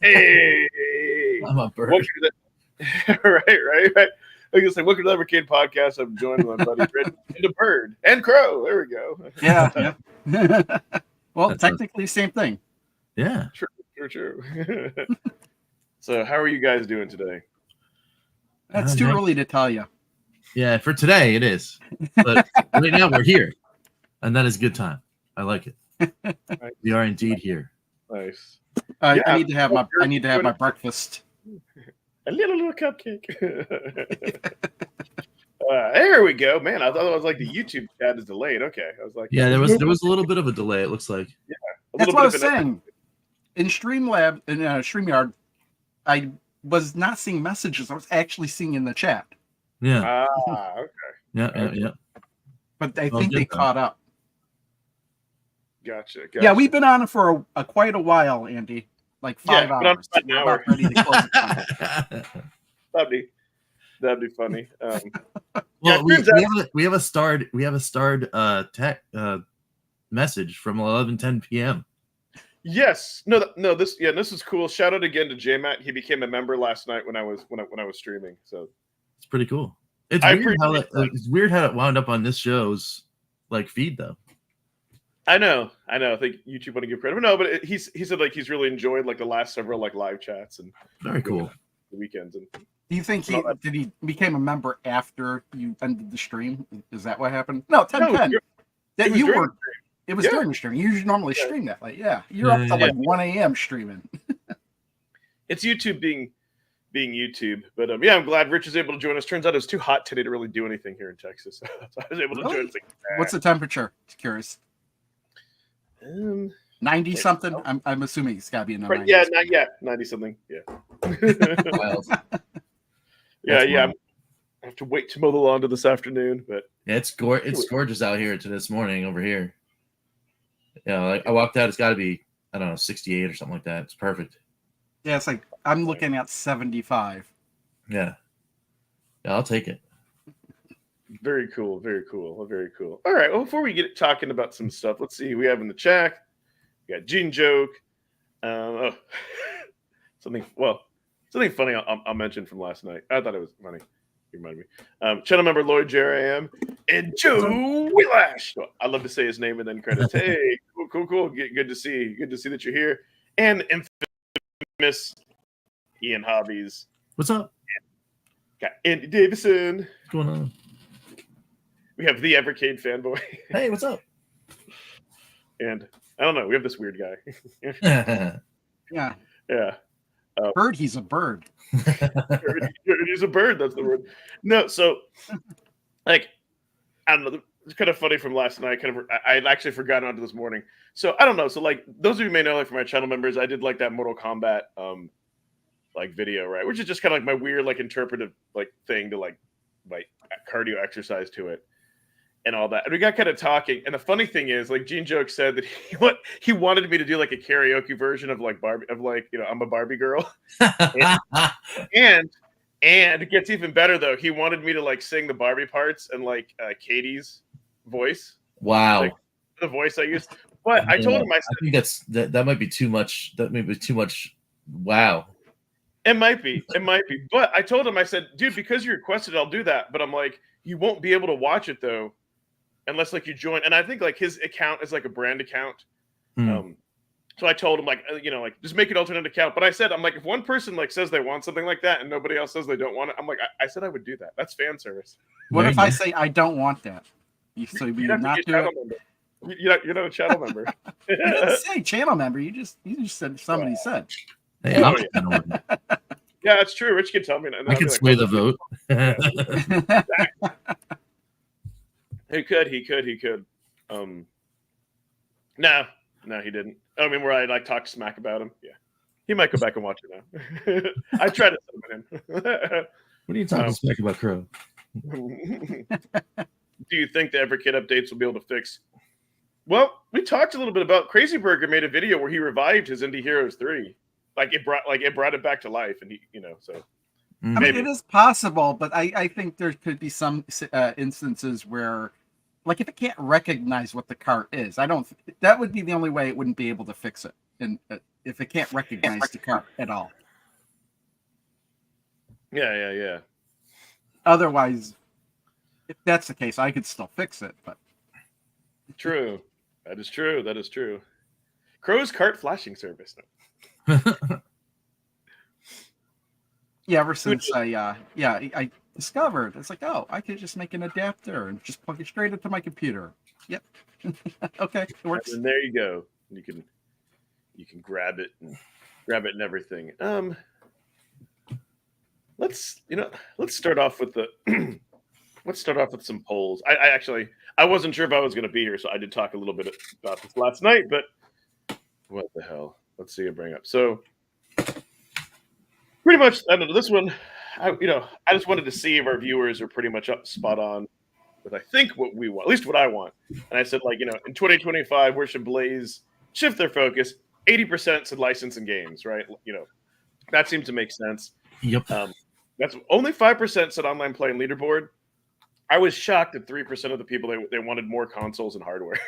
Hey, I'm a bird. welcome to the right. I was like, welcome to the Evercade podcast. I'm joined with my buddy Fred and a bird and crow. There we go. Yeah. Well, That's technically, same thing. Yeah. True. So, how are you guys doing today? That's too early to tell you. Yeah, for today it is. But right now we're here, and that is a good time. I like it. We are indeed here. Nice. I need to have my breakfast. A little cupcake. There we go, man. I thought it was like the YouTube chat is delayed. Okay, I was like, Yeah, there was a little bit of a delay. It looks like. Yeah, that's what I was saying. In StreamYard, I was not seeing messages. I was actually seeing in the chat. Yeah. Okay. Yeah. But I think they caught up. Gotcha. Yeah, we've been on it for quite a while, Andy. Like 5 hours. But I'm about ready to close it down. That'd be funny. Well, we have a starred tech message from 11:10 p.m. Yes. This is cool. Shout out again to JMatt. He became a member last night when I was streaming. So it's pretty cool. It's weird how it wound up on this show's like feed though. I know. I think YouTube want to give credit, but no. But he said like he's really enjoyed like the last several like live chats and very cool the weekends. And do you think he became a member after you ended the stream? Is that what happened? No, 10:10. It was during the stream. You usually normally stream that late. Yeah, you're up to like 1 a.m. streaming. It's YouTube being YouTube, but I'm glad Rich is able to join us. Turns out it was too hot today to really do anything here in Texas, so I was able to join us. What's the temperature? Just curious. 90 something. I'm assuming it's got to be in the 90s. Yeah, not yet. 90 something. Yeah. I have to wait to mow the lawn to this afternoon, but yeah, it's gorgeous out here to this morning over here. I walked out. It's got to be 68 or something like that. It's perfect. Yeah, it's like I'm looking at 75. Yeah, I'll take it. Very cool. All right. Well, before we get talking about some stuff, let's see who we have in the chat. We got Genejoke. Something funny I'll mention from last night. I thought it was funny. You reminded me. Channel member Lloyd J.R.A.M. and Joe Willash. I love to say his name and then credits. Hey, cool. Good to see that you're here. And infamous Ian Hobbies. What's up? Got Andy Davison. What's going on? We have the Evercade fanboy. Hey, what's up? And I don't know. We have this weird guy. Yeah. Bird. He's a bird. He's a bird. That's the word. No, so like I don't know. It's kind of funny from last night. I had actually forgotten onto this morning. So I don't know. So like those of you may know, like for my channel members, I did like that Mortal Kombat like video, right? Which is just kind of like my weird like interpretive like thing to like cardio exercise to it. And all that, and we got kind of talking. And the funny thing is, like Genejoke said that he wanted me to do like a karaoke version of like Barbie, of like I'm a Barbie girl. and it gets even better though. He wanted me to like sing the Barbie parts and like Katie's voice. Wow, like, the voice I used. But I told him I think that might be too much. That may be too much. Wow. It might be. But I told him, I said, dude, because you requested, I'll do that. But I'm like, you won't be able to watch it though. Unless like you join, and I think like his account is like a brand account. So I told him like just make an alternate account. But I said I'm like if one person like says they want something like that and nobody else says they don't want it, I'm like I said I would do that. That's fan service. What if I say I don't want that? So you not do it? You're not a channel member. You didn't say channel member. You just said somebody said. Hey, I'm a channel member. Yeah, that's true. Rich can tell me. I can sway the vote. He could. No, he didn't. I mean, where I like talk smack about him. Yeah, he might go back and watch it now. I tried to summon him. What are you talking smack about, Crow? Do you think the Evercade updates will be able to fix? Well, we talked a little bit about Crazy Burger made a video where he revived his Indie Heroes 3. It brought it back to life, and so. I mean, it is possible, but I think there could be some instances where, like, if it can't recognize what the cart is, that would be the only way it wouldn't be able to fix it. and if it can't recognize the cart at all. Yeah. Otherwise, if that's the case, I could still fix it. But True. That is true. Crow's cart flashing service. yeah, ever since I discovered it's like, oh, I could just make an adapter and just plug it straight into my computer. Yep. Okay, it works. And there you go. You can grab it and everything. Let's start off with some polls. I wasn't sure if I was going to be here, so I did talk a little bit about this last night. But what the hell? Let's see. I bring up so pretty much. I don't know this one. I just wanted to see if our viewers are pretty much up spot on with I think what we want, at least what I want. And I said in 2025, where should Blaze shift their focus? 80% said license and games, right? That seemed to make sense. Yep. That's only 5% said online play and leaderboard. I was shocked at 3% of the people they wanted more consoles and hardware.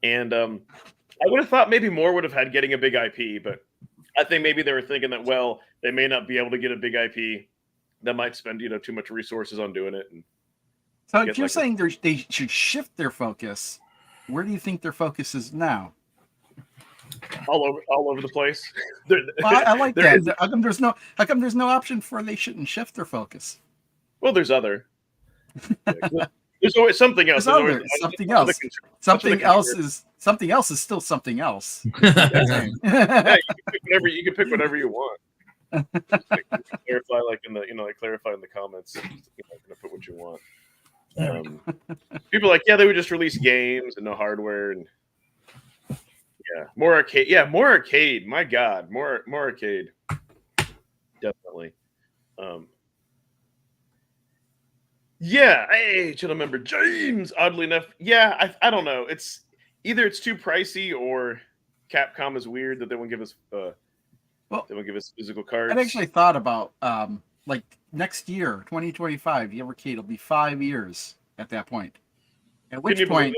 And I would have thought maybe more would have had getting a big IP, but I think maybe they were thinking that they may not be able to get a big IP. That might spend too much resources on doing it. And so if you're saying they should shift their focus, where do you think their focus is now? All over the place. Well, I like that. How come there's no option for they shouldn't shift their focus? Well, there's other. There's always something else. Something else. Something else is still something else. Yeah, you can pick whatever you want. Clarify, clarify in the comments. Put what you want. People are like, yeah, they would just release games and no hardware, and more arcade. Yeah, more arcade. My God, more arcade. Definitely. Hey, channel member James. Oddly enough, I don't know. It's either it's too pricey or Capcom is weird that they won't give us they won't give us physical cards. I actually thought about next year, 2025, the Evercade will be 5 years at that point. At which point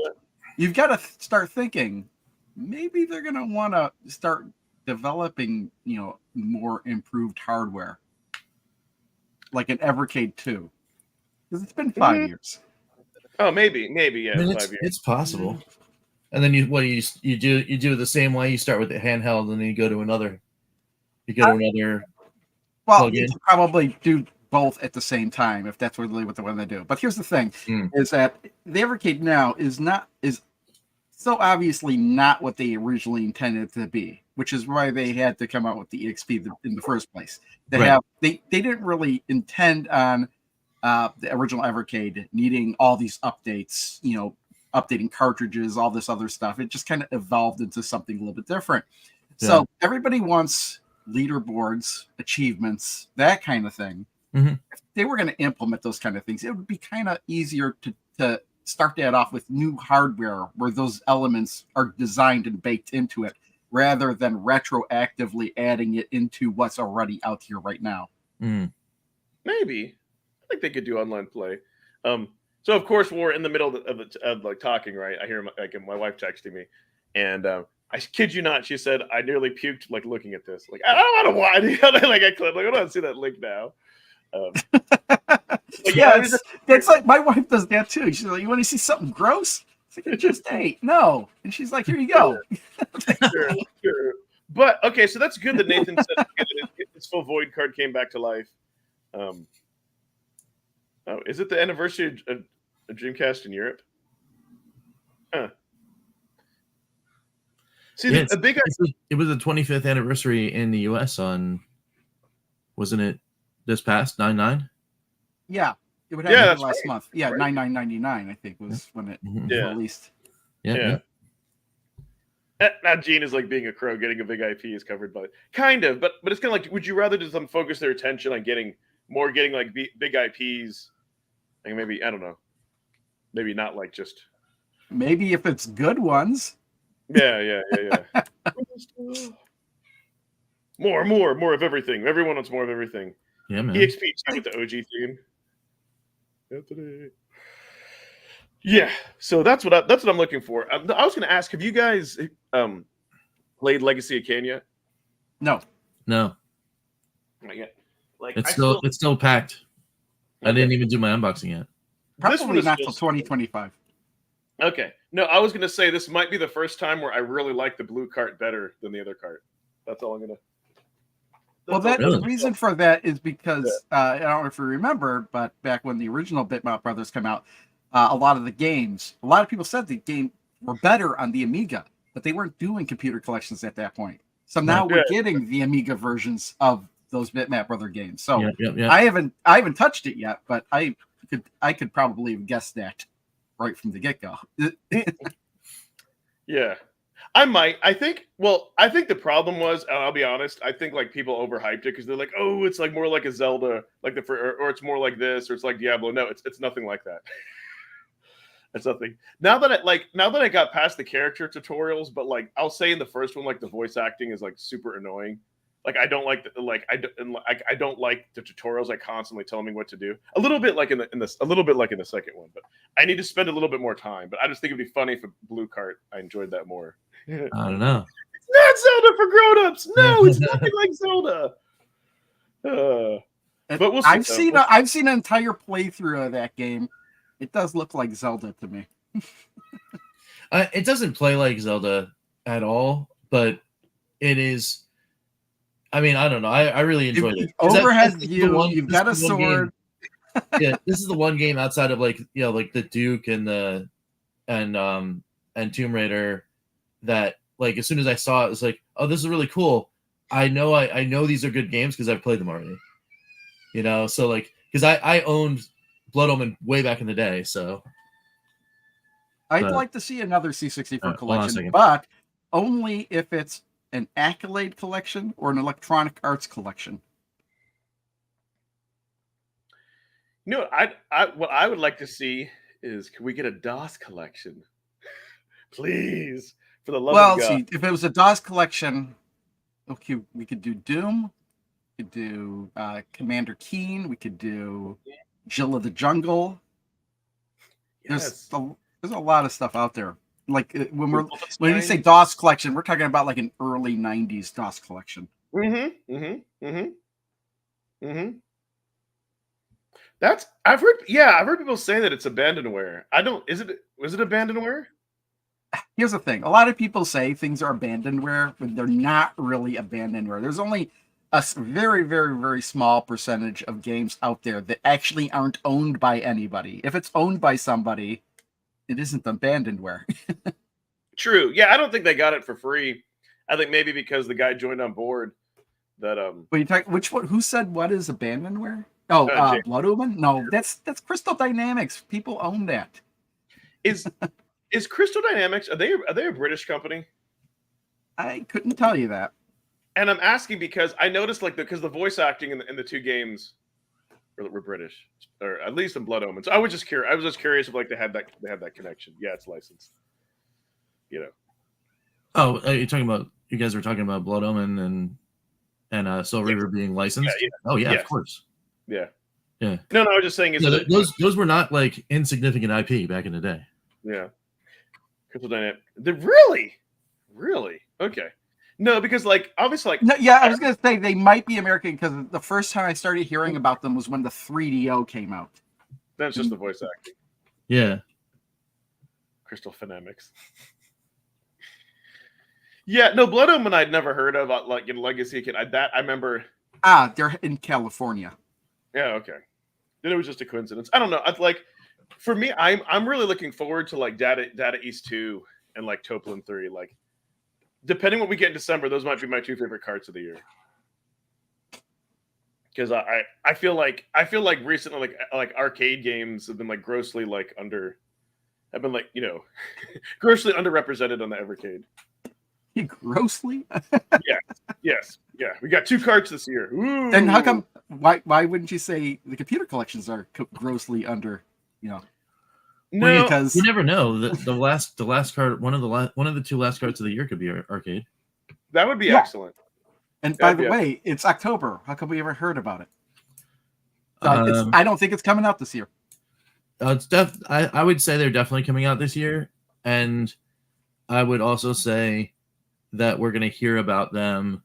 you've got to start thinking maybe they're going to want to start developing, more improved hardware, like an Evercade 2, because it's been 5 years. Oh, maybe, yeah. 5 years. It's possible. And then you do the same way. You start with the handheld, and then you go to another. Well, you can probably do both at the same time if that's really what they want to do. But here's the thing: is that the Evercade now is so obviously not what they originally intended to be, which is why they had to come out with the EXP in the first place. They didn't really intend on the original Evercade needing all these updates, updating cartridges, all this other stuff. It just kind of evolved into something a little bit different. Yeah. So everybody wants leaderboards, achievements, that kind of thing. Mm-hmm. If they were going to implement those kind of things, it would be kind of easier to start that off with new hardware where those elements are designed and baked into it, rather than retroactively adding it into what's already out here right now. Maybe. I think they could do online play. So of course we're in the middle of like talking, right? I hear my wife texting me, and I kid you not, she said I nearly puked like looking at this. Like I don't want to watch. I clicked. I don't want to see that link now. It's like my wife does that too. She's like, "You want to see something gross?" It's like, "I just ate." No, and she's like, "Here you go." Sure. But okay, so that's good that Nathan said his full void card came back to life. Is it the anniversary of Dreamcast in Europe? Huh. See, it was the 25th anniversary in the US on, wasn't it this past 9/9? Yeah, it would have been last month. Yeah, right. 9/9/99 I think was when it was released. Yeah. Now Gene is like being a crow, getting a big IP is covered by kind of, but it's kind of like, would you rather just them focus their attention on getting like big IPs? Like maybe, I don't know, maybe not like just. Maybe if it's good ones. Yeah. More of everything. Everyone wants more of everything. Yeah, man. EXP with the OG theme. Yeah, so that's what I'm looking for. I was going to ask, have you guys played Legacy of Kain yet? No. No, Not yet. Like it's still packed. I didn't even do my unboxing yet. This one Probably is not still till 2025. Okay. No, I was going to say this might be the first time where I really like the blue cart better than the other cart. That's all I'm going to. Well, Really? the reason for that is because I don't know if you remember, but back when the original Bitmap Brothers came out, a lot of people said the game were better on the Amiga, but they weren't doing computer collections at that point. So now we're getting the Amiga versions of those Bitmap Brother games. So Yeah. I haven't touched it yet, but I could probably guess that right from the get go. Yeah. I might. I think the problem was, and I'll be honest, I think like people overhyped it because they're like, oh, it's like more like a Zelda, like or it's more like this, or it's like Diablo. No, it's nothing like that. It's nothing. Now that I got past the character tutorials, but like I'll say in the first one, like the voice acting is like super annoying. Like I don't like I don't like the tutorials like constantly telling me what to do. A little bit like in the second one, but I need to spend a little bit more time. But I just think it'd be funny if a blue cart. I enjoyed that more. I don't know. It's not Zelda for grown-ups. No, it's nothing like Zelda. But we'll see. I've seen an entire playthrough of that game. It does look like Zelda to me. It doesn't play like Zelda at all, but it is. I mean, I don't know. I really enjoyed it. Overhead view. You've got a sword. Yeah, this is the one game outside of like the Duke and Tomb Raider that like as soon as I saw it, it's like, oh, this is really cool. I know these are good games because I've played them already. So like because I owned Blood Omen way back in the day, so I'd like to see another C64 collection, on but only if it's an Accolade collection or an Electronic Arts collection. What I would like to see is, can we get a DOS collection, please, for the love of God? See, if it was a DOS collection, okay, we could do Doom, we could do Commander Keen, we could do Jill of the Jungle. Yes. There's a lot of stuff out there. Like when you say DOS collection, we're talking about like an early '90s DOS collection. I've heard people say that it's abandonware. Was it abandonware? Here's the thing. A lot of people say things are abandonware, but they're not really abandonware. There's only a very, very, very small percentage of games out there that actually aren't owned by anybody. If it's owned by somebody, it isn't abandonware. True. Yeah, I don't think they got it for free. I think maybe because the guy joined on board that But you talk which one? Who said what is abandonware? Oh, Blood Omen? No, that's Crystal Dynamics. People own that. Is Crystal Dynamics, are they a British company? I couldn't tell you that. And I'm asking because I noticed because the voice acting in the two games were British, or at least in Blood Omen. So I was just curious if they had that connection. Yeah, it's licensed. Oh, you guys were talking about Blood Omen and Soul Reaver being licensed? Yeah. Oh yeah, of course. Yeah. Yeah. No, I was just saying those were not like insignificant IP back in the day. Yeah. Crystal Dynamics. They're really? Okay. No, because obviously no, yeah, I was gonna say they might be American because the first time I started hearing about them was when the 3DO came out. That's just the voice acting. Yeah. Crystal Dynamics. Yeah, no, Blood Omen I'd never heard of. Legacy Kid. I remember. They're in California. Yeah, okay. Then it was just a coincidence. I don't know. For me, I'm really looking forward to Data East 2 and Toplin 3. Depending what we get in December, those might be my two favorite carts of the year. Because I feel like recently arcade games have been grossly grossly underrepresented on the Evercade. Grossly? Yes. We got two carts this year. Ooh. Then how come? Why wouldn't you say the computer collections are grossly under? No, because you never know. The last card, one of the two last cards of the year could be arcade. That would be excellent. And by the way, it's October. How come we ever heard about it? I don't think it's coming out this year. I would say they're definitely coming out this year, and I would also say that we're going to hear about them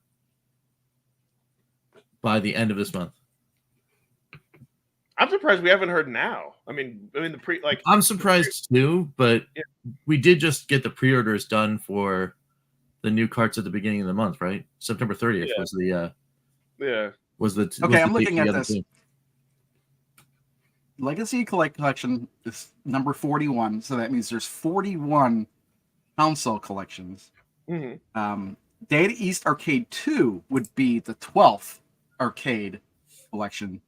by the end of this month. I'm surprised we haven't heard now. I mean the I'm surprised too, but we did just get the pre-orders done for the new carts at the beginning of the month, right? September 30th was the Okay, I'm looking at this. Legacy Collection is number 41, so that means there's 41 console collections. Mm-hmm. Data East Arcade 2 would be the 12th arcade collection.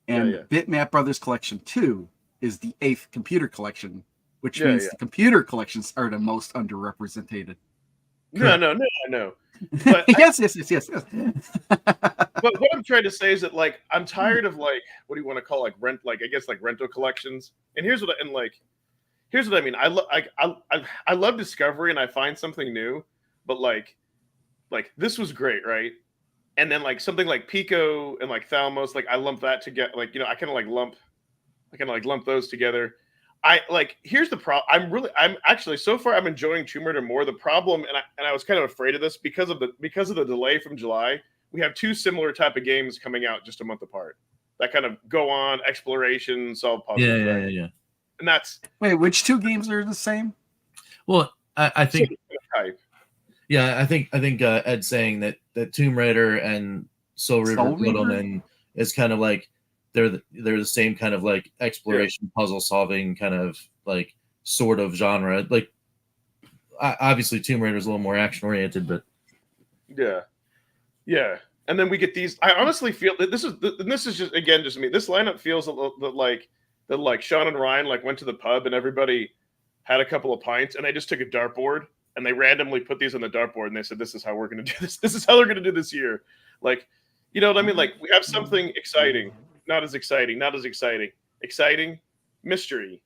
And Bitmap Brothers Collection 2 is the 8th computer collection, which means the computer collections are the most underrepresented. No. But yes. But what I'm trying to say is that like I'm tired of like what do you want to call like rent like I guess like rental collections. And here's what I mean. I love discovery and I find something new, but like this was great, right? And then like something like Pico and like Thalmos, like I lump that together. Like I kind of lump those together. Here's the problem. I'm actually so far I'm enjoying Tomb Raider more. The problem, and I was kind of afraid of this because of the delay from July. We have two similar type of games coming out just a month apart that kind of go on exploration, solve puzzles. Yeah. And that's which two games are the same? Well, I think type. Yeah, I think Ed's saying that Tomb Raider and Soul Reaver Blood is kind of like they're the same kind of like exploration puzzle solving kind of like sort of genre. Like obviously Tomb Raider is a little more action oriented, but yeah. And then we get these. I honestly feel that this is just again just me. This lineup feels like Sean and Ryan like went to the pub and everybody had a couple of pints and they just took a dartboard and they randomly put these on the dartboard and they said, "This is how we're going to do this. This is how they're going to do this year." Like, you know what I mean? Like we have something exciting, not as exciting, exciting, mystery,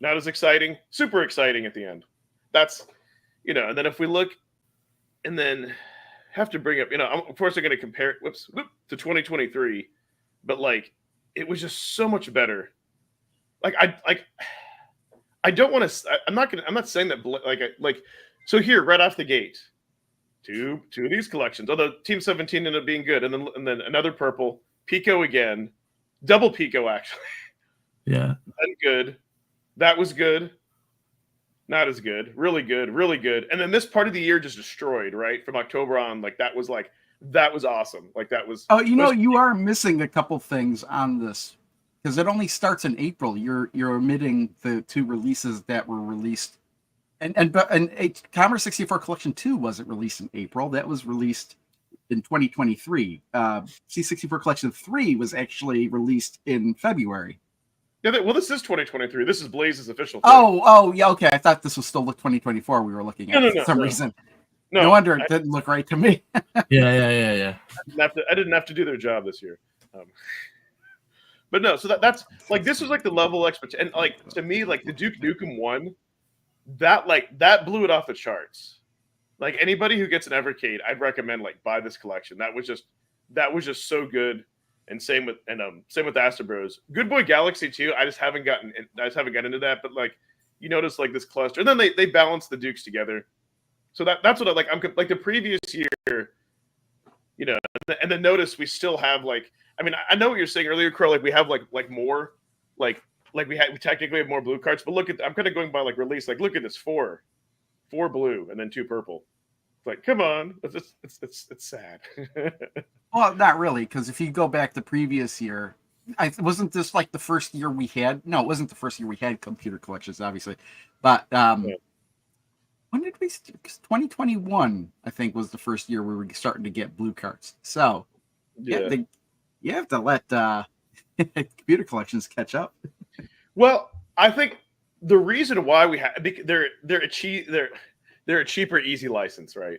not as exciting, super exciting at the end. That's, and then if we look and then have to bring up, of course, I'm going to compare it to 2023, but like it was just so much better. I don't want to. I'm not saying that. So here right off the gate, two of these collections. Although Team 17 ended up being good, and then another purple Pico again, double Pico actually. Yeah. And good. That was good. Not as good. Really good. Really good. And then this part of the year just destroyed, right? From October on, that was awesome. Like that was. Oh, you are missing a couple things on this because it only starts in April. You're omitting the two releases that were released, and Commodore 64 Collection 2 wasn't released in April. That was released in 2023. C64 Collection 3 was actually released in February. Yeah, well, this is 2023. This is Blaze's official thing. Oh, yeah, okay. I thought this was still 2024 we were looking at for some reason. No wonder it didn't look right to me. Yeah. I didn't have to do their job this year. But no, so that's like this was like the level of expectation. And like to me, like the Duke Nukem 1, that blew it off the charts. Like anybody who gets an Evercade, I'd recommend buy this collection. That was just so good. And same with Astro Bros. Good Boy Galaxy 2. I just haven't gotten into that. But you notice this cluster, and then they balance the Dukes together. So that's what I like. I'm like the previous year, and then notice we still have I know what you're saying earlier, Crow. We have more, we technically have more blue cards. But look at I'm kind of going by release. Look at this 4 blue and then 2 purple. Come on, it's sad. Well, not really, because if you go back the previous year, wasn't this the first year we had? No, it wasn't the first year we had computer collections, obviously. But when did we? 2021, I think, was the first year we were starting to get blue cards. So you have to let computer collections catch up. Well, I think the reason why we have they're a cheaper, easy license, right?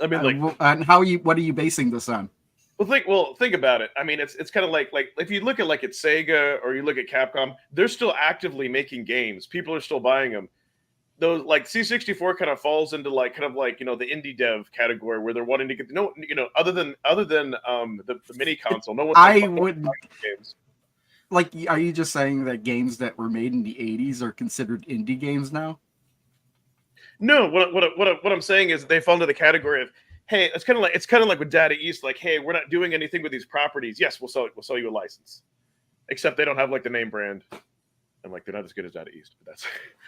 I mean, and what are you basing this on? Well, think about it. I mean, it's kind of like if you look at it's Sega or you look at Capcom, they're still actively making games. People are still buying them. Those C64 kind of falls into the indie dev category where they're wanting to get other than the mini console. No one. I would. like, are you just saying that games that were made in the 80s are considered indie games now? No, what I'm saying is they fall into the category of, hey, it's kind of like with Data East, like, hey, we're not doing anything with these properties. Yes, we'll sell you a license, except they don't have like the name brand, and like they're not as good as Data East. But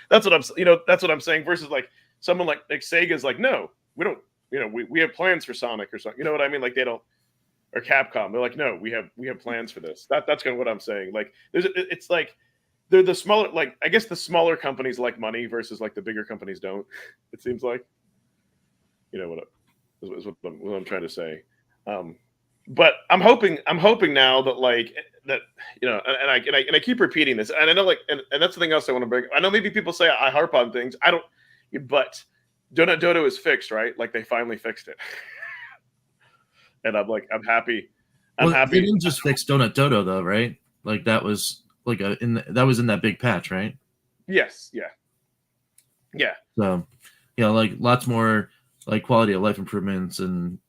that's what I'm saying. Versus like someone like Sega's like, no, we don't, we have plans for Sonic or something. You know what I mean? Like they don't, or Capcom, they're like, no, we have plans for this. That's kind of what I'm saying. Like it's like they're the smaller, like I guess the smaller companies like money versus like the bigger companies don't. It seems like, what I'm trying to say. But I'm hoping now that like that, and I keep repeating this, and I know like and that's something else I want to bring. I know maybe people say I harp on things. I don't, but Donut Dodo is fixed, right? Like they finally fixed it, and I'm happy. I'm happy. They didn't just fix Donut Dodo though, right? Like that was like that was in that big patch, right? Yes. Yeah. So, like lots more like quality of life improvements and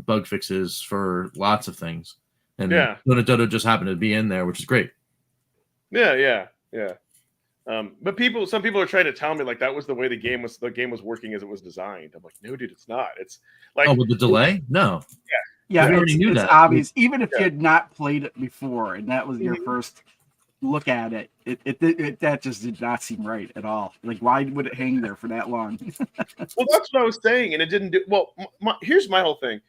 bug fixes for lots of things. And Donut Dodo just happened to be in there, which is great. Yeah. But some people are trying to tell me like that was the way the game was working as it was designed. I'm like, no, dude, it's not. It's like, with the delay? No. Yeah, we already knew it's that. Obvious. Even if you had not played it before and that was your first look at it, it that just did not seem right at all. Like, why would it hang there for that long? Well, that's what I was saying, and it didn't do well. Here's my whole thing: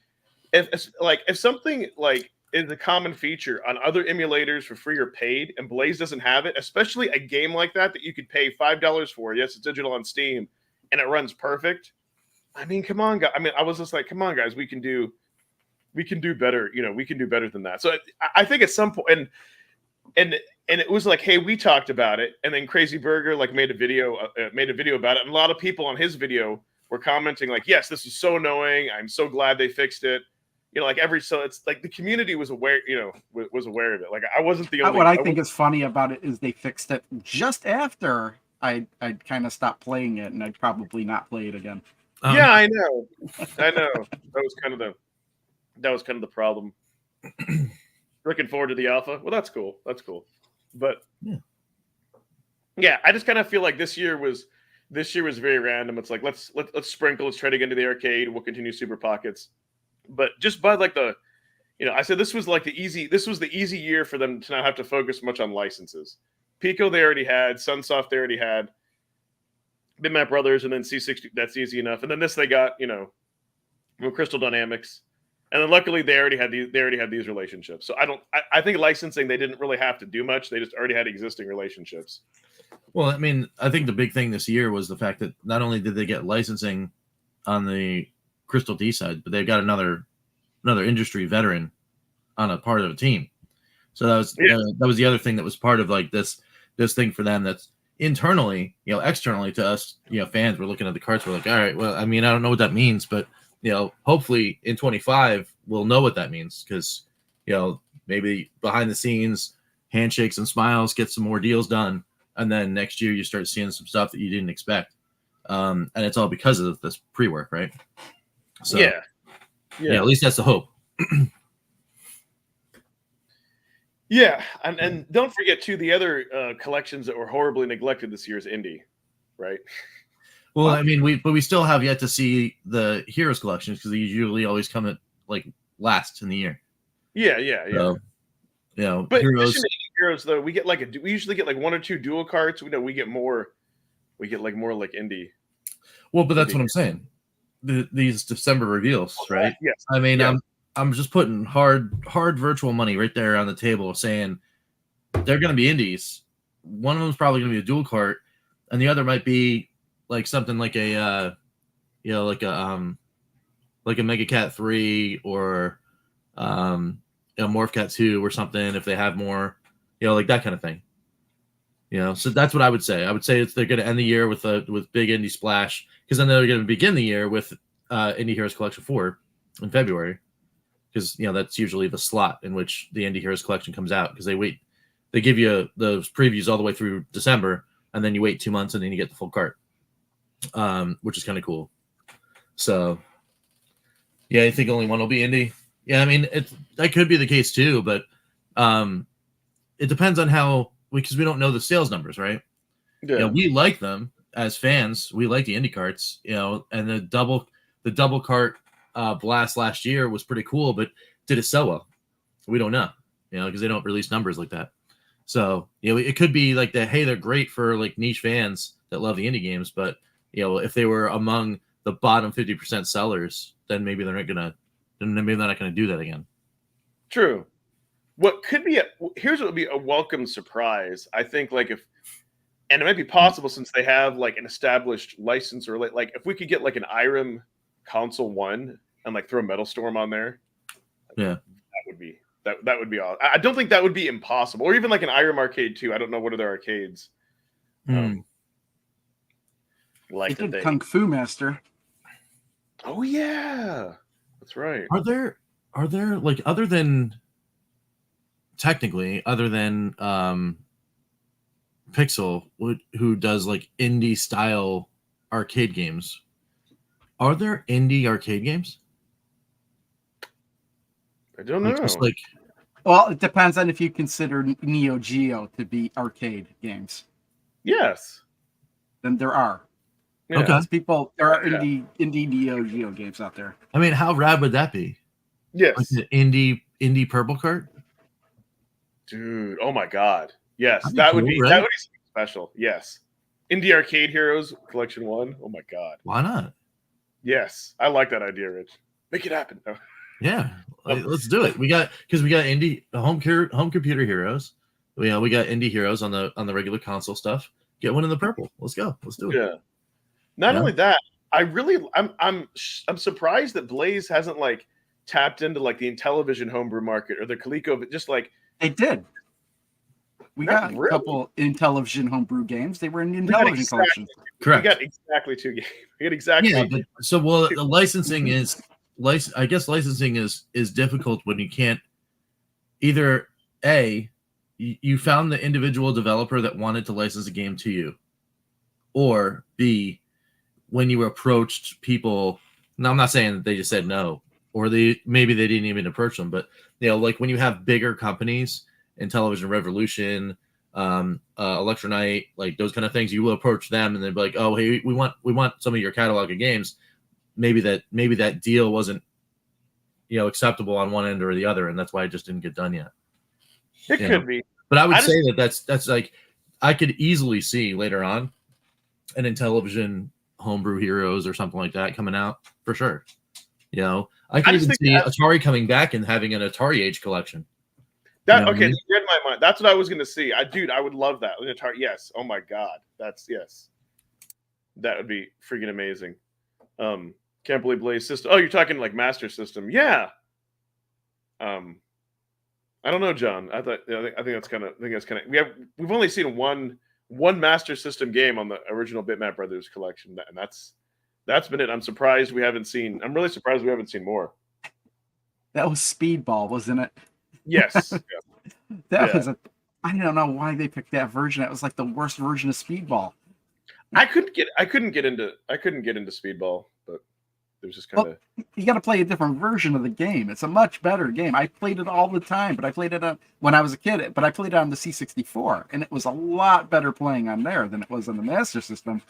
if something like is a common feature on other emulators for free or paid, and Blaze doesn't have it, especially a game like that you could pay $5 for. Yes, it's digital on Steam, and it runs perfect. I mean, come on, guys. I mean, I was just like, come on, guys, we can do better. We can do better than that. So I think at some point, and it was like, hey, we talked about it, and then Crazy Burger like made a video about it, and a lot of people on his video were commenting like, yes, this is so annoying. I'm so glad they fixed it. So it's like the community was aware, was aware of it. Like I wasn't the only. What I think is funny about it is they fixed it just after I'd kind of stopped playing it, and I'd probably not play it again. Yeah, I know. That was kind of the problem. Looking forward to the alpha. Well, that's cool. But yeah, I just kind of feel like this year was very random. It's like let's sprinkle. Let's try to get into the arcade. We'll continue Super Pockets. But just by like I said this was the easy year for them to not have to focus much on licenses. Pico they already had, Sunsoft they already had, Bitmap Brothers, and then C60. That's easy enough. And then this they got from Crystal Dynamics, and then luckily they already had these relationships. So I think licensing they didn't really have to do much. They just already had existing relationships. Well, I mean, I think the big thing this year was the fact that not only did they get licensing on the Crystal D side, but they've got another industry veteran on a part of a team. So that was the other thing that was part of like this thing for them. That's internally, externally to us, fans. We're looking at the cards. We're like, all right, well, I mean, I don't know what that means, but hopefully in 25 we'll know what that means because maybe behind the scenes, handshakes and smiles, get some more deals done, and then next year you start seeing some stuff that you didn't expect, and it's all because of this pre-work, right? So, yeah, at least that's the hope. Yeah, and don't forget too the other collections that were horribly neglected this year is indie, right? Well, I mean, we still have yet to see the Heroes collections because they usually always come at like last in the year. Yeah. So, but Heroes though we usually get like one or two dual carts. We get more more like indie. Well, but that's what I'm saying. These December reveals, right? Yes. I mean, I'm just putting hard virtual money right there on the table, saying they're going to be indies. One of them's probably going to be a dual cart, and the other might be like something like a like a Mega Cat 3 or Morph Cat 2 or something if they have more, like that kind of thing. So that's what I would say. I would say they're going to end the year with big indie splash because then they're going to begin the year with Indie Heroes Collection 4 in February because that's usually the slot in which the Indie Heroes Collection comes out because they give you those previews all the way through December and then you wait 2 months and then you get the full cart, which is kind of cool. So yeah, I think only one will be indie. Yeah, I mean that could be the case too, but it depends on how, because we don't know the sales numbers, right? Yeah. You know, we like them as fans. We like the indie carts, you know, and the double cart blast last year was pretty cool, but did it sell well? We don't know, you know, because they don't release numbers like that. So, you know, it could be like that. Hey, they're great for like niche fans that love the indie games, but you know, if they were among the bottom 50% sellers, then maybe they're not gonna do that again. True. What could be here's what would be a welcome surprise. I think like if, and it might be possible since they have like an established license, or like if we could get like an Irem console 1 and like throw Metal Storm on there. Yeah. That would be awesome. I don't think that would be impossible, or even like an Irem Arcade 2. I don't know what other arcades. Like they did Kung Fu Master. Oh yeah, that's right. Are there like other than Pixel, who does like indie style arcade games? Are there indie arcade games? I don't know. Just like, well, it depends on if you consider Neo Geo to be arcade games. Yes. Then there are. Yeah. Okay. There are indie Neo Geo games out there. I mean, how rad would that be? Yes. Like the indie purple cart? Dude, oh my god. Yes, That'd be that cool, would be right? that would be something special. Yes. Indie Arcade Heroes Collection 1. Oh my god. Why not? Yes. I like that idea, Rich. Make it happen. Oh. Yeah. Let's do it. We got indie home computer heroes. We got indie heroes on the regular console stuff. Get one in the purple. Let's go. Let's do it. Yeah. Not only that, I'm surprised that Blaze hasn't like tapped into like the Intellivision homebrew market or the Coleco, but just like they did. We got a couple Intellivision homebrew games. They were in the Intellivision collection. Correct. We got exactly 2 games. We got exactly. Yeah, but the licensing is I guess licensing is difficult when you can't either you found the individual developer that wanted to license a game to you, or B, when you approached people. Now, I'm not saying that they just said no, or maybe they didn't even approach them, but you know, like when you have bigger companies, Intellivision Revolution, Electronite, like those kind of things, you will approach them and they'll be like, oh, hey, we want some of your catalog of games. Maybe that deal wasn't, you know, acceptable on one end or the other, and that's why it just didn't get done yet. It could be. But I would say that's like, I could easily see later on an Intellivision homebrew heroes or something like that coming out for sure. You know, I could even see Atari coming back and having an Atari Age collection. That you know okay, you read my mind. That's what I was gonna see. I would love that. Atari, yes. Oh my god. Yes. That would be freaking amazing. Can't believe Blaze System. Oh, you're talking like Master System. Yeah. I don't know, John. I think that's kind of. We've only seen one Master System game on the original Bitmap Brothers collection, and that's been it. I'm surprised we haven't seen. I'm really surprised we haven't seen more. That was Speedball, wasn't it? Yes. That was I don't know why they picked that version. That was like the worst version of Speedball. I couldn't get into Speedball, but there's just kind of you got to play a different version of the game. It's a much better game. I played it all the time, but I played it when I was a kid. But I played it on the C64, and it was a lot better playing on there than it was on the Master System.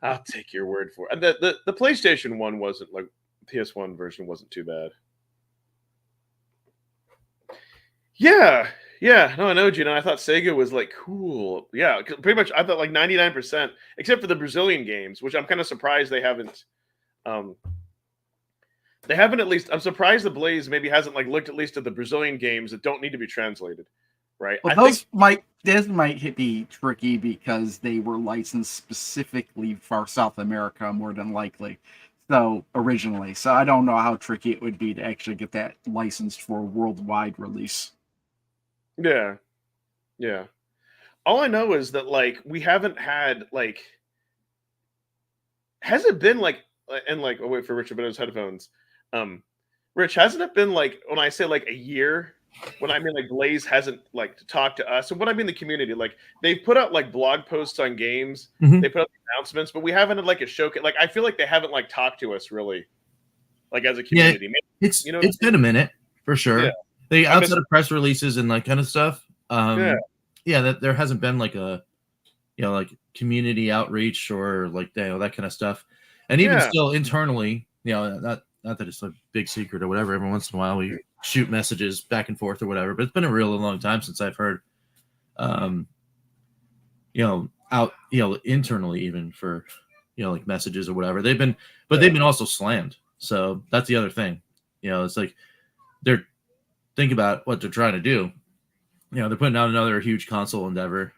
I'll take your word for it. The PlayStation 1 wasn't like PS1 version wasn't too bad. Yeah. No, I know, Gina. I thought Sega was like cool. Yeah, pretty much. I thought like 99%, except for the Brazilian games, which I'm kind of surprised they haven't. They haven't at least. I'm surprised the Blaze maybe hasn't like looked at least at the Brazilian games that don't need to be translated, right? Well, those might be tricky because they were licensed specifically for South America, more than likely. So originally, so I don't know how tricky it would be to actually get that licensed for worldwide release. Yeah. All I know is that like we haven't had like. Has it been like and like? Oh wait for Richard, but his headphones. Rich, hasn't it been like when I say like a year? When I mean like Blaze hasn't like talked to us, and what I mean the community, like they've put out like blog posts on games, they put out announcements, but we haven't had like a showcase. Like I feel like they haven't like talked to us really, like as a community. Yeah, it's been a minute for sure. They outside of press releases and like kind of stuff. That there hasn't been like a like community outreach or like that kind of stuff. And even still internally, not that it's a big secret or whatever. Every once in a while we shoot messages back and forth or whatever. But it's been a really long time since I've heard, out internally even for like messages or whatever. They've been also slammed. So that's the other thing. It's like think about what they're trying to do. They're putting out another huge console endeavor.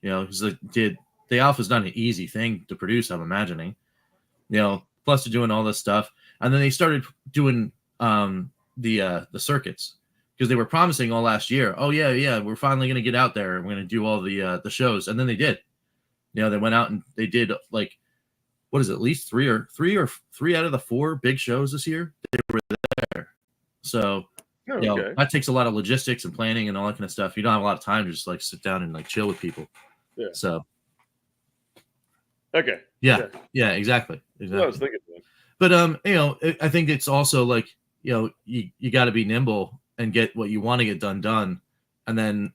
Because the alpha is not an easy thing to produce, I'm imagining. Plus they're doing all this stuff, and then they started doing the circuits because they were promising all last year. Oh yeah, we're finally gonna get out there and we're gonna do all the shows, and then they did. They went out and they did like what is it, at least three out of the 4 big shows this year. They were there, so. That takes a lot of logistics and planning and all that kind of stuff. You don't have a lot of time to just like sit down and like chill with people. Yeah. So. Okay. Yeah. Exactly. That's what I was thinking. But I think it's also like you got to be nimble and get what you want to get done, and then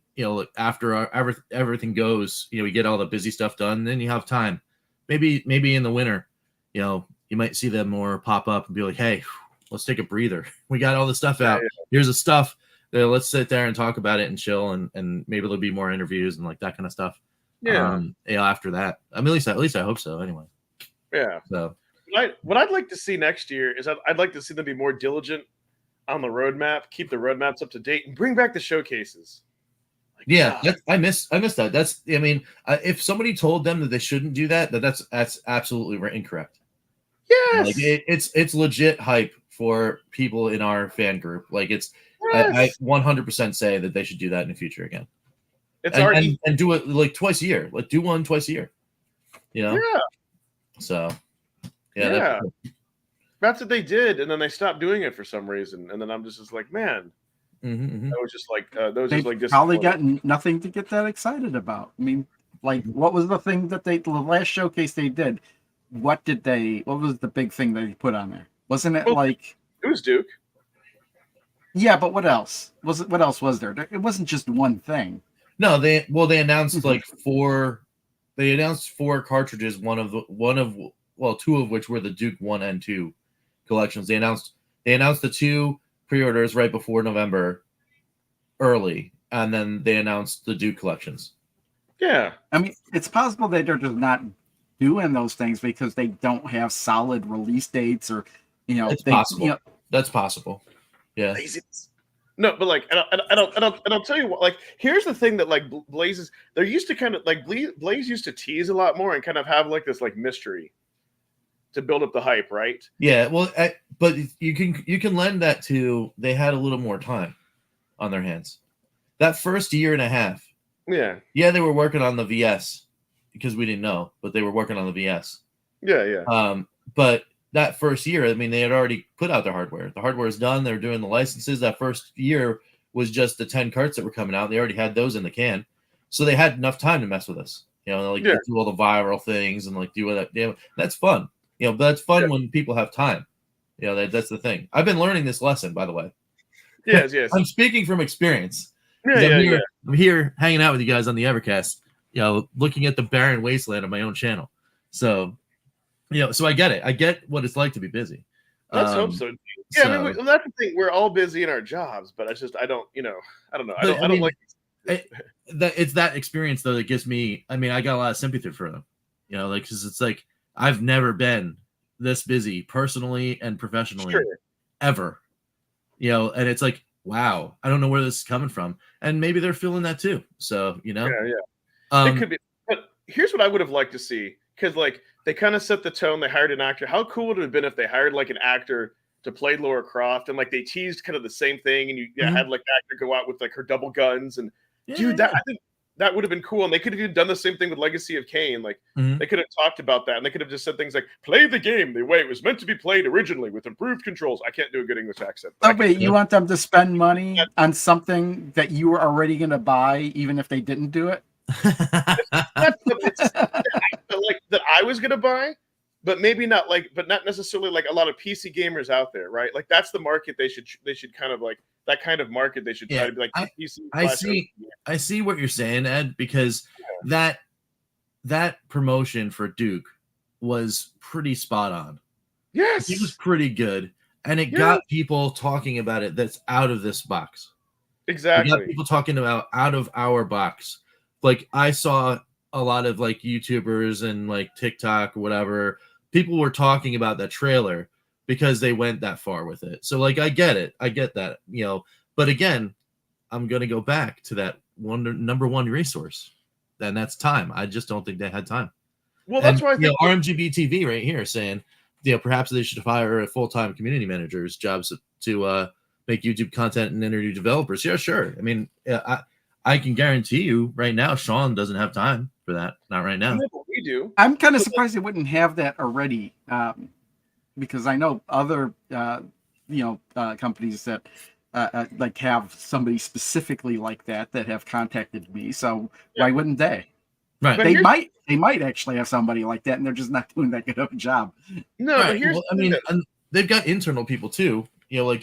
after everything goes, we get all the busy stuff done. Then you have time. Maybe in the winter, you might see them more pop up and be like, hey. Let's take a breather. We got all the stuff out. Yeah. Here's the stuff. Let's sit there and talk about it and chill, and maybe there'll be more interviews and like that kind of stuff. Yeah. After that, I mean, at least I hope so. Anyway. Yeah. So. What I'd like to see next year is I'd like to see them be more diligent on the roadmap, keep the roadmaps up to date, and bring back the showcases. I miss that. That's if somebody told them that they shouldn't do that, that's absolutely incorrect. Yes. Like it's legit hype for people in our fan group. Like I 100% say that they should do that in the future again. And do it like twice a year. Like do one twice a year. Yeah. So yeah. That's what they did, and then they stopped doing it for some reason. And then I'm just like, man, that was just like they probably got nothing to get that excited about. I mean, like, what was the thing that the last showcase they did? What was the big thing that he put on there? Wasn't it like it was Duke? Yeah, but what else? What else was there? It wasn't just one thing. No, they announced like 4. They announced 4 cartridges. Two of which were the Duke 1 and 2 collections. They announced the 2 pre-orders right before November, early, and then they announced the Duke collections. Yeah, I mean, it's possible that they're just not doing those things because they don't have solid release dates, or it's possible. That's possible. Yeah. Laziness. No, but like, and I'll tell you what. Like, here's the thing that like Blaze they're used to kind of like Blaze used to tease a lot more and kind of have like this like mystery to build up the hype, right? Yeah. Well, but you can lend that to they had a little more time on their hands. That first year and a half. Yeah. Yeah, they were working on the VS because we didn't know, but they were working on the VS. Yeah. But that first year, I mean, they had already put out their hardware. The hardware is done. They're doing the licenses. That first year was just the 10 carts that were coming out. They already had those in the can. So they had enough time to mess with us. Do all the viral things and like do all that. That's fun. But that's fun when people have time. That's the thing. I've been learning this lesson, by the way. Yes. I'm speaking from experience. Yeah. I'm here hanging out with you guys on the Evercast, looking at the barren wasteland of my own channel. So, so I get it. I get what it's like to be busy. Let's hope so. Yeah, I mean, that's the thing. We're all busy in our jobs, but I don't know. I don't like it's that experience though that gives me. I mean, I got a lot of sympathy for them. Because it's like I've never been this busy personally and professionally ever. And it's like, wow, I don't know where this is coming from, and maybe they're feeling that too. So Yeah. It could be. But here's what I would have liked to see, because like they kind of set the tone. They hired an actor. How cool would it have been if they hired like an actor to play Lara Croft, and like they teased kind of the same thing, and you had like the actor go out with like her double guns, and I think that would have been cool. And they could have even done the same thing with Legacy of Kain. Like they could have talked about that, and they could have just said things like, "Play the game the way it was meant to be played originally with improved controls." I can't do a good English accent. Oh wait, you want them to spend money on something that you were already going to buy, even if they didn't do it? Like that I was going to buy, but maybe not like, but not necessarily like a lot of PC gamers out there, right? Like that's the market they should kind of like that kind of market, they should try to be like PC. I see what you're saying, Ed, because that promotion for Duke was pretty spot on. Yes, he was pretty good, and it got people talking about it. That's out of this box. Exactly. We got people talking about out of our box. Like I saw a lot of like YouTubers and like TikTok or whatever. People were talking about that trailer because they went that far with it. So like I get it. I get that, you know. But again, I'm gonna go back to that number one resource. And that's time. I just don't think they had time. Well, that's why I think RMGB TV right here saying, you know, perhaps they should hire a full-time community manager's jobs to make YouTube content and interview developers. Yeah, sure. I mean, I can guarantee you right now, Sean doesn't have time for that. Not right now. We do. I'm kind of surprised they wouldn't have that already, because I know other, companies that like have somebody specifically like that have contacted me. So why wouldn't they? Right. They might actually have somebody like that, and they're just not doing that good of a job. No, right. But here's I mean, they've got internal people too. You know, like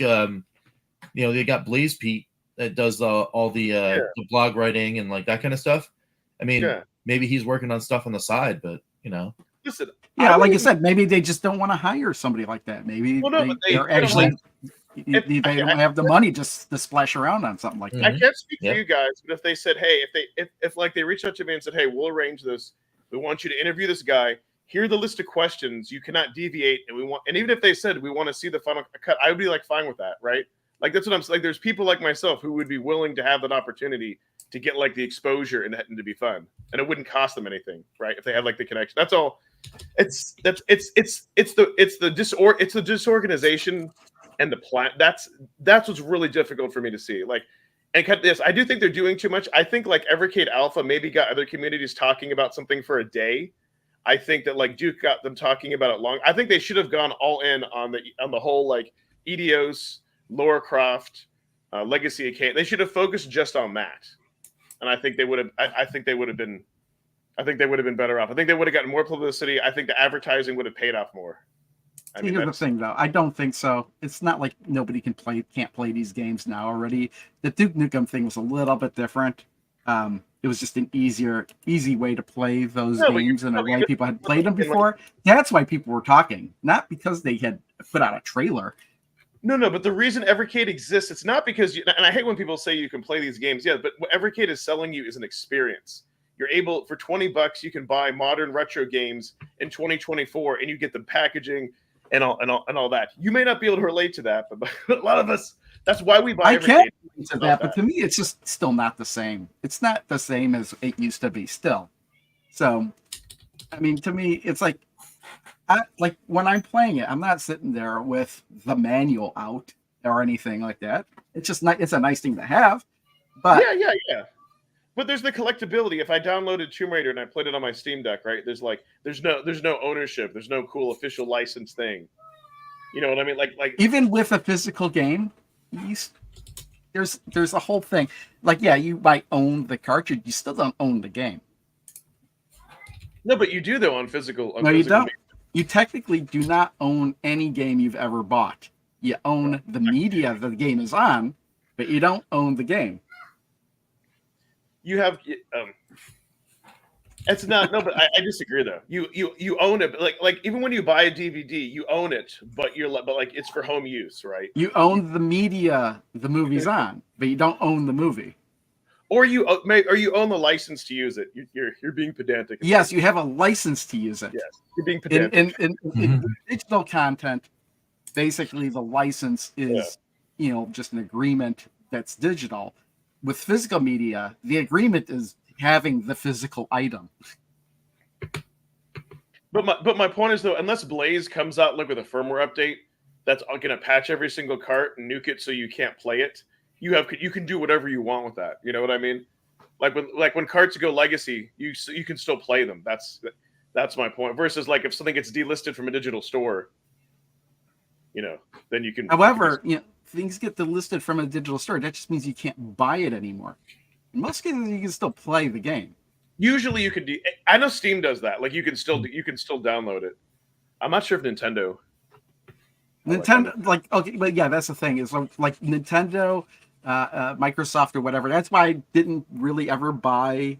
they got Blaze Pete that does all the blog writing and like that kind of stuff. I mean, maybe he's working on stuff on the side, but you know, listen. Yeah, like I said, maybe they just don't want to hire somebody like that. Maybe they're actually. They don't have the money just to splash around on something like that. I can't speak for you guys, but if they said, hey, if like they reached out to me and said, hey, we'll arrange this. We want you to interview this guy. Here are the list of questions. You cannot deviate. And even if they said we want to see the final cut, I would be like fine with that, right? Like that's what I'm like. There's people like myself who would be willing to have that opportunity to get like the exposure and to be fun, and it wouldn't cost them anything, right? If they had like the connection, that's all. It's the disorganization and the plan. That's what's really difficult for me to see. Like, and yes, I do think they're doing too much. I think like Evercade Alpha maybe got other communities talking about something for a day. I think that like Duke got them talking about it long. I think they should have gone all in on the whole like EDOs, Lara Croft, Legacy of Kain. They should have focused just on that, and I think they would have. I think they would have been better off. I think they would have gotten more publicity. I think the advertising would have paid off more. Here's the thing, though. I don't think so. It's not like nobody can't play these games now already. The Duke Nukem thing was a little bit different. It was just an easy way to play those games in a way people had played them before. That's why people were talking, not because they had put out a trailer. No, but the reason Evercade exists, it's not because and I hate when people say you can play these games. Yeah, but what Evercade is selling you is an experience. You're able, for $20, you can buy modern retro games in 2024, and you get the packaging and all that. You may not be able to relate to that, but a lot of us, that's why we buy. I can't relate to that, but to me, it's just still not the same. It's not the same as it used to be still. So, I mean, to me, it's like when I'm playing it, I'm not sitting there with the manual out or anything like that. It's just not. It's a nice thing to have, but yeah. But there's the collectability. If I downloaded Tomb Raider and I played it on my Steam Deck, right? There's no ownership. There's no cool official license thing. You know what I mean? Like even with a physical game, there's a whole thing. Like you might own the cartridge, you still don't own the game. No, but you do though on physical. No, you don't. You technically do not own any game you've ever bought. You own the media that the game is on, but you don't own the game. You have it's not no, but I disagree though. You own it, but like even when you buy a DVD, you own it, but like it's for home use, right? You own the media the movie's on, but you don't own the movie. Or you own the license to use it. You're being pedantic. Yes, you have a license to use it. Yes, you're being pedantic. In digital content, basically the license is just an agreement that's digital. With physical media, the agreement is having the physical item. But my point is though, unless Blaze comes out like with a firmware update that's going to patch every single cart and nuke it so you can't play it, you can do whatever you want with that. You know what I mean? Like when carts go legacy, you can still play them. That's my point. Versus like if something gets delisted from a digital store, then you can. However, things get delisted from a digital store. That just means you can't buy it anymore. In most cases, you can still play the game. Usually, you could. I know Steam does that. Like you can still download it. I'm not sure if Nintendo. Nintendo, like, okay, but yeah, that's the thing is like Nintendo, Microsoft, or whatever. That's why I didn't really ever buy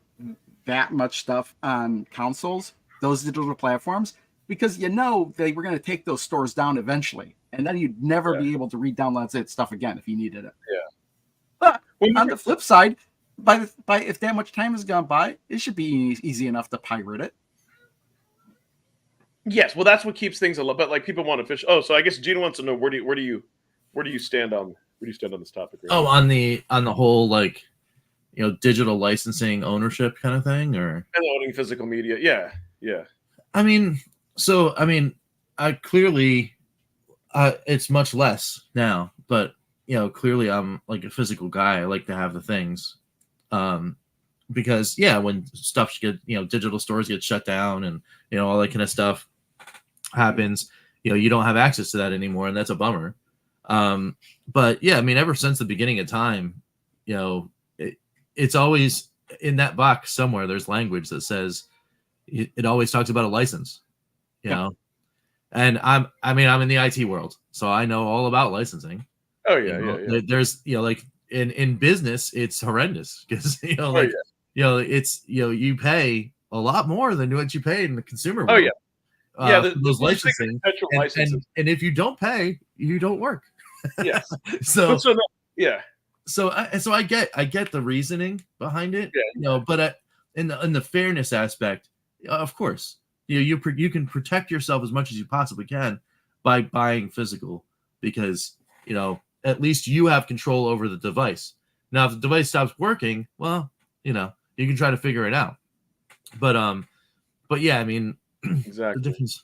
that much stuff on consoles, those digital platforms, because they were going to take those stores down eventually, and then you'd never be able to re-download that stuff again if you needed it. Yeah. But on the flip side, by if that much time has gone by, it should be easy enough to pirate it. Yes, well, that's what keeps things a little. But like people want to fish. Oh, so I guess Gina wants to know where do you stand on this topic? Right now? On the whole like digital licensing ownership kind of thing, or and owning physical media. Yeah. I mean, I clearly it's much less now, but clearly I'm like a physical guy. I like to have the things. Because when stuff get digital stores get shut down and all that kind of stuff happens, you don't have access to that anymore, and that's a bummer. But yeah, I mean, ever since the beginning of time, it's always in that box somewhere. There's language that says it always talks about a license, you know. And I'm in the IT world, so I know all about licensing. Oh yeah. There's like in business, it's horrendous because it's you pay a lot more than what you pay in the consumer world. Oh yeah. Those licensing, and if you don't pay, you don't work. Yes. So yeah. So I get the reasoning behind it. Yeah. But in the fairness aspect, of course, you can protect yourself as much as you possibly can by buying physical, because at least you have control over the device. Now, if the device stops working, well, you can try to figure it out. But yeah, I mean, exactly. The difference.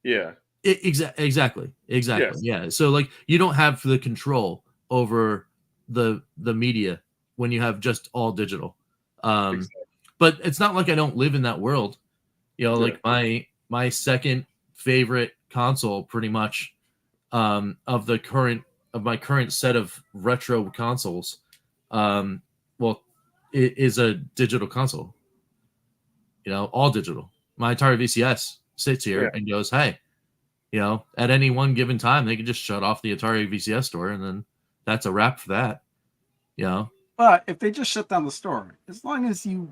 Yeah. Exactly. Yes. Yeah. So like, you don't have the control over the media when you have just all digital. Exactly. But it's not like I don't live in that world. Like my second favorite console, pretty much, of my current set of retro consoles, it is a digital console. All digital. My Atari VCS sits here and goes, hey, at any one given time, they can just shut off the Atari VCS store, and then that's a wrap for that. But if they just shut down the store, as long as you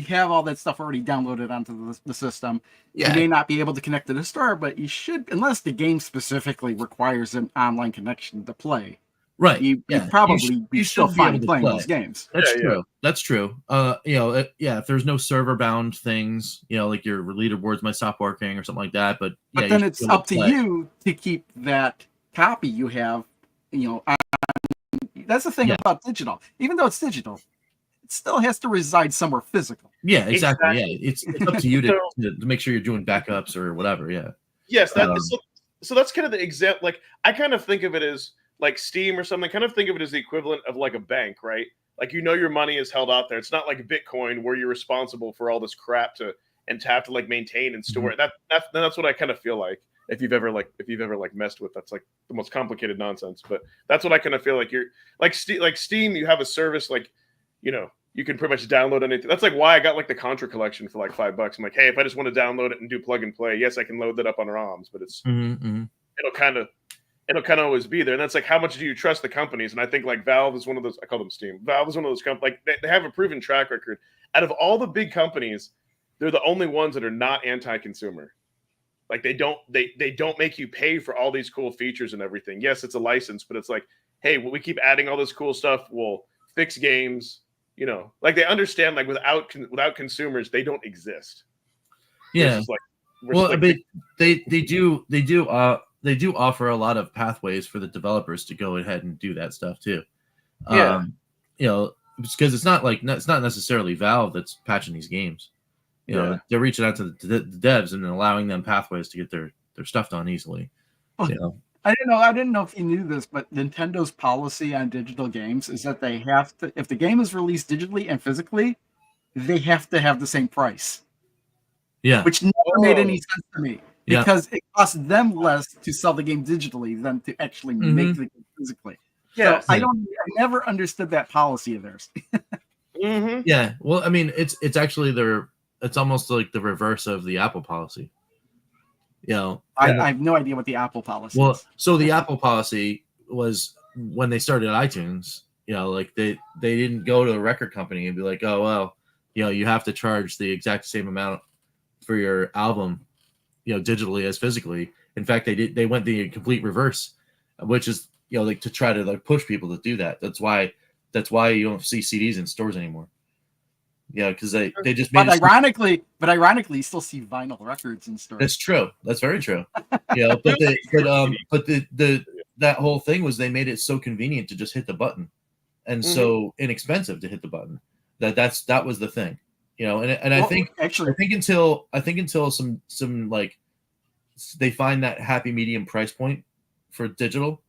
have all that stuff already downloaded onto the system, you may not be able to connect to the store, but you should, unless the game specifically requires an online connection to play. Right. You probably be still fine playing those games. That's true. Yeah. That's true. If there's no server bound things, like your leaderboards might stop working or something like that. But then it's up to you to keep that copy you have. That's the thing about digital. Even though it's digital, it still has to reside somewhere physical. Yeah, exactly. Yeah, it's up to you to make sure you're doing backups or whatever. Yeah. Yes. So that's kind of the example. Like, I kind of think of it as like Steam or something. Kind of think of it as the equivalent of like a bank, right? Like, your money is held out there. It's not like Bitcoin where you're responsible for all this crap to have to like maintain and store it. That's what I kind of feel like. If you've ever messed with, that's like the most complicated nonsense. But that's what I kind of feel like. You're like Steam. You have a service like, you can pretty much download anything. That's like why I got like the Contra collection for like $5. I'm like, hey, if I just want to download it and do plug and play, yes, I can load that up on ROMs, but it's it'll kind of always be there. And that's like, how much do you trust the companies? And I think like Valve is one of those. I call them Steam. Valve is one of those companies. Like, they have a proven track record. Out of all the big companies, they're the only ones that are not anti-consumer. Like, they don't make you pay for all these cool features and everything. Yes, it's a license, but it's like, hey, we keep adding all this cool stuff. We'll fix games. Like, they understand, like, without consumers, they don't exist. Yeah. They do offer a lot of pathways for the developers to go ahead and do that stuff too. Yeah. Because it's not necessarily Valve that's patching these games. They're reaching out to the devs and allowing them pathways to get their stuff done easily. I didn't know if you knew this, but Nintendo's policy on digital games is that they have to, if the game is released digitally and physically, they have to have the same price. Yeah. Which never made any sense to me, because it costs them less to sell the game digitally than to actually make the game physically. Yeah. So I never understood that policy of theirs. Yeah. Well, I mean, it's actually it's almost like the reverse of the Apple policy. You know, I have no idea what the Apple policy well, is. so the Apple policy was when they started iTunes, you know, like they didn't go to a record company and be like, oh well, you know, you have to charge the exact same amount for your album, you know, digitally as physically. In fact, they went the complete reverse, which is, you know, like to try to like push people to do that. That's why you don't see CDs in stores anymore. Yeah, because they just made But ironically, you still see vinyl records in stores. That's true. That's very true. You know, but the that whole thing was they made it so convenient to just hit the button, and so inexpensive to hit the button. That was the thing. You know, and I think until some like they find that happy medium price point for digital,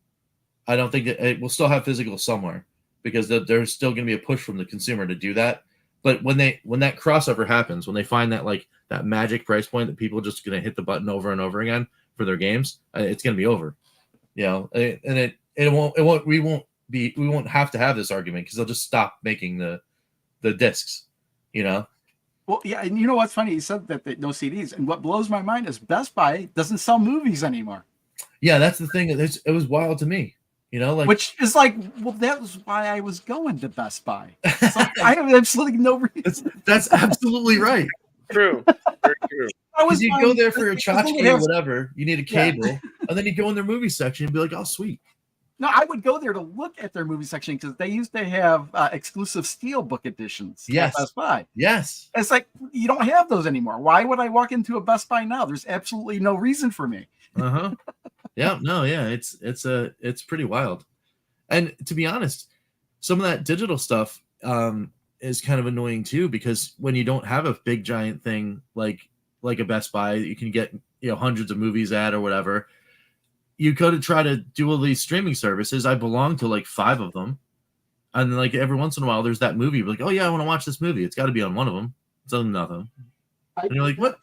I don't think it will still have physical somewhere, because there's still going to be a push from the consumer to do that. But when that crossover happens, when they find that like that magic price point that people are just going to hit the button over and over again for their games, it's going to be over. You know, and we won't have to have this argument, because they'll just stop making the discs. You know. Well, yeah, and you know what's funny? You said that no CDs, and what blows my mind is Best Buy doesn't sell movies anymore. Yeah, that's the thing. It was wild to me. You know, like, which is like, well, that was why I was going to Best Buy. So I have absolutely no reason. That's absolutely right. True. Very true. Because you go there for a tchotchke or whatever, you need a cable, and then you go in their movie section and be like, oh, sweet. No, I would go there to look at their movie section, because they used to have exclusive Steelbook editions at Best Buy. Yes. It's like, you don't have those anymore. Why would I walk into a Best Buy now? There's absolutely no reason for me. Uh-huh. Yeah, no, yeah, it's pretty wild. And to be honest, some of that digital stuff is kind of annoying too, because when you don't have a big giant thing like a Best Buy that you can get, you know, hundreds of movies at or whatever, you go to try to do all these streaming services. I belong to like 5 of them, and like every once in a while there's that movie, you're like, oh yeah, I want to watch this movie. It's got to be on one of them. It's on nothing. And you're like, what?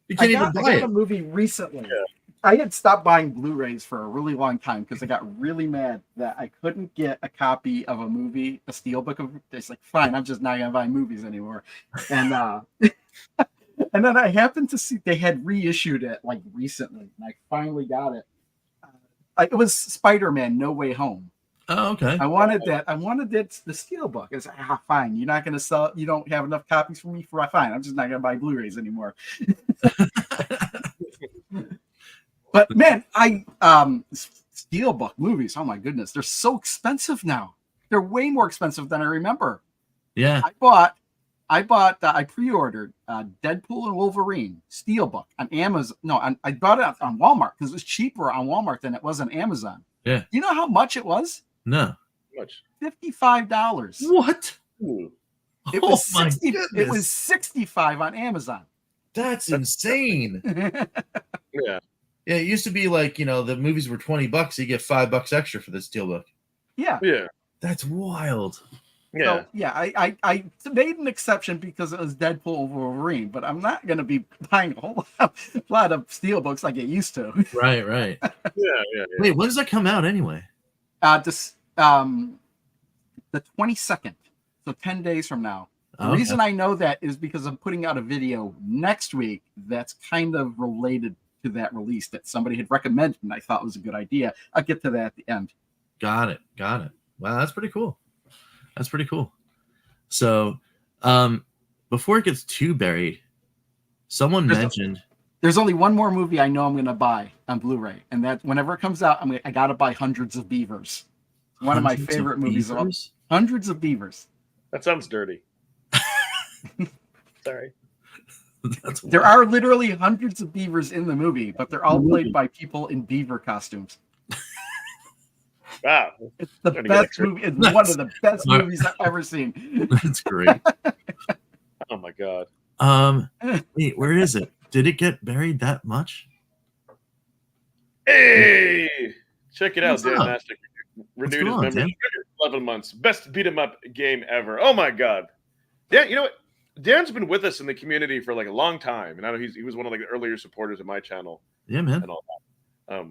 You can't even buy it. I got a movie recently. Yeah. I had stopped buying Blu-rays for a really long time because I got really mad that I couldn't get a copy of a movie, a steelbook of. It's like, fine, I'm just not gonna buy movies anymore. And and then I happened to see they had reissued it like recently, and I finally got it. It was Spider-Man: No Way Home. Oh, okay. I wanted that. I wanted the steelbook. It's like, fine. You're not gonna sell it. You don't have enough copies for me. Fine. I'm just not gonna buy Blu-rays anymore. But man, steelbook movies, oh my goodness, they're so expensive now. They're way more expensive than I remember. Yeah. I pre-ordered Deadpool and Wolverine steelbook on Amazon. No, I bought it on Walmart because it was cheaper on Walmart than it was on Amazon. Yeah. You know how much it was? No. How much? $55. What? It was It was $65 on Amazon. That's insane. Yeah. Yeah, it used to be like, you know, the movies were $20, you get $5 extra for the steelbook. Yeah. Yeah. That's wild. Yeah. So, yeah, I made an exception because it was Deadpool over Wolverine, but I'm not going to be buying a whole lot of steelbooks like it used to. Right. Yeah. Wait, when does that come out anyway? The 22nd, so 10 days from now. The reason I know that is because I'm putting out a video next week that's kind of related to that release that somebody had recommended and I thought was a good idea. I'll get to that at the end. Got it. Wow, that's pretty cool. So, before it gets too buried, someone mentioned there's only one more movie I know I'm going to buy on Blu-ray, and that whenever it comes out, I got to buy Hundreds of Beavers. One of my favorite movies of all. Hundreds of Beavers. That sounds dirty. Sorry. There are literally hundreds of beavers in the movie, but they're all played by people in beaver costumes. Wow. It's the best movie. It's one of the best movies I've ever seen. That's great. Oh my god. Wait, where is it? Did it get buried that much? Hey! Check it out, Dan Mastic. Renewed his membership. 11 months. Best beat 'em up game ever. Oh my god. Dan, you know what? Dan's been with us in the community for like a long time, and I know he was one of like the earlier supporters of my channel. Yeah, man. And all that.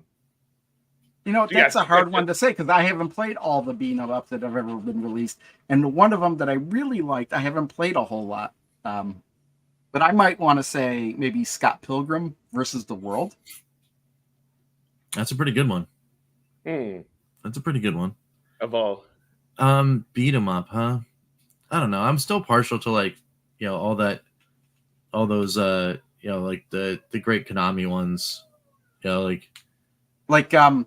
You know, that's a hard one to say because I haven't played all the beat 'em ups that have ever been released, and one of them that I really liked, I haven't played a whole lot. But I might want to say maybe Scott Pilgrim versus the World. That's a pretty good one. Hmm. That's a pretty good one. Of all. Beat 'em up, huh? I don't know. I'm still partial to like, all those like the great Konami ones. Like Teenage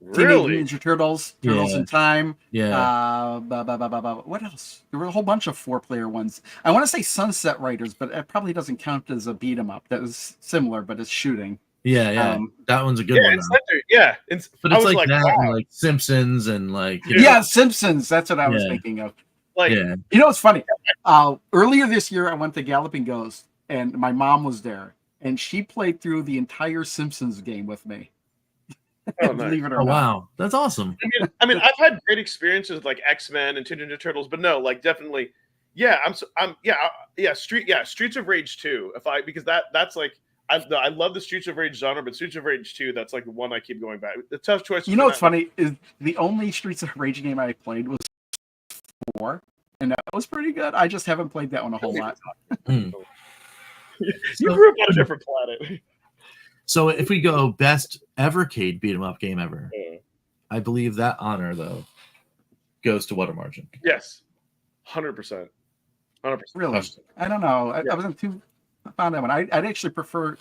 Really? Ninja Turtles, Turtles in Time. Yeah. What else? There were a whole bunch of 4-player ones. I want to say Sunset Riders, but it probably doesn't count as a beat 'em up. That was similar, but it's shooting. Yeah. That one's a good one. Yeah. But it's like that and like Simpsons and like Simpsons. That's what I was thinking of. Like, you know, it's funny. Earlier this year, I went to Galloping Ghost, and my mom was there, and she played through the entire Simpsons game with me. Oh, nice. Believe it or not. Wow, that's awesome. I mean, I've had great experiences with like X-Men and Teenage Ninja Turtles, but no, like definitely, Streets of Rage 2. Because that's like I love the Streets of Rage genre, but Streets of Rage 2, that's like the one I keep going back. The tough choice. You know what's funny is the only Streets of Rage game I played was 4, and that was pretty good. I just haven't played that one a whole lot. You grew up on a different planet. So if we go best Evercade beat 'em up game ever, I believe that honor though goes to What a Margin. Yes, 100%. 100%. Really? I don't know. I wasn't too fond of that one. I'd actually prefer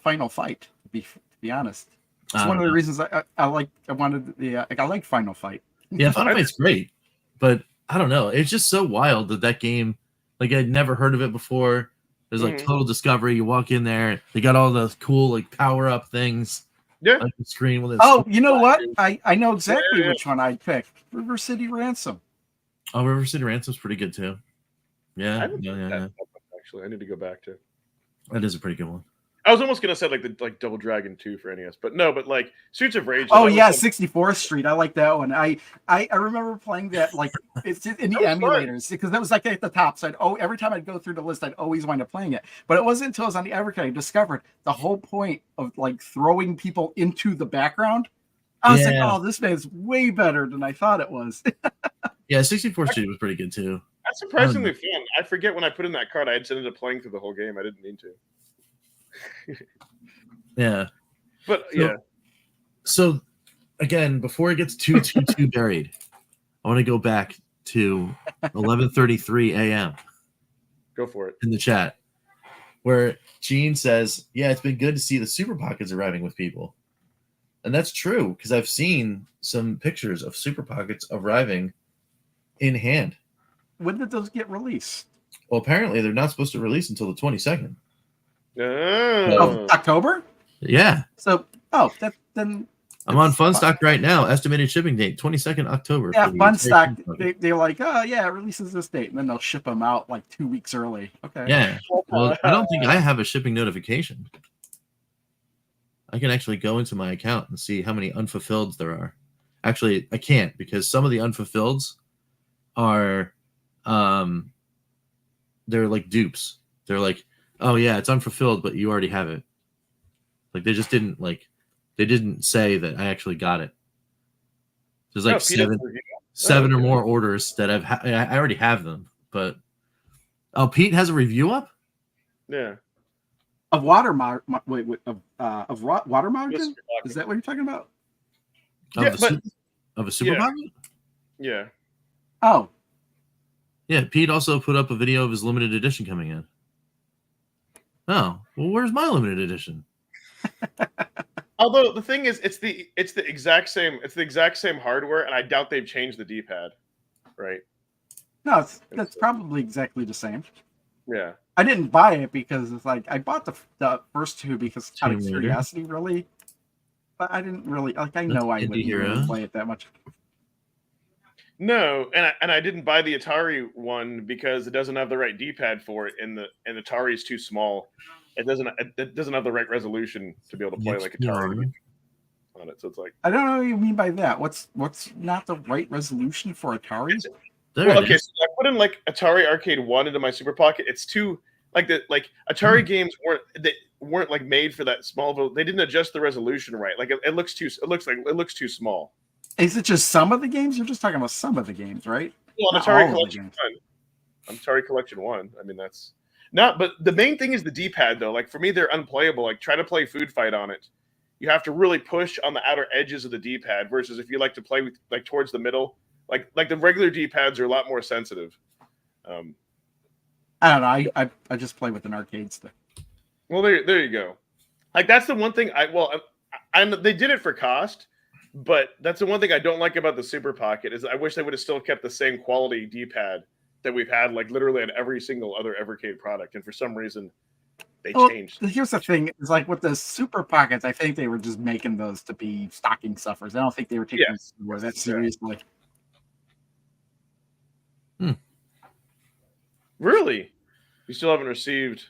Final Fight. To be honest, it's one of the reasons I like Final Fight. Yeah, Final Fight's great, but I don't know. It's just so wild that game. Like I'd never heard of it before. There's like total discovery. You walk in there, they got all the cool like power up things. Yeah. Like the screen with it. Oh, you know what? I know exactly which one I'd pick. River City Ransom. Oh, River City Ransom's pretty good too. Yeah. Actually, I need to go back to. That is a pretty good one. I was almost gonna say like Double Dragon 2 for NES, but no, but like Streets of Rage. Oh yeah, 64th Street. I like that one. I remember playing that like it's in the emulators because that was like at the top. So every time I'd go through the list, I'd always wind up playing it. But it wasn't until I was on the Evercade I discovered the whole point of like throwing people into the background. I was like, oh, this man's way better than I thought it was. Yeah, 64th Street was pretty good too. That's surprisingly fun. I forget when I put in that card, I had ended up playing through the whole game. I didn't mean to. Yeah, but So again, before it gets too buried, I want to go back to 11:33 a.m. Go for it in the chat, where Gene says, "Yeah, it's been good to see the Super Pockets arriving with people," and that's true because I've seen some pictures of Super Pockets arriving in hand. When did those get released? Well, apparently they're not supposed to release until the 22nd. Of October? Yeah. So, then I'm on Funstock right now. Estimated shipping date 22nd October. Yeah, Funstock. They're like, oh yeah, it releases this date, and then they'll ship them out like 2 weeks early. Okay. Yeah. Well, I don't think I have a shipping notification. I can actually go into my account and see how many unfulfilleds there are. Actually, I can't because some of the unfulfilleds are, they're like dupes. They're like, oh yeah, it's unfulfilled, but you already have it. Like they just didn't they didn't say that I actually got it. There's like seven or more orders that I already have them, but Pete has a review up. Yeah. Of water margin? Is that what you're talking about? Of a supermarket? Yeah. Oh. Yeah, Pete also put up a video of his limited edition coming in. Oh, well, where's my limited edition? Although the thing is, it's the exact same hardware, and I doubt they've changed the D-pad, right? No, that's probably exactly the same. Yeah. I didn't buy it because it's like I bought the first two because out of curiosity, really. But I didn't really I know I wouldn't really play it that much. No, and I didn't buy the Atari one because it doesn't have the right D-pad for it, and Atari is too small. It doesn't have the right resolution to be able to play like Atari on it. So it's like I don't know what you mean by that. What's not the right resolution for Atari? Okay, so I put in like Atari Arcade 1 into my Super Pocket. It's too Atari games weren't like made for that small. They didn't adjust the resolution right. Like it looks too small. Is it just some of the games? You're just talking about some of the games, right? Well, Atari Collection 1. Atari Collection 1. I mean, Not, but the main thing is the D-pad though. Like for me, they're unplayable. Like try to play Food Fight on it. You have to really push on the outer edges of the D-pad versus if you like to play with like towards the middle. Like the regular D-pads are a lot more sensitive. I don't know. I just play with an arcade stick. Well, there you go. Like that's the one thing they did it for cost, but that's the one thing I don't like about the Super Pocket is I wish they would have still kept the same quality D-pad that we've had like literally on every single other Evercade product, and for some reason they changed. Here's the thing: is like with the Super Pockets, I think they were just making those to be stocking stuffers. I don't think they were taking that seriously. Really? You still haven't received?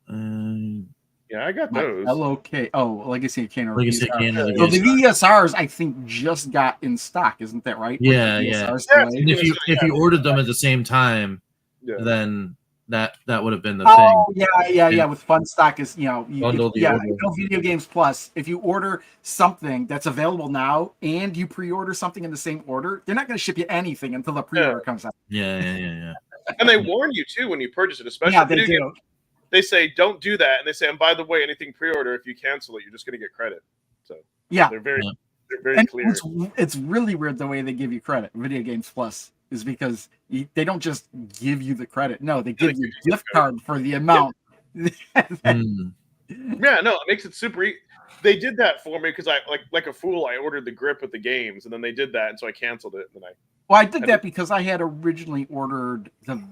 Yeah, I got those. LOK. Oh, Legacy of Kane. Legacy of Kane. So the VSRs, I think, just got in stock. Isn't that right? Yeah, yeah. And if you ordered them at the same time, then that would have been the thing. Yeah. With Fun Stock is Video Games Plus. If you order something that's available now and you pre-order something in the same order, they're not going to ship you anything until the pre-order comes out. Yeah. And they warn you too when you purchase it, especially they do. They say don't do that, and they say, and by the way, anything pre-order, if you cancel it, you're just going to get credit. So they're very clear. It's really weird the way they give you credit. Video Games Plus is because they don't just give you the credit. No, they give you a gift card for the amount. Yeah, no, it makes it super easy. They did that for me because I like a fool. I ordered the grip with the games, and then they did that, and so I canceled it. And then I did that because I had originally ordered the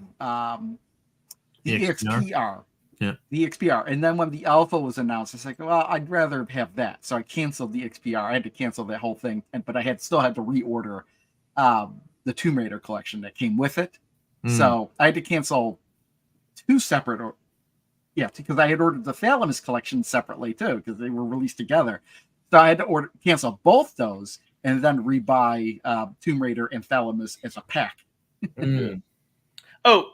XPR. Yeah. The XPR. And then when the Alpha was announced, I was like, well, I'd rather have that. So I canceled the XPR. I had to cancel that whole thing. But I still had to reorder the Tomb Raider collection that came with it. So I had to cancel two separate. Because I had ordered the Thalamus collection separately too, because they were released together. So I had to cancel both those and then rebuy Tomb Raider and Thalamus as a pack. Oh,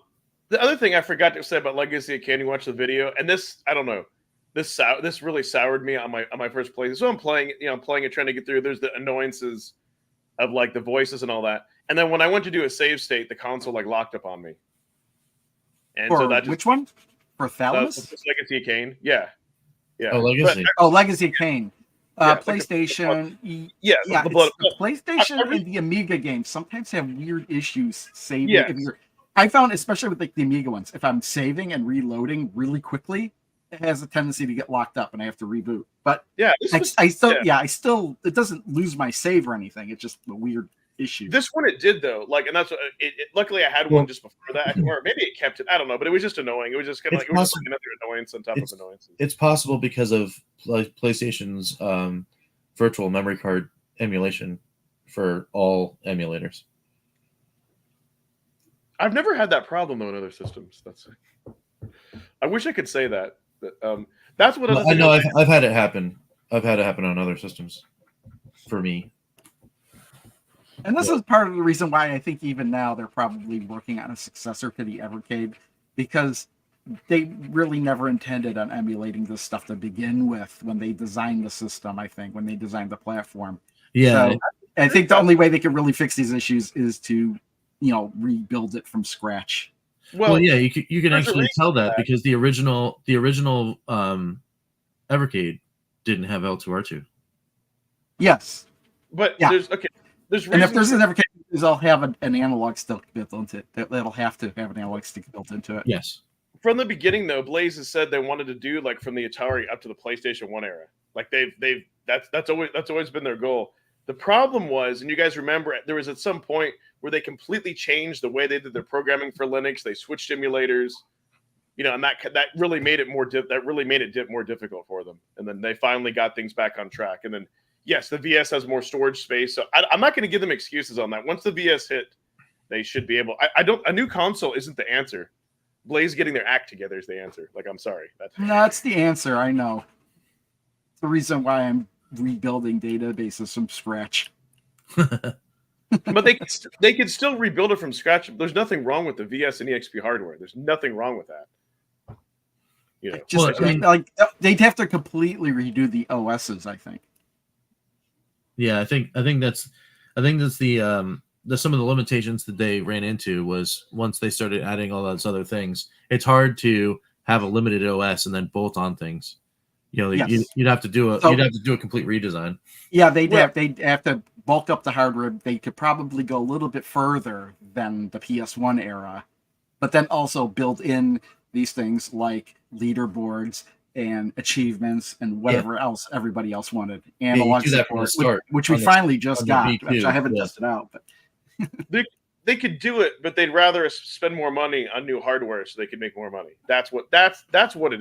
the other thing I forgot to say about Legacy of Kane, you watch the video, and this, I don't know, this really soured me on my first playthrough. So I'm playing it, trying to get through. There's the annoyances of like the voices and all that. And then when I went to do a save state, the console like locked up on me. And so that which one? For Thalamus? Legacy of Kane. Yeah. Oh, Legacy. Legacy of Kane. PlayStation. The PlayStation and the Amiga games sometimes have weird issues saving. Yes. I found, especially with like the Amiga ones, if I'm saving and reloading really quickly, it has a tendency to get locked up and I have to reboot. But I still, it doesn't lose my save or anything. It's just a weird issue. This one it did though, like, and that's what luckily I had one just before that, or maybe it kept it. I don't know, but it was just annoying. It was just kind of like another annoyance on top of annoyances. It's possible because of PlayStation's virtual memory card emulation for all emulators. I've never had that problem though in other systems. I wish I could say that. That's what I know. I've had it happen. I've had it happen on other systems for me. And this is part of the reason why I think even now they're probably working on a successor to the Evercade, because they really never intended on emulating this stuff to begin with when they designed the system, I think, when they designed the platform. Yeah. So I think the only way they can really fix these issues is to, rebuild it from scratch. Well, yeah, you can actually tell that because the original Evercade didn't have L2R2. Yes. But there's and if there's an Evercade, they'll have an analog stick built into it. That'll have to have an analog stick built into it. Yes. From the beginning, though, Blaze has said they wanted to do like from the Atari up to the PlayStation 1 era. Like that's always been their goal. The problem was, and you guys remember, there was at some point where they completely changed the way they did their programming for Linux. They switched emulators, and that really made it more difficult for them. And then they finally got things back on track. And then yes, the VS has more storage space. So I'm not going to give them excuses on that. Once the VS hit, they should be able. A new console isn't the answer. Blaze getting their act together is the answer. Like, I'm sorry. That's the answer. I know. It's the reason why I'm rebuilding databases from scratch. But they could still rebuild it from scratch. There's nothing wrong with the VS and EXP hardware. There's nothing wrong with that. They'd have to completely redo the OSs, I think. Yeah, I think that's the some of the limitations that they ran into was once they started adding all those other things, it's hard to have a limited OS and then bolt on things. You know, Yes. you'd have to do a complete redesign. Yeah, they'd have to bulk up the hardware. They could probably go a little bit further than the PS1 era, but then also build in these things like leaderboards and achievements and whatever else everybody else wanted. Analog support, which we finally just got, which I haven't tested out. But they could do it, but they'd rather spend more money on new hardware so they could make more money. That's what it is. That's what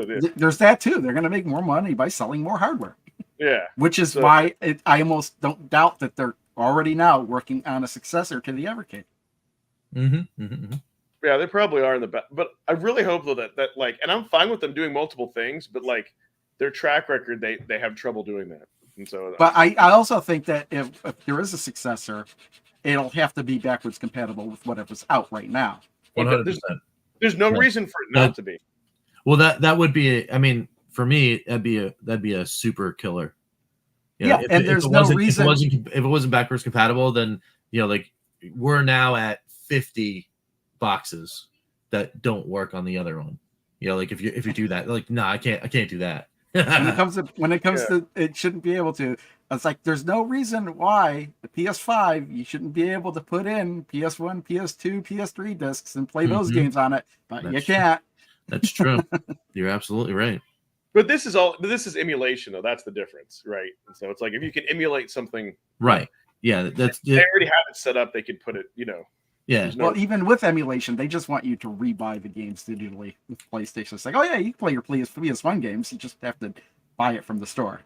it is. There's that too. They're going to make more money by selling more hardware. Yeah, which is why I almost don't doubt that they're already now working on a successor to the Evercade. Yeah, they probably are in the back, but I really hope though that like, and I'm fine with them doing multiple things, but like their track record, they have trouble doing that. And so, but I also think that if there is a successor, it'll have to be backwards compatible with whatever's out right now. 100%. There's no reason for it not to be. Well, that would be. I mean, for me, that'd be a super killer. You know, and there's no reason if it wasn't backwards compatible, then like we're now at 50 boxes that don't work on the other one. You know, like if you do that, like no, I can't do that. when it comes to it shouldn't be able to. It's like there's no reason why the PS5 you shouldn't be able to put in PS1, PS2, PS3 discs and play those games on it, but you can't. That's true. You're absolutely right. But this is emulation, though. That's the difference, right? And so it's like if you can emulate something, right? Yeah, they already have it set up. They can put it, Yeah. Well, even with emulation, they just want you to rebuy the games digitally with PlayStation. It's like, oh yeah, you can play your PS1 games. You just have to buy it from the store.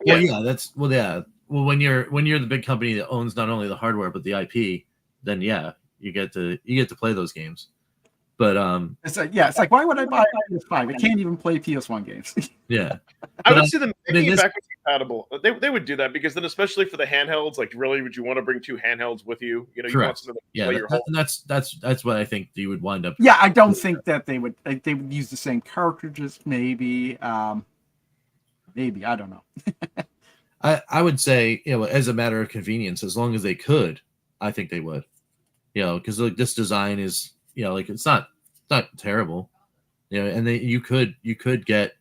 Well, yeah. Well, when you're the big company that owns not only the hardware but the IP, then yeah, you get to play those games. But it's like why would I buy a PS5? I can't even play PS1 games. Yeah, I would see them making it backwards compatible. They would do that because then, especially for the handhelds, like really, would you want to bring two handhelds with you? You want something to play your whole. That's what I think you would wind up. Yeah, I don't think that they would use the same cartridges. Maybe I don't know. I would say as a matter of convenience, as long as they could, I think they would. Because like this design is. Like it's not terrible, and you could get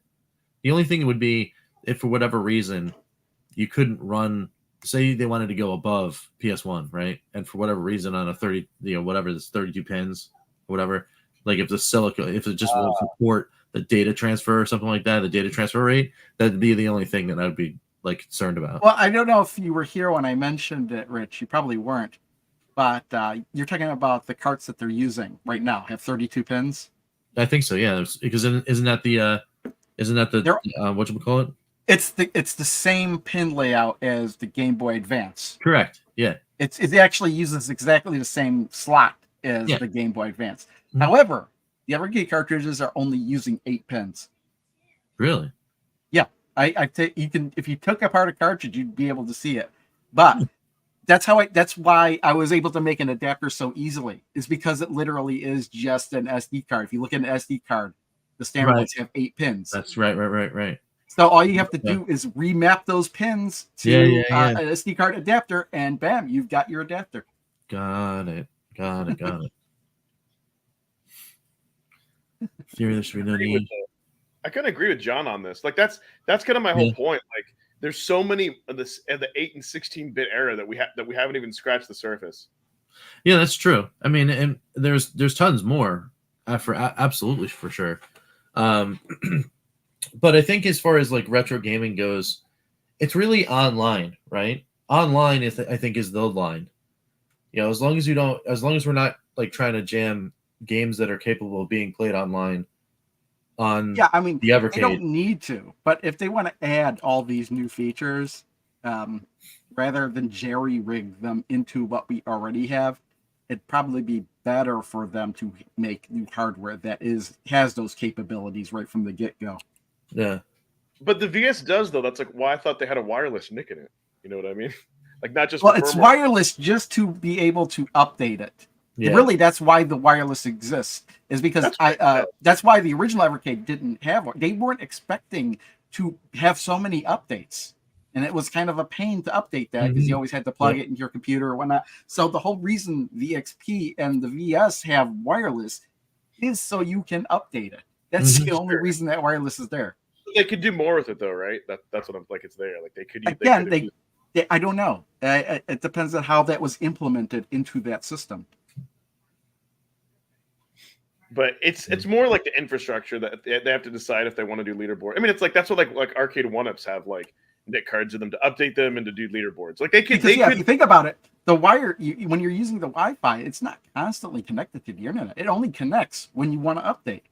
the only thing would be if for whatever reason you couldn't run, say they wanted to go above PS1, right? And for whatever reason on a 30, whatever this 32 pins, whatever, like if if it just won't support the data transfer or something like that, the data transfer rate, that'd be the only thing that I'd be like concerned about. Well, I don't know if you were here when I mentioned it, Rich. You probably weren't. But you're talking about the carts that they're using right now have 32 pins. I think so, yeah. Because isn't that the whatchamacallit? It's the same pin layout as the Game Boy Advance. Correct. Yeah. It actually uses exactly the same slot as the Game Boy Advance. Mm-hmm. However, the Evercade cartridges are only using 8 pins. Really? Yeah. You can if you took apart a cartridge, you'd be able to see it, but. That's why I was able to make an adapter so easily, is because it literally is just an SD card. If you look at an SD card, the standard ones have 8 pins. That's right. So all you have to do is remap those pins to an SD card adapter, and bam, you've got your adapter. Got it. Theory, there should be no need. I kind of agree with John on this. Like that's kind of my whole point. Like. There's so many of this in the 8 and 16-bit era that we haven't even scratched the surface. Yeah, that's true. I mean, and there's tons more absolutely for sure. But I think as far as like retro gaming goes, it's really online, right? Online I think is the line. As long as we're not like trying to jam games that are capable of being played online. The Evercade. They don't need to, but if they want to add all these new features, rather than jerry-rig them into what we already have, it'd probably be better for them to make new hardware that has those capabilities right from the get-go. Yeah. But the VS does, though. That's like why I thought they had a wireless NIC in it. You know what I mean? Like not just. Well, it's wireless just to be able to update it. Yeah. Really, that's why the wireless exists. Is because that's why the original Evercade didn't have one. They weren't expecting to have so many updates. And it was kind of a pain to update that because you always had to plug it into your computer or whatnot. So the whole reason the XP and the VS have wireless is so you can update it. That's the only reason that wireless is there. They could do more with it though, right? That's what I'm like. It's there. Like they could. Again, I don't know. It depends on how that was implemented into that system. But it's more like the infrastructure that they have to decide if they want to do leaderboard. I mean, it's like that's what like arcade one-ups have like NIC cards in them to update them and to do leaderboards. Like they could. If you think about it, the wire when you're using the Wi-Fi, it's not constantly connected to the internet. It only connects when you want to update,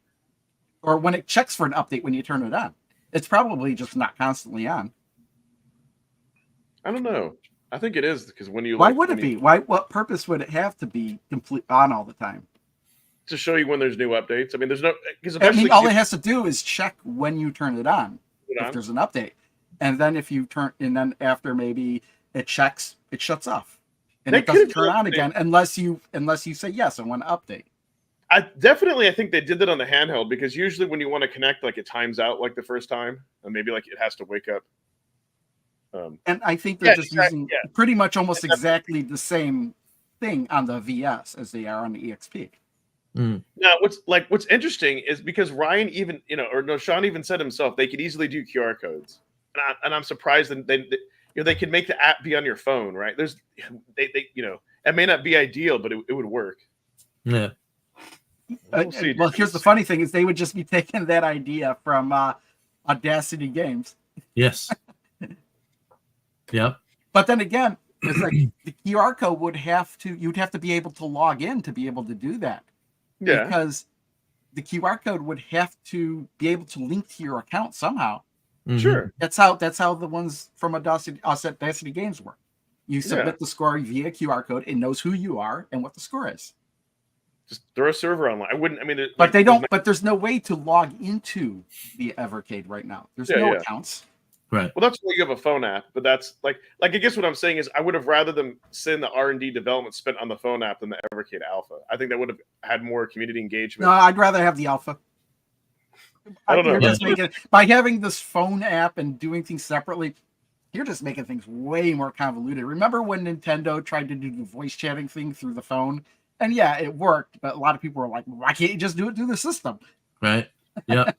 or when it checks for an update when you turn it on. It's probably just not constantly on. I don't know. I think it is because when you. Why would it be? What purpose would it have to be complete on all the time? To show you when there's new updates. I mean, there's no because all it has to do is check when you turn it on if there's an update, and then if you turn and then after maybe it checks, it shuts off, and it doesn't turn on again unless you say yes, I want to update. I think they did that on the handheld because usually when you want to connect, like it times out like the first time, and maybe like it has to wake up. And I think they're just using pretty much almost exactly the same thing on the VS as they are on the EXP. Now, what's interesting is because Ryan even Sean even said himself they could easily do QR codes, and I'm surprised that they could make the app be on your phone, right? It may not be ideal, but it would work. Yeah. Well, here's the funny thing: is they would just be taking that idea from Audacity Games. Yes. Yep. But then again, it's like the QR code you'd have to be able to log in to be able to do that. Yeah. Because the QR code would have to be able to link to your account somehow. Sure. That's how the ones from Audacity Games work. You submit the score via QR code. It knows who you are and what the score is. Just throw a server online. I wouldn't. I mean, but they don't. But there's no way to log into the Evercade right now. There's no accounts. Right. Well, that's why you have a phone app. But that's like I guess what I'm saying is I would have rather them send the R&D development spent on the phone app than the Evercade Alpha. I think that would have had more community engagement. No, I'd rather have the Alpha. I don't know. By having this phone app and doing things separately, you're just making things way more convoluted. Remember when Nintendo tried to do the voice chatting thing through the phone? And yeah, it worked, but a lot of people were like, why can't you just do it through the system? Right. Yeah.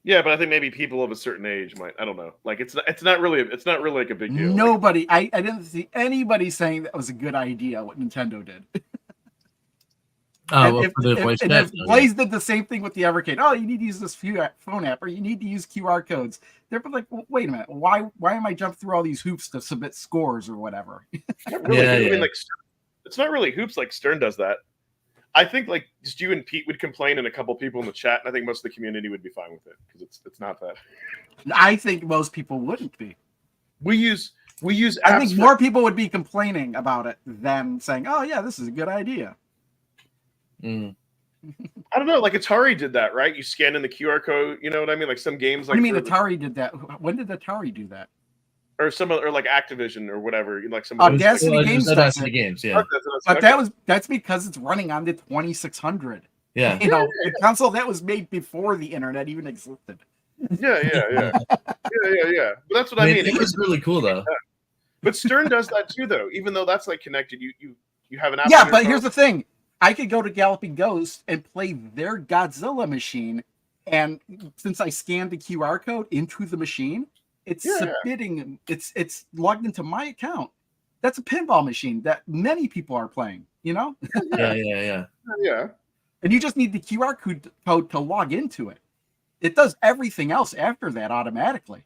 Yeah, but I think maybe people of a certain age might. I don't know. Like it's not really like a big deal. Nobody. I didn't see anybody saying that was a good idea what Nintendo did. Oh, if Blaze did the same thing with the Evercade. Oh, you need to use this phone app, or you need to use QR codes. They're like, well, wait a minute, why am I jumping through all these hoops to submit scores or whatever? Really, I mean, like, it's not really hoops like Stern does that. I think like just you and Pete would complain, and a couple people in the chat, and I think most of the community would be fine with it because it's not that. I think most people wouldn't be. We use. I think more people would be complaining about it than saying, "Oh yeah, this is a good idea." I don't know. Like Atari did that, right? You scan in the QR code. You know what I mean? Like some games. Like what do you mean Atari did that? When did Atari do that? Or like Activision or whatever. Like some Audacity Games. Audacity Games, yeah. But that's because it's running on the 2600. Yeah. The console that was made before the internet even existed. Yeah. But that's what I mean. It was really cool though. But Stern does that too, though. Even though that's like connected, you have an app. Yeah, but here's the thing: I could go to Galloping Ghost and play their Godzilla machine, and since I scanned the QR code into the machine, it's submitting. It's logged into my account. That's a pinball machine that many people are playing. Yeah. And you just need the QR code to log into it. It does everything else after that automatically.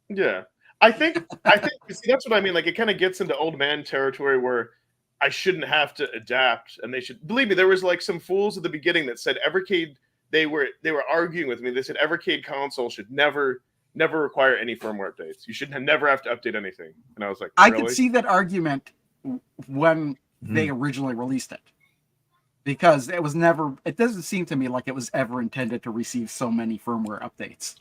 Yeah. I think see, that's what I mean. Like it kind of gets into old man territory where I shouldn't have to adapt, and they should believe me. There was like some fools at the beginning that said Evercade. They were arguing with me. They said Evercade console should never require any firmware updates. You should never have to update anything. And I was like, really? I could see that argument when they originally released it, because it doesn't seem to me like it was ever intended to receive so many firmware updates.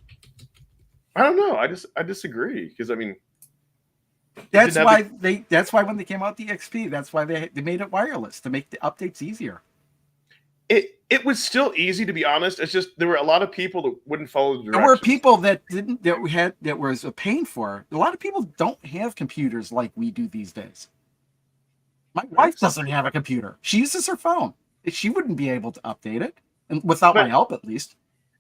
I don't know. I disagree, because I mean, that's why when they came out the XP, that's why they made it wireless, to make the updates easier. It was still easy, to be honest. It's just there were a lot of people that wouldn't follow the directions. There were people that didn't that was a pain for. A lot of people don't have computers like we do these days. My wife doesn't have a computer. She uses her phone. She wouldn't be able to update it, and without my help, at least.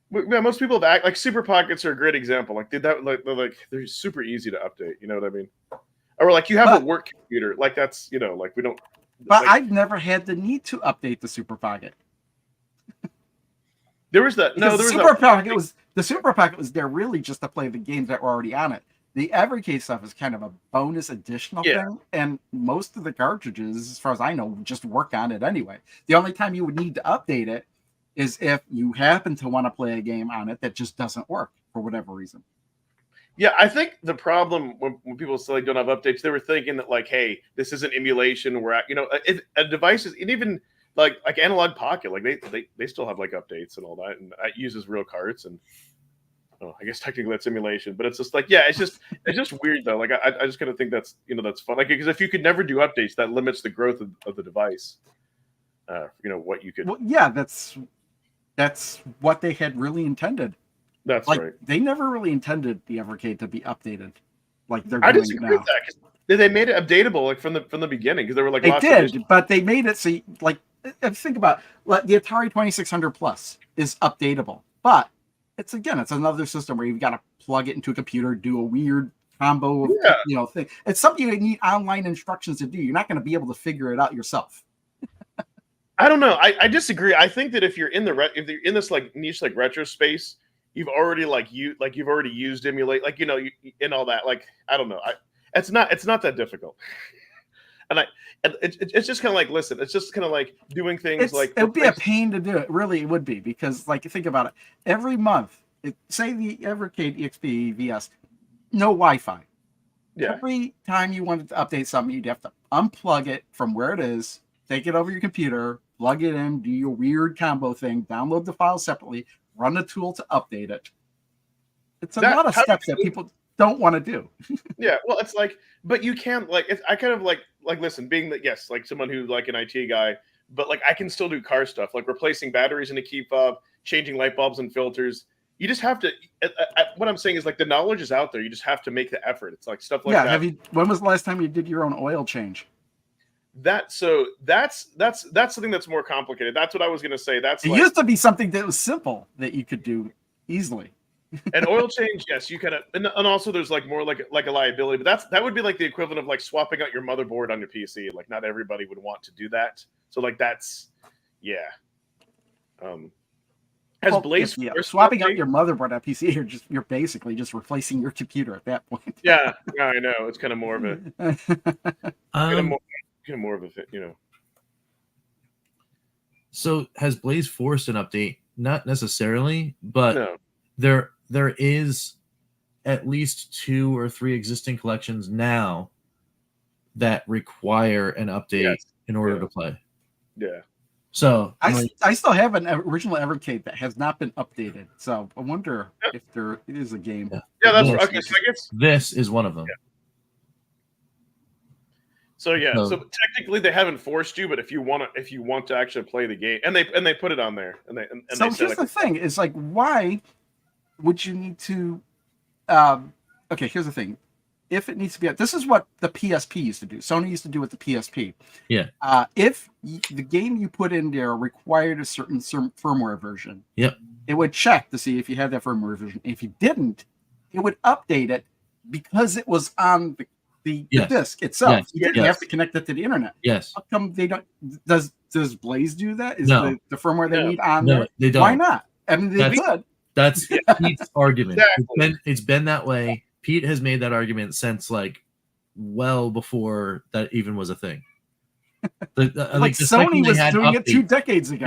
Yeah, most people have like Super Pockets are a great example. Like they're super easy to update. You know what I mean? Or like you have a work computer. Like that's like we don't. But like, I've never had the need to update the Super Pocket. There was that. No, there was the Super Pocket was there really just to play the games that were already on it. The Evercade stuff is kind of a bonus additional thing, and most of the cartridges, as far as I know, just work on it anyway. The only time you would need to update it is if you happen to want to play a game on it that just doesn't work for whatever reason. Yeah, I think the problem when people say like, don't have updates, they were thinking that like, hey, this isn't emulation. We're at, a device is, and even like Analog Pocket, like they still have like updates and all that, and it uses real cards, and I guess technically that's emulation, but it's just like, yeah, it's just weird though. Like I just kind of think that's that's fun, like because if you could never do updates, that limits the growth of the device. What you could. Well, yeah, that's what they had really intended. That's like, right. They never really intended the Evercade to be updated. Like they're I doing disagree now. with that because they made it updatable like from the beginning because there were like they did, but they made it so like think about the Atari 2600 Plus is updatable, but it's another system where you've got to plug it into a computer, do a weird combo of thing. It's something you need online instructions to do. You're not going to be able to figure it out yourself. I don't know. I disagree. I think that if you're in this like niche like retro space, you've already you've already used emulate and all that. Like I don't know. It's not that difficult. And it's just kind of like listen. It's just kind of like doing things like it would be a pain to do it. Really, it would be because like think about it. Every month, say the Evercade EXP VS, no Wi-Fi. Yeah. Every time you wanted to update something, you'd have to unplug it from where it is, take it over your computer, plug it in, do your weird combo thing, download the file separately, run the tool to update it. It's a lot of steps that people don't want to do. Yeah, well, it's like, but you can't I kind of like listen, being that yes, like someone who's like an IT guy, but like I can still do car stuff, like replacing batteries in a key fob, changing light bulbs and filters. You just have to. What I'm saying is like the knowledge is out there. You just have to make the effort. It's like stuff like that. When was the last time you did your own oil change? That's something that's more complicated. That's what I was going to say. It used to be something that was simple that you could do easily. An oil change, yes, you kind of, and also there's like more like a liability, but that would be like the equivalent of like swapping out your motherboard on your PC. Like not everybody would want to do that. So like that's Blaze swapping out your motherboard on PC, you're basically just replacing your computer at that point. Yeah, I know it's kind of more of a more of a thing, So has Blaze forced an update? Not necessarily, but no. There is at least 2 or 3 existing collections now that require an update in order to play. Yeah. So I still have an original Evercade that has not been updated. So I wonder if there is a game. Yeah, that's okay. So I guess this is one of them. Yeah. So technically they haven't forced you, but if you want to actually play the game, and they put it on there, so here's the thing: is like why would you need to? Okay, here's the thing: if it needs to be, this is what the PSP used to do. Sony used to do with the PSP. Yeah. If the game you put in there required a certain firmware version, yep, it would check to see if you had that firmware version. If you didn't, it would update it because it was on the disc itself. Yes. You didn't have to connect it to the internet. Yes. How come they don't? Does Blaze do that? Is no. the firmware they need on there? They don't. Why not? I mean, they could. That's Pete's argument. Exactly. It's been that way. Pete has made that argument since like well before that even was a thing. Like Sony was doing it 2 decades ago.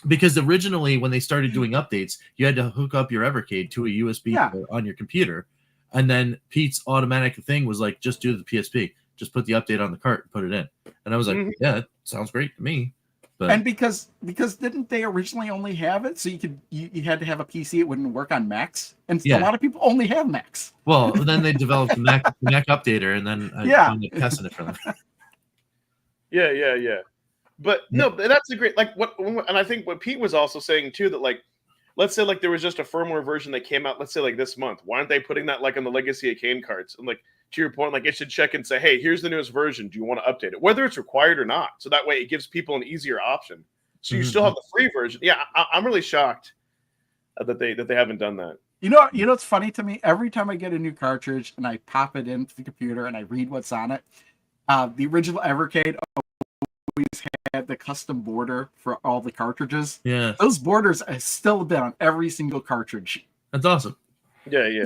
Because originally when they started doing updates, you had to hook up your Evercade to a USB port on your computer. And then Pete's automatic thing was like, just do the PSP. Just put the update on the cart and put it in. And I was like, yeah, that sounds great to me. But, and because didn't they originally only have it so you had to have a PC, it wouldn't work on Macs, and a lot of people only have Macs. Well, then they developed the Mac updater, and then I found it testing it for them. Yeah. But no, that's a great and I think what Pete was also saying too, that like, let's say like there was just a firmware version that came out, let's say like this month. Why aren't they putting that like on the Legacy of Kain cards? And like to your point, like it should check and say, hey, here's the newest version. Do you want to update it? Whether it's required or not. So that way it gives people an easier option. So you still have the free version. Yeah, I'm really shocked that they haven't done that. You know, it's funny to me. Every time I get a new cartridge and I pop it into the computer and I read what's on it, the original Evercade always had the custom border for all the cartridges. Yeah, those borders have still been on every single cartridge. That's awesome. Yeah.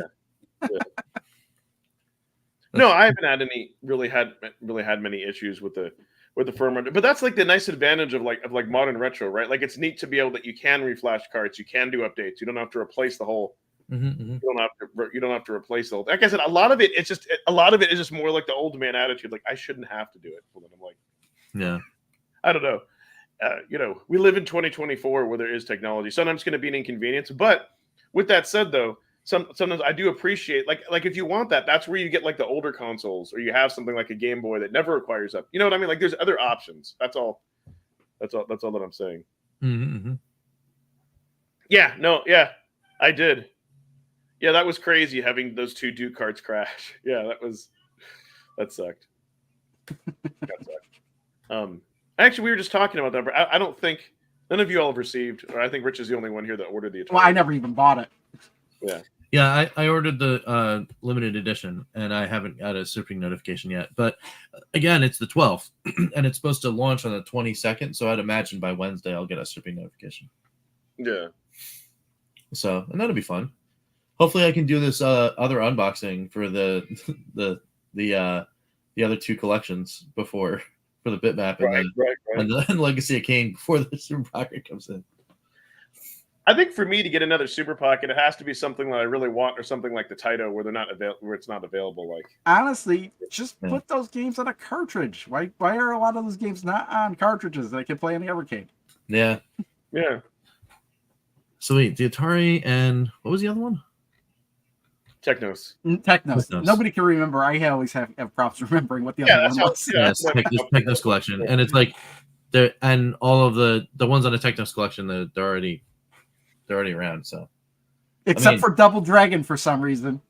No, I haven't had really had many issues with the firmware, but that's like the nice advantage of like modern retro, right? Like it's neat to be able that you can reflash cards, you can do updates, you don't have to replace the whole. You don't have to replace the whole. Like I said, a lot of it is just more like the old man attitude. Like I shouldn't have to do it. But I'm like, yeah, I don't know. We live in 2024 where there is technology. Sometimes it's going to be an inconvenience. But with that said, though, sometimes I do appreciate like if you want that, that's where you get like the older consoles, or you have something like a Game Boy that never requires up. You know what I mean? Like there's other options. That's all that I'm saying. Yeah. No. Yeah. I did. Yeah, that was crazy having those two Duke cards crash. Yeah, that sucked. Actually, we were just talking about that, but I don't think none of you all have received, or I think Rich is the only one here that ordered the Atari. Well, I never even bought it. Yeah, I ordered the limited edition, and I haven't got a shipping notification yet. But again, it's the 12th, and it's supposed to launch on the 22nd, so I'd imagine by Wednesday I'll get a shipping notification. Yeah. So, and that'll be fun. Hopefully, I can do this other unboxing for the other two collections for the bitmap and the Legacy of Kain before the Super Pocket comes in. I think for me to get another Super Pocket, it has to be something that I really want, or something like the Taito where it's not available. Like honestly, just put those games on a cartridge. Why are a lot of those games not on cartridges that I can play on the Evercade? Yeah. Sweet. The Atari and what was the other one? Technos. Nobody can remember. I always have problems remembering what the other one was. Technos collection, and it's like and all of the ones on the Technos collection they're already around. So except for Double Dragon for some reason.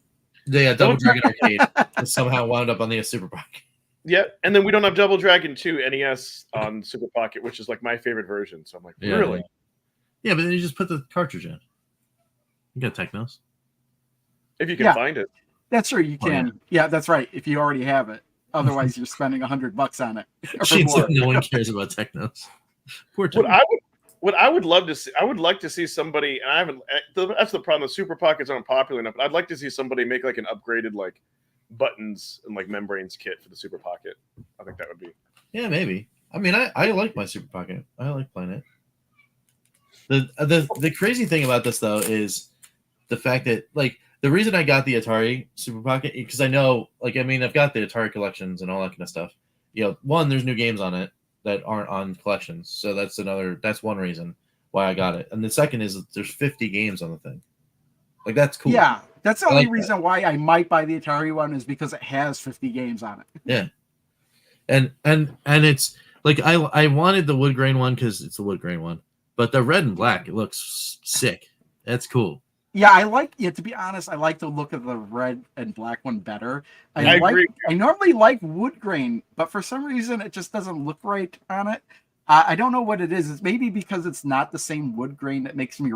Yeah, Double Dragon Arcade somehow wound up on the Super Pocket. Yeah, and then we don't have Double Dragon 2 NES on Super Pocket, which is like my favorite version. So I'm like, really? Yeah, but then you just put the cartridge in. You got Technos. If you can find it. That's true, you can. Yeah, that's right. If you already have it. Otherwise, you're spending $100 on it. No one cares about Technos. Poor Technos. What I would love to see, I would like to see somebody, and I haven't, that's the problem, the Super Pockets aren't popular enough, but I'd like to see somebody make like an upgraded like buttons and like membranes kit for the Super Pocket. I think that would be. Yeah, maybe. I mean, I like my Super Pocket. I like playing it. The crazy thing about this though is the fact that like the reason I got the Atari Super Pocket, because I know, like, I mean, I've got the Atari collections and all that kind of stuff. One, there's new games on it that aren't on collections, so that's one reason why I got it. And the second is that there's 50 games on the thing. Like, that's cool. Yeah, that's the only reason why I might buy the Atari one is because it has 50 games on it. Yeah, and it's like I wanted the wood grain one because it's a wood grain one, but the red and black, it looks sick. That's cool. Yeah, to be honest, I like the look of the red and black one better. I agree. I normally like wood grain, but for some reason it just doesn't look right on it. I don't know what it is. It's maybe because it's not the same wood grain that makes me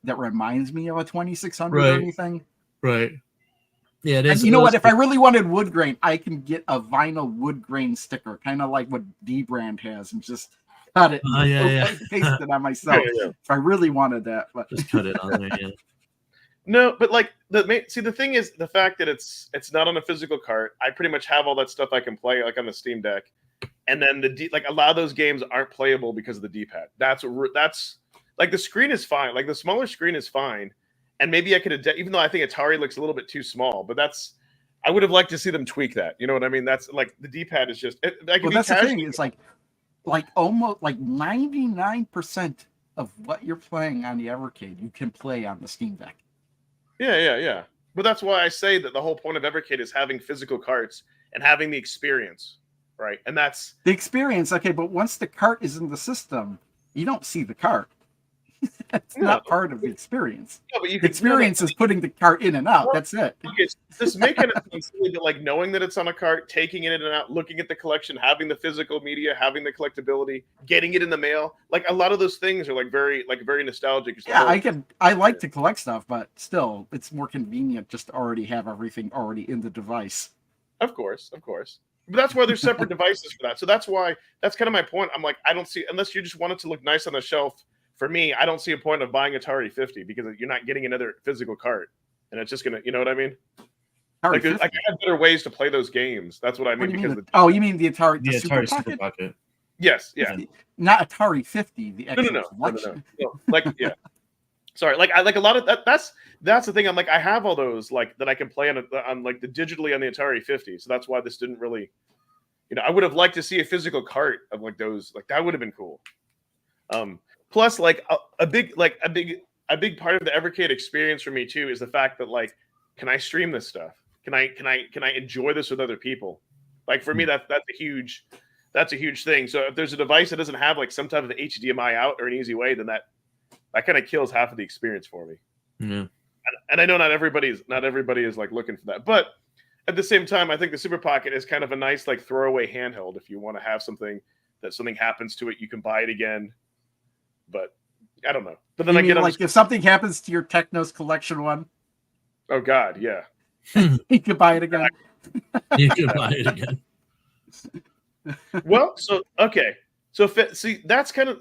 that reminds me of a 2600 or anything. Right. Yeah, it is. And you know what? If I really wanted wood grain, I can get a vinyl wood grain sticker, kind of like what D-Brand has, and just cut it and paste it on myself. If I really wanted that, but just cut it on there. Yeah. No, but like the thing is the fact that it's not on a physical cart. I pretty much have all that stuff I can play like on the Steam Deck, and then a lot of those games aren't playable because of the D-pad. That's like the screen is fine. Like the smaller screen is fine, and maybe I could even though I think Atari looks a little bit too small, but I would have liked to see them tweak that. You know what I mean? That's like the D-pad is just. That's the thing. It's like almost like 99% of what you're playing on the Evercade you can play on the Steam Deck. Yeah. But that's why I say that the whole point of Evercade is having physical carts and having the experience. right? And that's the experience. Okay, but once the cart is in the system, you don't see the cart. It's no, not part of the experience. no, but you The can experience is putting the cart in and out. Well, That's it. okay, this may kind of sound silly, but like knowing that it's on a cart, taking it in and out, looking at the collection, having the physical media, having the collectability, getting it in the mail, like a lot of those things are like very nostalgic. It's the Yeah, whole- I like to collect stuff, but still, it's more convenient just to already have everything already in the device. Of course, of course. But that's why there's separate devices for that. So that's why that's kind of my point. I'm like, I don't see unless you just want it to look nice on the shelf. For me, I don't see a point of buying Atari 50 because you're not getting another physical cart, and it's just gonna, you know what I mean? Atari Like, 50. I have better ways to play those games. That's what I What mean. do you mean? Because Oh, you mean the Atari, The the Atari Super Pocket? yes, yeah, Not Atari 50. The no, actual no, no, no, no, collection. no. Like, yeah. Sorry, like I like a lot of that. That's the thing. I'm like, I have all those like that I can play on like the digitally on the Atari 50. So that's why this didn't really, I would have liked to see a physical cart of like those. Like that would have been cool. Plus, like a big part of the Evercade experience for me too is the fact that like, can I stream this stuff? Can I enjoy this with other people? Like for me, that's a huge thing. So if there's a device that doesn't have like some type of HDMI out or an easy way, then that kind of kills half of the experience for me. Yeah. And I know not everybody is like looking for that, but at the same time, I think the Super Pocket is kind of a nice like throwaway handheld. If you want to have something that something happens to it, you can buy it again. But I don't know. But then You again, mean, like if something happens to your Technos collection one, oh God, yeah. you can buy it again. You can buy it again. Well, so okay, so see that's kind of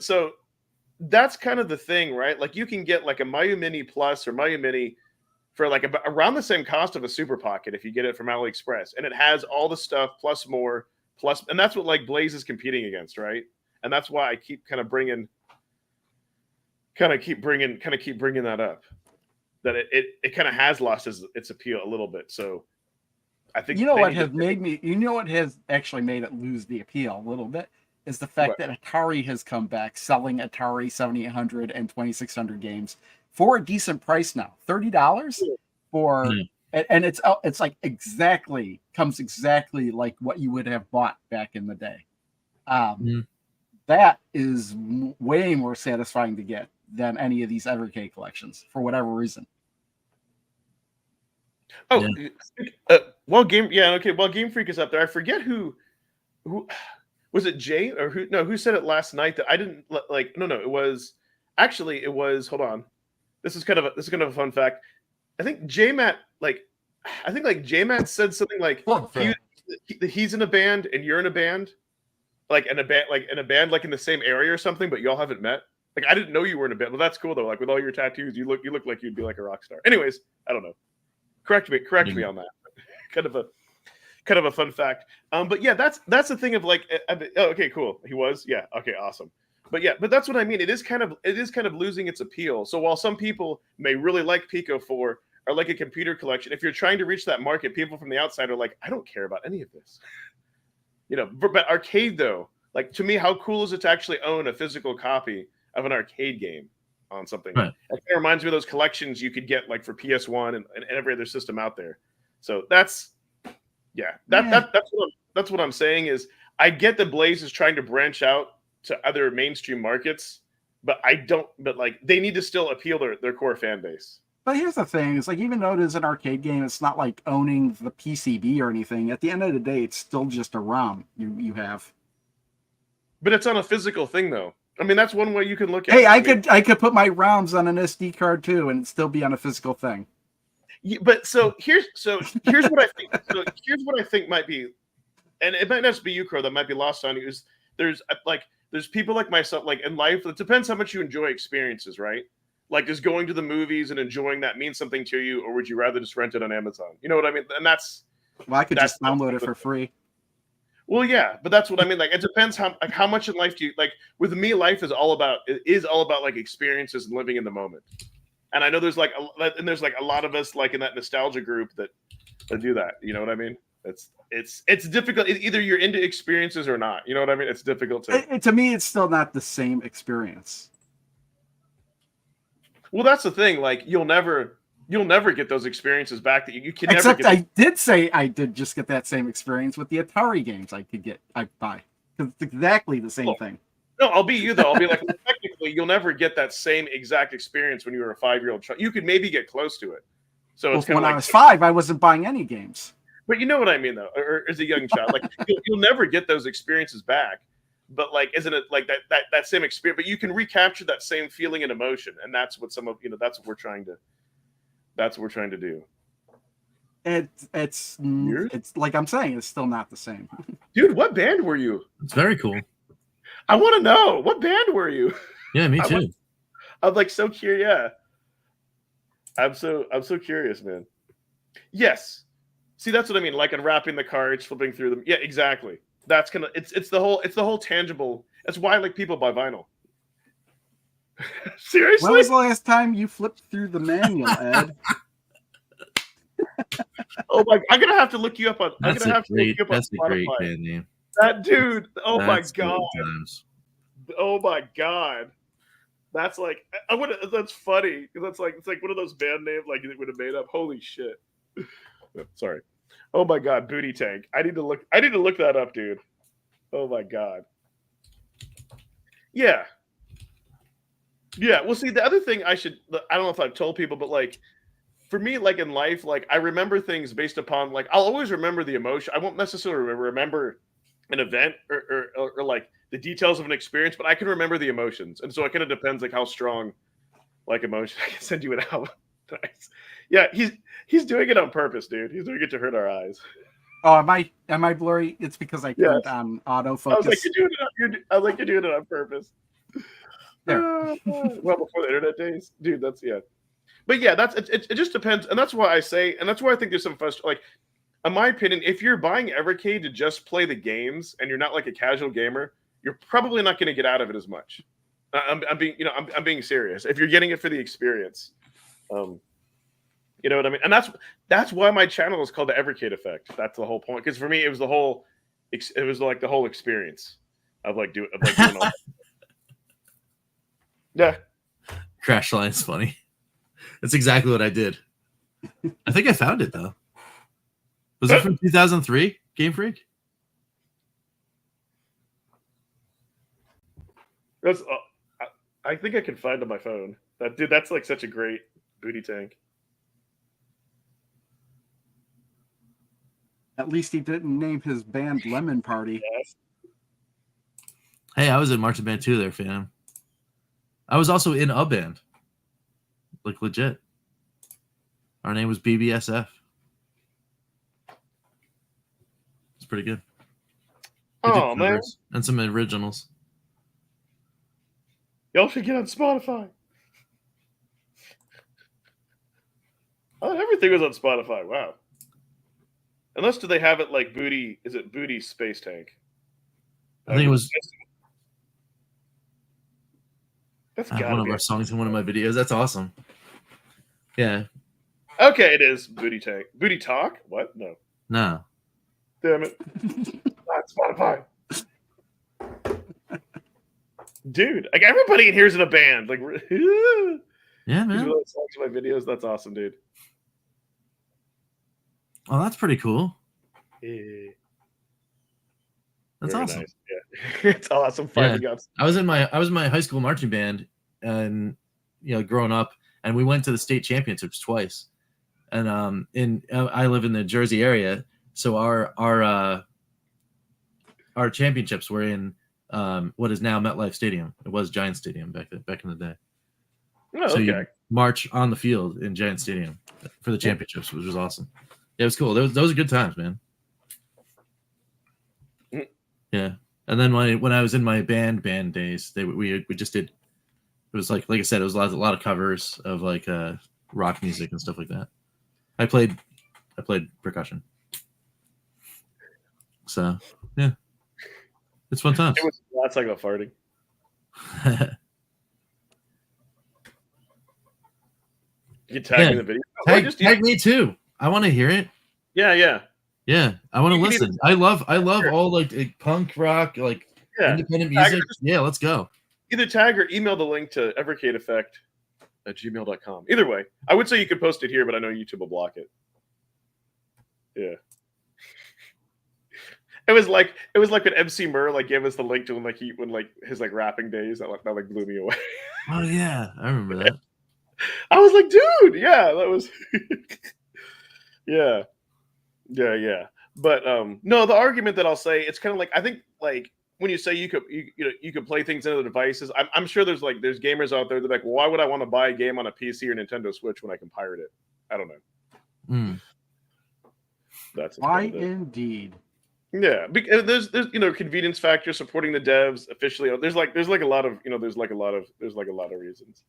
the thing, right? Like you can get like a Mayu Mini Plus or Mayu Mini for like around the same cost of a Super Pocket if you get it from AliExpress, and it has all the stuff plus more plus, and that's what like Blaze is competing against, right? And that's why I keep kind of bringing that up, that it kind of has lost its appeal a little bit. So I think You know what has actually made it lose the appeal a little bit is the fact that Atari has come back selling Atari 7800 and 2600 games for a decent price now, $30 for, and it's like comes exactly like what you would have bought back in the day. That is way more satisfying to get than any of these Evercade collections for whatever reason. Oh, well, Game Freak is up there. I forget who was it, Jay or who? No, who said it last night that I didn't like? No, it was Hold on, this is kind of a fun fact. I think JMatt said something like he's in a band and you're in a band, like in a band like in the same area or something, but y'all haven't met. Like I didn't know you were in a band. Well, that's cool though. Like with all your tattoos, you look like you'd be like a rock star. Anyways, I don't know. Correct me on that. kind of a fun fact. But yeah, that's the thing of like, okay, cool. He was, yeah, okay, awesome. But that's what I mean. It is kind of losing its appeal. So while some people may really like Pico 4 or like a computer collection, if you're trying to reach that market, people from the outside are like, I don't care about any of this. But arcade though, like to me, how cool is it to actually own a physical copy of an arcade game on something? Right. It reminds me of those collections you could get like for PS1 and every other system out there. So that's what I'm saying is I get that Blaze is trying to branch out to other mainstream markets, but like they need to still appeal their core fan base. But here's the thing: it's like even though it is an arcade game, it's not like owning the PCB or anything. At the end of the day, it's still just a ROM you have. But it's on a physical thing, though. I mean, that's one way you can look at it. Hey, I could put my ROMs on an SD card too, and still be on a physical thing. Yeah, but here's what I think. So here's what I think might be, and it might not just be you, Crow, that might be lost on you. Is there's people like myself, like in life, it depends how much you enjoy experiences, right? Like, does going to the movies and enjoying that mean something to you, or would you rather just rent it on Amazon? You know what I mean? And that's I could just download it for free. Well, yeah, but that's what I mean. Like, it depends how much in life do you like. With me, life is all about like experiences and living in the moment. And I know there's like a lot of us like in that nostalgia group that do that. You know what I mean? It's difficult. Either you're into experiences or not. You know what I mean? It's difficult to me. It's still not the same experience. Well, that's the thing. Like, you'll never You'll never get those experiences back that you can never Except get. I did say I did just get that same experience with the Atari games I buy. It's exactly the same thing. No, I'll be you though. I'll be like, well, technically, you'll never get that same exact experience when you were a 5-year-old child. You could maybe get close to it. So it's kind of when like, I was 5, I wasn't buying any games. but you know what I mean, though, or as a young child, like you'll never get those experiences back. But like, isn't it like that same experience? But you can recapture that same feeling and emotion, and that's what that's what we're trying to. That's what we're trying to do. It's like I'm saying, it's still not the same. Dude, what band were you? It's very cool. I want to know, what band were you? Yeah, me too. I'm like so curious. Yeah. I'm so curious, man. Yes. See, that's what I mean. Like unwrapping the cards, flipping through them. Yeah, exactly. That's it's the whole tangible. That's why like people buy vinyl. Seriously? When was the last time you flipped through the manual, Ed? Oh my! I'm gonna have to look you up on. That's a great band name. That dude. Oh That's my god. Oh my god. That's like I would. That's funny because it's like one of those band names like it would have made up. Holy shit. Sorry. Oh my god, Booty Tank. I need to look that up, dude. Oh my god. Yeah. Yeah. Well, see, the other thing I don't know if I've told people, but like for me, like in life, like I remember things based upon like I'll always remember the emotion. I won't necessarily remember an event or like the details of an experience, but I can remember the emotions. And so it kind of depends like how strong like emotion. I can send you an album. Nice. Yeah, he's doing it on purpose, dude. He's doing it to hurt our eyes. Oh, am I blurry? It's because I turned on autofocus. I was like, you're doing it on purpose. Well, before the internet days, dude. That's yeah. But yeah, it just depends, and that's why I say, and that's why I think there's some like, in my opinion, if you're buying Evercade to just play the games and you're not like a casual gamer, you're probably not going to get out of it as much. I'm being serious. If you're getting it for the experience, you know what I mean. And that's why my channel is called the Evercade Effect. That's the whole point. Because for me, it was like the whole experience of doing all that. Yeah. Crash Line's funny. That's exactly what I did. I think I found it though. Was it from 2003? Game Freak? That's. I think I can find it on my phone. That's like such a great Booty Tank. At least he didn't name his band Lemon Party. Yes. Hey, I was in marching band too there, fam. I was also in a band. Like legit. Our name was BBSF. It's pretty good. Oh man. And some originals. Y'all should get on Spotify. Oh, everything was on Spotify. Wow. Unless do they have it like Booty? Is it Booty Space Tank? I think it was. That's one of our songs in one of my videos. That's awesome. Yeah. Okay, it is Booty Tank. Booty Talk? What? No. No. Damn it. Not Spotify. Dude, like everybody in here's in a band. Like, yeah, man. Really songs in my videos. That's awesome, dude. Oh, that's pretty cool. Yeah. That's Very awesome. Nice. Yeah. It's awesome finding out. I was in my high school marching band, and growing up, and we went to the state championships twice. And I live in the Jersey area, so our championships were in what is now MetLife Stadium. It was Giant Stadium back in the day. Oh, so okay. you march on the field in Giant Stadium for the championships, which was awesome. Yeah, it was cool. Those are good times, man. Yeah. And then when I was in my band days, we just did. It was like I said, it was a lot of covers of like rock music and stuff like that. I played percussion. So yeah, it's fun times. It was lots like about farting. You can tag me in the video. Tag me too. I want to hear it. Yeah. I want to listen. I love all like punk rock, like independent music. Yeah, let's go. Either tag or email the link to Evercade Effect gmail.com. Either way, I would say you could post it here, but I know YouTube will block it. Yeah. It was like when MC Murr like gave us the link to when his like rapping days that blew me away. Oh yeah, I remember that. I was like, dude, yeah, that was yeah. But no, the argument that I'll say, it's kind of like, I think like when you say you could play things into the devices, I'm sure there's gamers out there that are like, well, why would I want to buy a game on a PC or Nintendo Switch when I can pirate it? I don't know. Mm. That's why indeed. Yeah, because there's convenience factor, supporting the devs officially. There's a lot of reasons.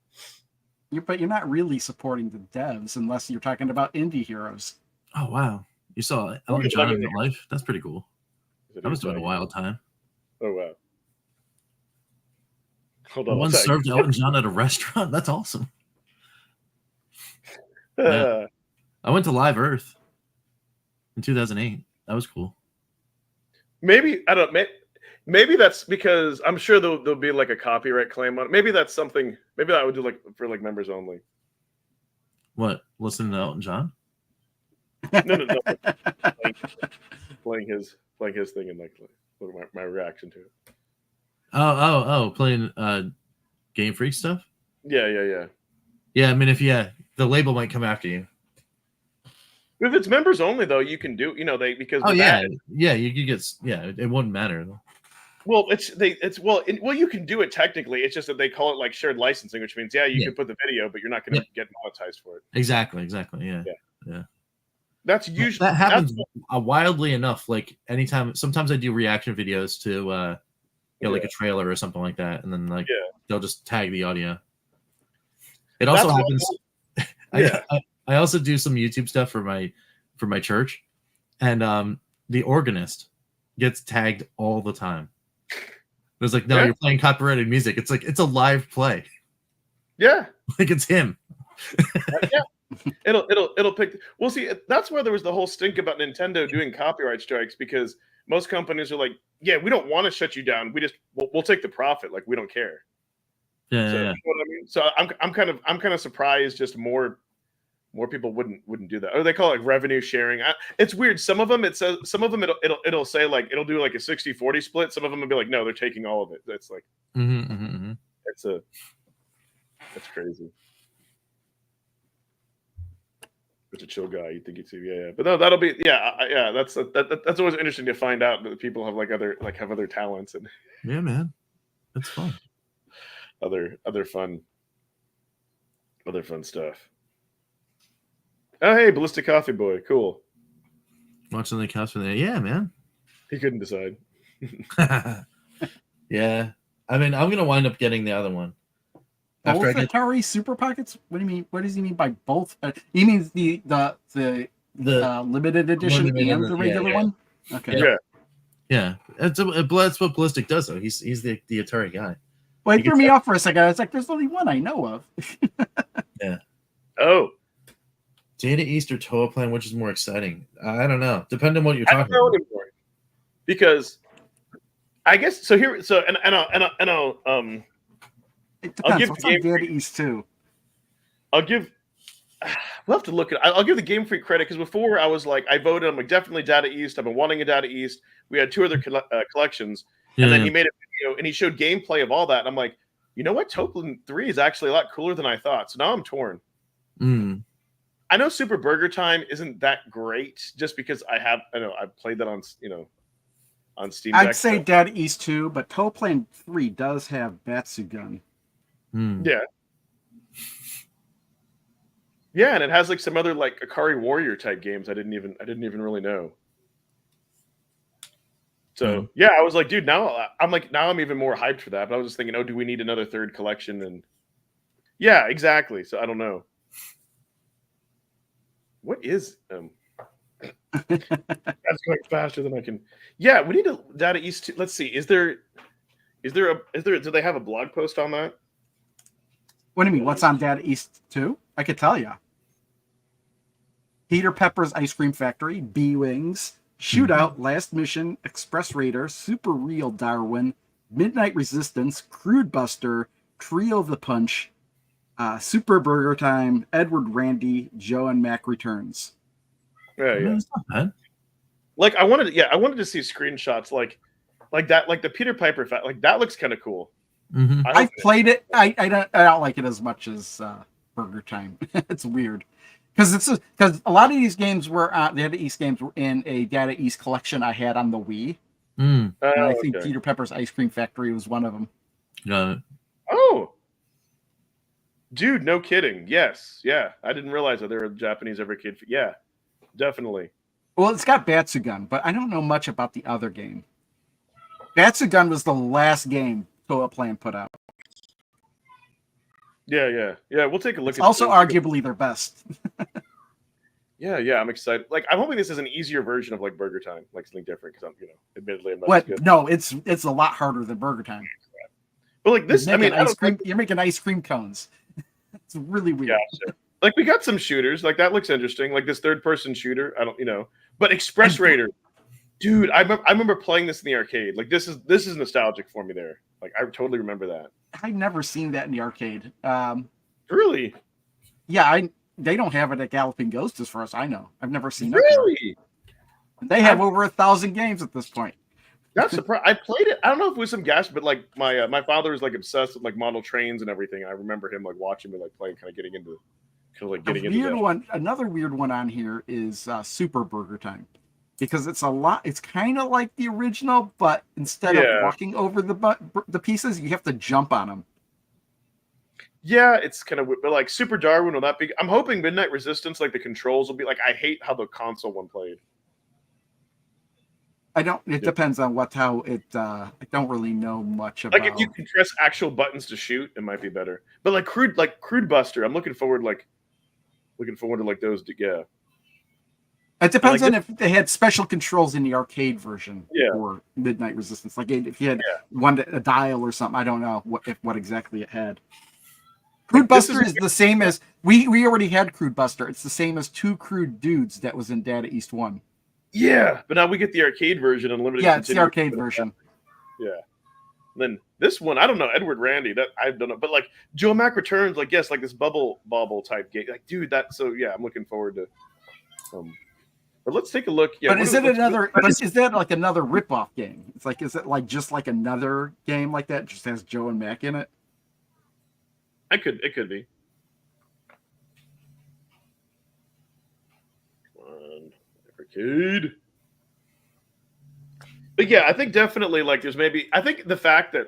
But you're not really supporting the devs unless you're talking about indie heroes. Oh wow, you saw Elton John in real life? That's pretty cool. That was doing a wild time. Oh wow. Hold on. One served Elton John at a restaurant. That's awesome. Yeah. I went to Live Earth in 2008. That was cool. Maybe I don't. Maybe that's because I'm sure there'll be like a copyright claim on it. Maybe that's something. Maybe I would do like for like members only. What? Listening to Elton John? No. Playing his thing and like my reaction to it. Oh, playing Game Freak stuff? Yeah. Yeah, I mean the label might come after you. If it's members only though, you can do, because you get it wouldn't matter though. Well, you can do it technically. It's just that they call it like shared licensing, which means you can put the video, but you're not going to get monetized for it. Exactly. Yeah. That's usually that happens wildly enough. Like anytime, sometimes I do reaction videos to like a trailer or something like that, and then they'll just tag the audio. It also happens. I also do some YouTube stuff for my church, and the organist gets tagged all the time. It's like, no, you're playing copyrighted music. It's like it's a live play. Yeah, like it's him. It'll pick. Well, see, that's where there was the whole stink about Nintendo doing copyright strikes, because most companies are like, yeah, we don't want to shut you down. We'll take the profit. Like, we don't care. Yeah. You know what I mean? So I'm kind of surprised just more people wouldn't do that. Or they call it like revenue sharing. It's weird. Some of them it'll say like it'll do like a 60-40 split. Some of them will be like, no, they're taking all of it. That's like that's crazy. It's a chill guy. You think it's but no, that'll be That's always interesting to find out that people have have other talents and yeah, man, that's fun. Other fun stuff. Oh, hey, Ballistic Coffee Boy. Cool. Watching the cast for there. Yeah, man. He couldn't decide. Yeah. I mean, I'm going to wind up getting the other one. Both Atari Super Pockets? What do you mean? What does he mean by both? He means the limited edition and the regular one? Okay. Yeah. That's what Ballistic does, though. He's the Atari guy. Well, it threw me off for a second. I was like, there's only one I know of. Yeah. Oh. Data East or Toa Plan, which is more exciting? I don't know. Depending on what you're talking about. Anymore. Because I guess so. I'll it depends. I'll give What's on Data East too? We'll have to look at. I'll give the Game Freak credit, because before I was like, I voted. I'm like, definitely Data East. I've been wanting a Data East. We had two other collections, and then he made a video and he showed gameplay of all that. And I'm like, you know what? Token 3 is actually a lot cooler than I thought. So now I'm torn. I know Super Burger Time isn't that great, just because I've played that on Steam Deck. I'd say Data East 2, but Toe Plan 3 does have Batsugun. Yeah. Yeah, and it has like some other like Akari Warrior type games I didn't even really know. So I was like, dude, now I'm even more hyped for that. But I was just thinking, do we need another third collection? And yeah, exactly. So I don't know. What is that's going faster than I can. Yeah, we need a Data East 2. Let's see. Is there do they have a blog post on that? What do you mean? What's on Data East 2? I could tell you. Peter Pepper's Ice Cream Factory, B-Wings, Shootout, Last Mission, Express Raider, Super Real Darwin, Midnight Resistance, Crude Buster, Trio of the Punch, Super Burger Time, Edward Randy, Joe and Mac Returns. Yeah, yeah. It's not bad. Like I wanted to see screenshots like that, like the Peter Piper fact, like that looks kind of cool. Mm-hmm. I've played it. I don't like it as much as Burger Time. It's weird because a lot of these games were Data East games were in a Data East collection I had on the Wii. Mm. And I think Peter Pepper's Ice Cream Factory was one of them. Got it. Oh, dude, no kidding. Yes, yeah. I didn't realize that there were Japanese Evercade. Yeah, definitely. Well, it's got Batsugun, but I don't know much about the other game. Batsugun was the last game Toa Plan put out. Yeah. We'll take a look. It's also arguably their best. Yeah. I'm excited. Like, I'm hoping this is an easier version of like Burger Time, like something different. Because admittedly, I'm not as good. No, it's a lot harder than Burger Time. But like this, you're making ice cream cones. It's really weird. Gotcha. Like we got some shooters, like that looks interesting. Like this third-person shooter, but Express Raider, dude, I remember playing this in the arcade. Like this is nostalgic for me there. Like I totally remember that. I've never seen that in the arcade. Really? Yeah, they don't have it at Galloping Ghost as far as I know. I've never seen it. Really? They have over 1,000 games at this point. That's surprising. I played it. I don't know if it was some gas, but like my father was like obsessed with like model trains and everything. I remember him like watching me like play, kind of getting into Another weird one on here is Super Burger Time, because it's kind of like the original, but instead of walking over the pieces, you have to jump on them. Yeah, it's kind of, but like Super Darwin will not be. I'm hoping Midnight Resistance, like the controls will be like. I hate how the console one played. It depends on how it. I don't really know much about. Like if you can press actual buttons to shoot, it might be better. But like Crude Buster, I'm looking forward to like those. Yeah. It depends on if they had special controls in the arcade version for Midnight Resistance. Like if you had a dial or something, I don't know what exactly it had. Crude Buster is the same as we already had Crude Buster. It's the same as Two Crude Dudes that was in Data East 1. Yeah, but now we get the arcade version unlimited. Yeah, it's the arcade version. Yeah. And then this one, I don't know, Edward Randy, that I don't know, but like Joe Mac Returns, like yes, like this bubble type game. Like, dude, I'm looking forward to. But let's take a look. Yeah, but is that like another ripoff game? Is it like just like another game like that? Just has Joe and Mac in it? It could be. Come on, Evercade. But yeah, I think definitely like I think the fact that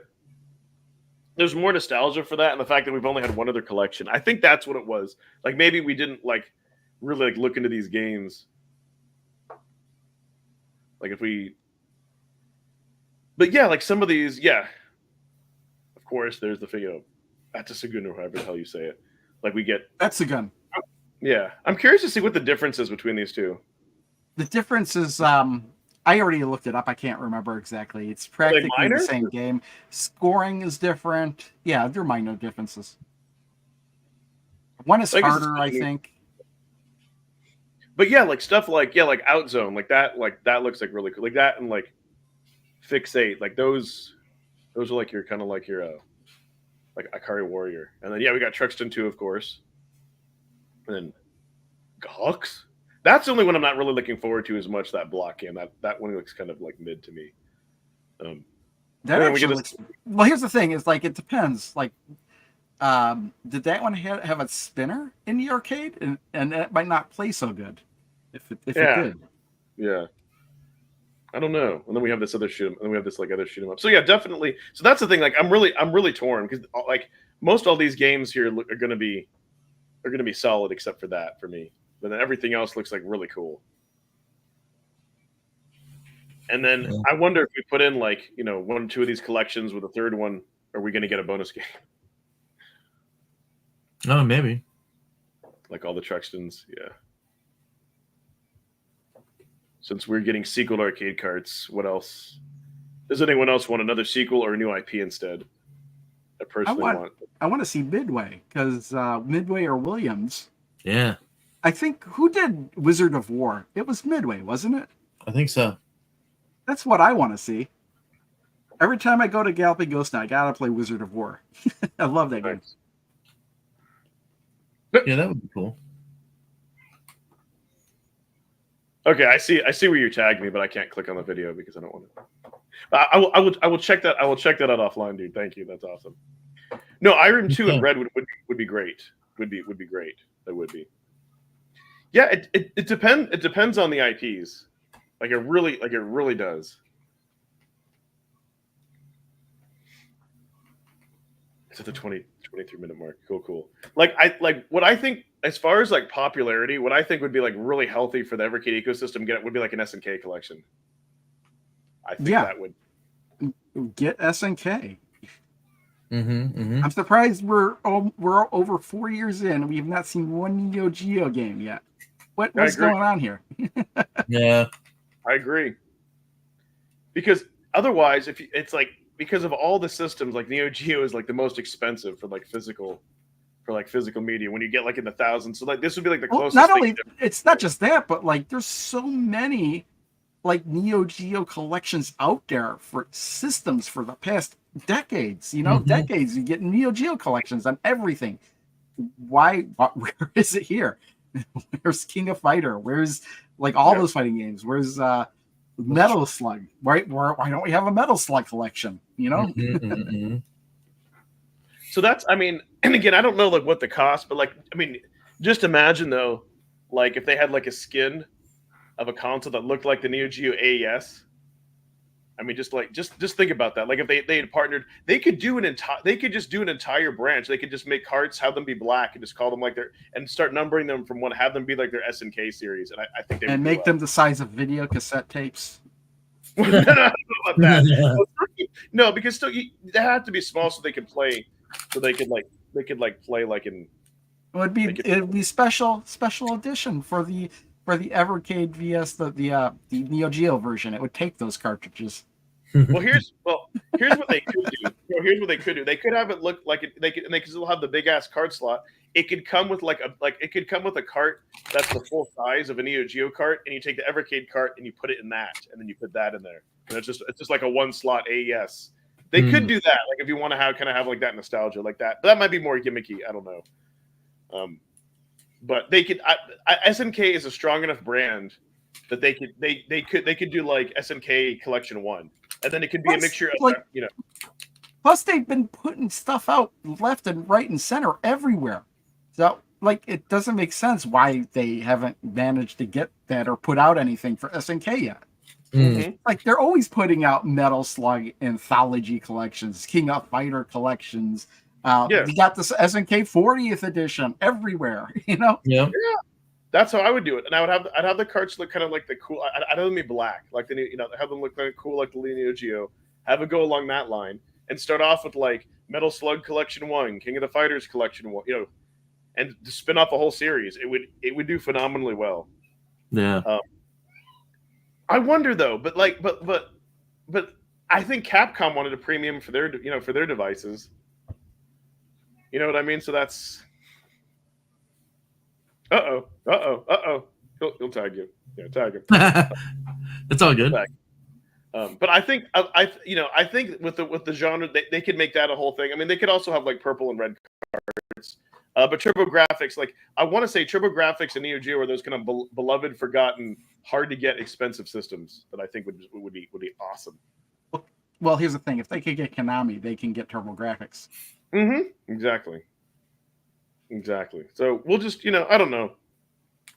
there's more nostalgia for that, and the fact that we've only had one other collection, I think that's what it was. Like maybe we didn't like really like look into these games. Like but yeah, like some of these, yeah. Of course, there's the figure. That's a Sagun, or however the hell you say it. Like we get. That's Sagun. Yeah, I'm curious to see what the difference is between these two. The difference is, I already looked it up. I can't remember exactly. It's practically the same game. Scoring is different. Yeah, there are minor differences. One is harder, I think. But yeah, like stuff like Outzone, like that looks like really cool. Like that and like Fixate, like those are like your kind of like your like Ikari Warrior. And then we got Truxton 2, of course. And then Gawks. That's the only one I'm not really looking forward to as much, that block game. That one looks kind of like mid to me. Well, here's the thing, is like it depends. Like did that one have a spinner in the arcade? And that might not play so good if it did. Yeah. I don't know. And then we have this other shoot 'em, and then we have this like other shoot 'em up. So yeah, definitely. So that's the thing. Like I'm really torn because like most all these games here are gonna be solid except for that for me. But then everything else looks like really cool. And then I wonder if we put in like, 1 or 2 of these collections with a third one, are we gonna get a bonus game? Oh, maybe. Like all the Truxtons, yeah. Since we're getting sequel arcade carts, what else? Does anyone else want another sequel or a new IP instead? I want to see Midway, because Midway or Williams. Yeah. I think, who did Wizard of War? It was Midway, wasn't it? I think so. That's what I want to see. Every time I go to Galloping Ghost now, I gotta play Wizard of War. I love that game. Yeah, that would be cool. Okay, I see where you tagged me, but I can't click on the video because I don't want to. I will check that. I will check that out offline, dude. Thank you. That's awesome. No, Irem 2 and Red would be great. Would be great. That would be. Yeah, it depends on the IPs. Like it really does. It's at the 23-minute mark. Cool. Like what I think as far as like popularity, what I think would be like really healthy for the Evercade ecosystem would be like an SNK collection. I think that would get SNK. Mm-hmm. I'm surprised we're over 4 years in. We have not seen one Neo Geo game yet. What's going on here? Yeah, I agree. Because otherwise, it's like because of all the systems, like Neo Geo is like the most expensive for physical media when you get like in the thousands. So like this would be like the closest. Not only it's not just that, but like there's so many like Neo Geo collections out there for systems for the past decades. Decades. You get Neo Geo collections on everything. Where is it here? Where's King of Fighter? Where's like all those fighting games? Where's Metal Slug? Why don't we have a Metal Slug collection? So that's, I mean, and again, I don't know like what the cost, but like, I mean, just imagine though, like if they had like a skin of a console that looked like the Neo Geo AES. I mean, just think about that. Like if they had partnered, they could just do an entire branch. They could just make carts, have them be black, and just call them like and start numbering them from one, have them be like their SNK series. And I think they would make them the size of video cassette tapes. No, I don't know about that. No, because still they have to be small so they can play, so they could play like in. It'd be special edition for the Evercade VS the Neo Geo version. It would take those cartridges. Well, here's what they could do. Here's what they could do. They could have it look like they could still have the big ass cart slot. It could come with it could come with a cart that's the full size of a Neo Geo cart, and you take the Evercade cart and you put it in that, and then you put that in there. And it's just like a one slot AES. They could do that, like if you want to have like that nostalgia like that. But that might be more gimmicky. I don't know. But they could. SNK is a strong enough brand that they could do like SNK Collection 1, and then it could be a mixture of Plus, they've been putting stuff out left and right and center everywhere. So, like, it doesn't make sense why they haven't managed to get that or put out anything for SNK yet. Mm-hmm. Like, they're always putting out Metal Slug anthology collections, King of Fighter collections. You got this SNK 40th edition everywhere, Yeah. That's how I would do it, and I'd have the carts look kind of like the cool. I'd have them be black, like have them look kind of cool, like the Neo Geo. Have it go along that line, and start off with like Metal Slug Collection 1, King of the Fighters Collection 1, and to spin off a whole series. It would do phenomenally well. Yeah. I wonder though, but I think Capcom wanted a premium for their devices. You know what I mean? So that's. Uh-oh. He'll tag you. Yeah, tag him. It's all good. But I think I think with the genre they could make that a whole thing. I mean, they could also have like purple and red cards. But TurboGrafx, like I want to say TurboGrafx and Neo Geo are those kind of beloved, forgotten, hard to get expensive systems that I think would be awesome. Well, here's the thing: if they could get Konami, they can get TurboGrafx. Mm-hmm. Exactly. So we'll just, I don't know.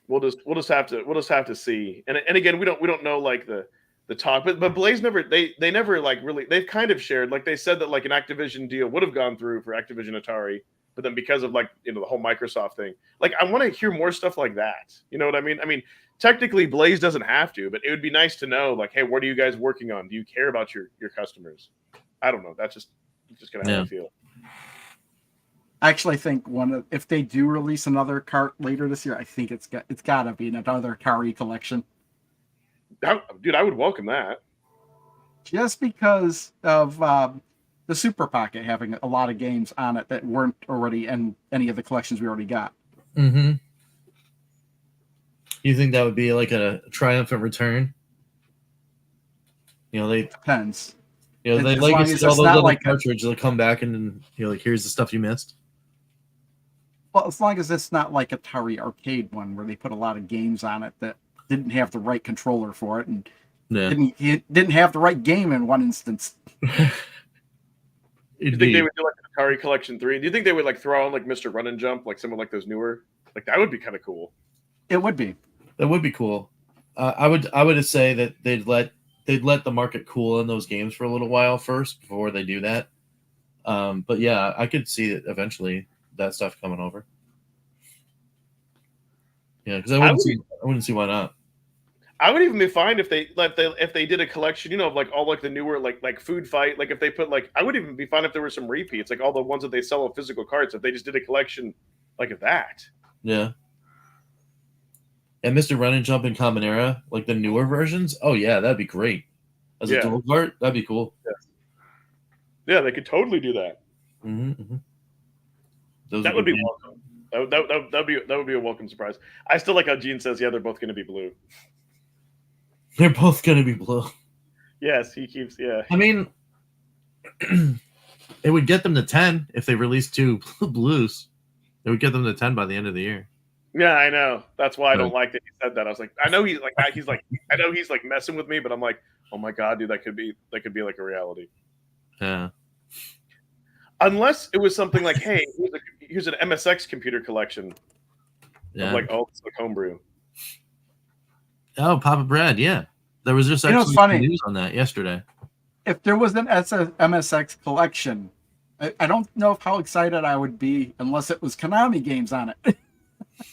We'll just have to see. And again, we don't know like the talk, but Blaze never they never like really, they've kind of shared, like they said that like an Activision deal would have gone through for Activision Atari, but then because of like, the whole Microsoft thing, like I want to hear more stuff like that. You know what I mean? I mean, technically Blaze doesn't have to, but it would be nice to know like, hey, what are you guys working on? Do you care about your customers? I don't know. That's just kind of how I feel. I actually think if they do release another cart later this year, I think it's got to be another Atari collection. Dude, I would welcome that. Just because of the Super Pocket having a lot of games on it that weren't already in any of the collections we already got. Mm-hmm. You think that would be like a triumphant return? Depends. They legacy all those other cartridges. They'll come back and like, here's the stuff you missed. Well, as long as it's not like Atari Arcade one where they put a lot of games on it that didn't have the right controller for it and Yeah. didn't have the right game in one instance. Do you think they would do like an Atari Collection 3? Do you think they would like throw on like Mr. Run and Jump, like some of like those newer? Like that would be kind of cool. It would be. That would be cool. I would say that they'd let the market cool in those games for a little while first before they do that. But yeah, I could see it eventually that stuff coming over. Yeah, because I wouldn't see why not. I would even be fine if they did a collection, of like all like the newer like Food Fight, like if they put like I would even be fine if there were some repeats, like all the ones that they sell of physical cards, if they just did a collection like of that. Yeah. And Mr. Run and Jump in Common Era, like the newer versions, oh yeah, that'd be great. As a dual cart, that'd be cool. Yeah, they could totally do that. Mm-hmm. That would be welcome. That would be a welcome surprise. I still like how Gene says, yeah, they're both going to be blue. They're both going to be blue. Yes, he keeps. Yeah. I mean, it would get them to 10 if they released 2 blues. It would get them to 10 by the end of the year. Yeah, I know. That's why I don't like that he said that. I was like, I know he's like messing with me, but I'm like, oh my god, dude, that could be like a reality. Yeah. Unless it was something like, hey, here's an MSX computer collection. Yeah. Of like all this like homebrew. Oh, Papa Brad, yeah. There was just actually funny. News on that yesterday. If there was an MSX collection, I don't know how excited I would be unless it was Konami games on it.